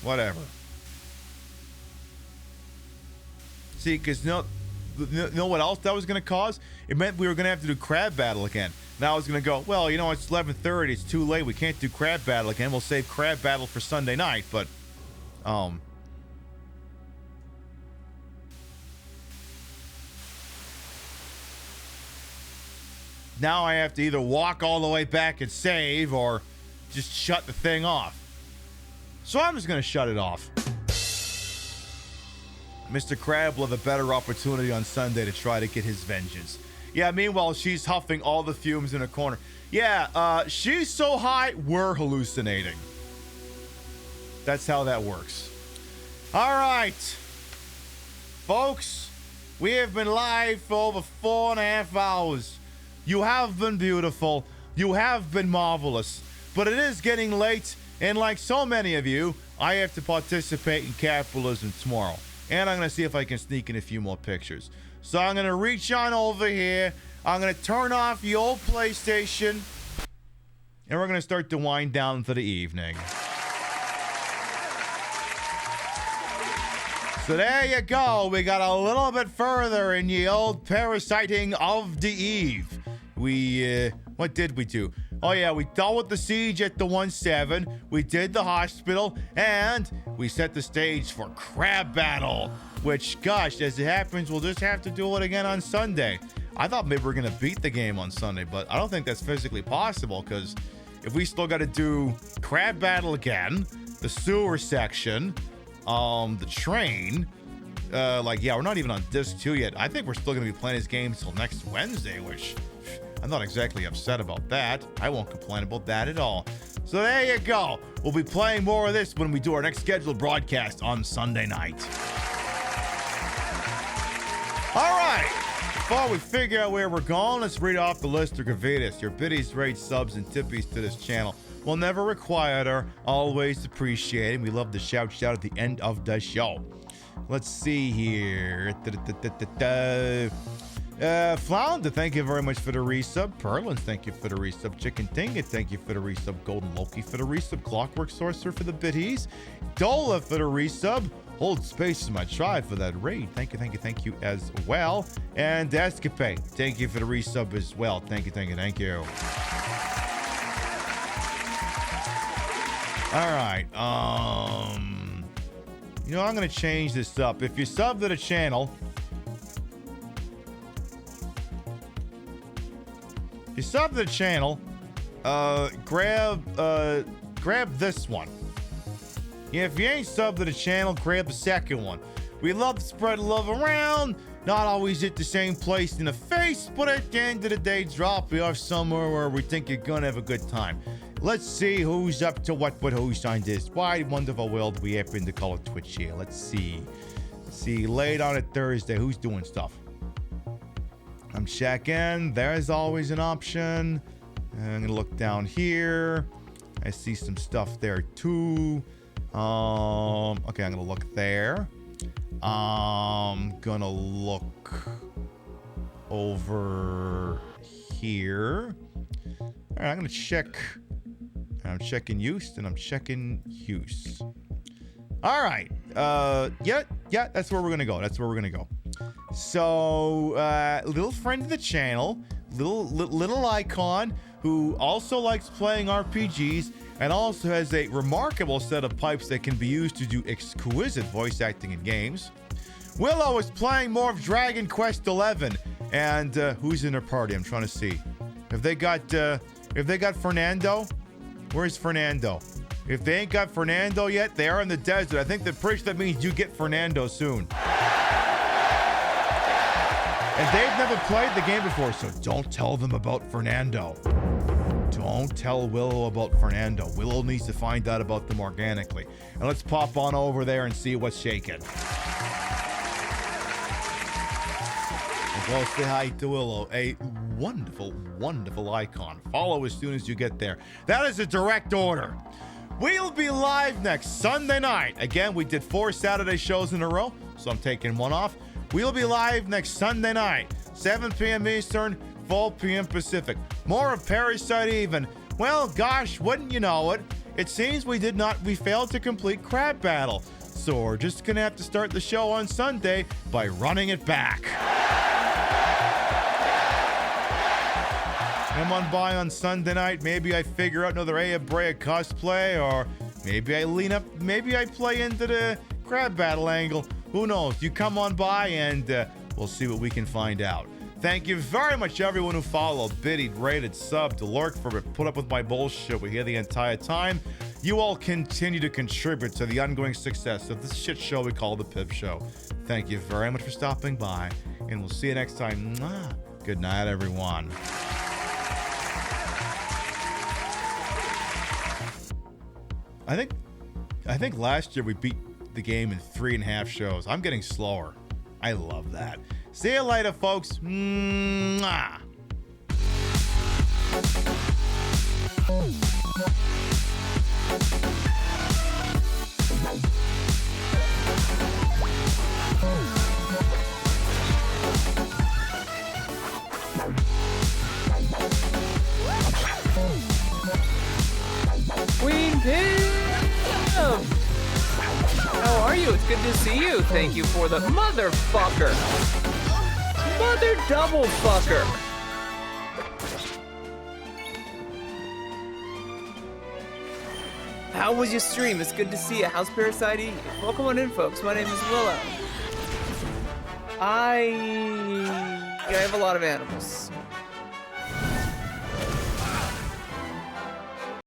Whatever. See, because know what else that was going to cause? It meant we were going to have to do crab battle again. Now I was going to go, well, you know, it's 11:30. It's too late. We can't do crab battle again. We'll save crab battle for Sunday night. But, now I have to either walk all the way back and save or just shut the thing off. So I'm just going to shut it off. Mr. Crab will have a better opportunity on Sunday to try to get his vengeance. Yeah, meanwhile, she's huffing all the fumes in a corner. Yeah, she's so high, we're hallucinating. That's how that works. All right. Folks, we have been live for over 4.5 hours. You have been beautiful. You have been marvelous. But it is getting late, and like so many of you, I have to participate in capitalism tomorrow. And I'm going to see if I can sneak in a few more pictures. So I'm going to reach on over here. I'm going to turn off the old PlayStation. And we're going to start to wind down for the evening. So there you go. We got a little bit further in the old parasiting of the eve. What did we do? Oh yeah, we dealt with the siege at the 1-7. We did the hospital, and we set the stage for crab battle. Which, gosh, as it happens, we'll just have to do it again on Sunday. I thought maybe we're gonna beat the game on Sunday, but I don't think that's physically possible, because if we still got to do crab battle again, the sewer section, the train, we're not even on disc 2 yet. I think we're still going to be playing this game until next Wednesday, which I'm not exactly upset about that. I won't complain about that at all. So there you go. We'll be playing more of this when we do our next scheduled broadcast on Sunday night. All right. Before we figure out where we're going, let's read off the list of gravitas. Your biddies, rates, subs, and tippies to this channel will never require, are always appreciated. We love the shout at the end of the show. Let's see here. Flounder, thank you very much for the resub. Perlins, thank you for the resub. Chicken Tinga, thank you for the resub. Golden Loki for the resub. Clockwork Sorcerer for the biddies. Dola for the resub. Hold Space in my tribe for that raid. Thank you as well. And Escape, thank you for the resub as well. Thank you. All right. I'm gonna change this up. If you sub to the channel, grab this one. Yeah, if you ain't subbed to the channel, grab the second one. We love to spread love around, not always at the same place in the face, but at the end of the day, drop you off somewhere where we think you're gonna have a good time. Let's see who's up to what who's on this wide, wonderful world we happen to call it Twitch here. Let's see. Late on a Thursday, who's doing stuff? I'm checking. There's always an option. I'm gonna look down here. I see some stuff there too. Okay, I'm gonna look there. I'm gonna look over here. All right, I'm gonna check. I'm checking use, and I'm checking use. All right. Yeah, that's where we're gonna go. So, little friend of the channel, little icon who also likes playing RPGs and also has a remarkable set of pipes that can be used to do exquisite voice acting in games. Willow is playing more of Dragon Quest XI, and who's in her party? I'm trying to see. If they got Fernando, where's Fernando? If they ain't got Fernando yet, they are in the desert. I think the pretty that means you get Fernando soon. And they've never played the game before, so don't tell them about Fernando. Don't tell Willow about Fernando. Willow needs to find out about them organically. And let's pop on over there and see what's shaking. Well, say hi to Willow, a wonderful, wonderful icon. Follow as soon as you get there. That is a direct order. We'll be live next Sunday night. Again, we did 4 Saturday shows in a row, so I'm taking one off. We'll be live next Sunday night, 7 p.m. Eastern, 4 p.m. Pacific. More of Parasite even. Well, gosh, wouldn't you know it? It seems we failed to complete Crab Battle. So we're just gonna have to start the show on Sunday by running it back. Come on by on Sunday night. Maybe I figure out another Aya Brea cosplay, or maybe I play into the Crab Battle angle. Who knows? You come on by and we'll see what we can find out. Thank you very much, everyone who followed, biddied, rated, subbed, lurked, for put up with my bullshit we hear the entire time. You all continue to contribute to the ongoing success of this shit show we call the Pib Show. Thank you very much for stopping by, and we'll see you next time. Mwah. Good night, everyone. I think last year we beat the game in 3.5 shows. I'm getting slower. I love that. See you later, folks. Mwah. Queen Pim! How are you? It's good to see you. Thank you for the motherfucker. Mother double fucker. How was your stream? It's good to see you. How's Parasite? Welcome on in, folks. My name is Willow. I have a lot of animals.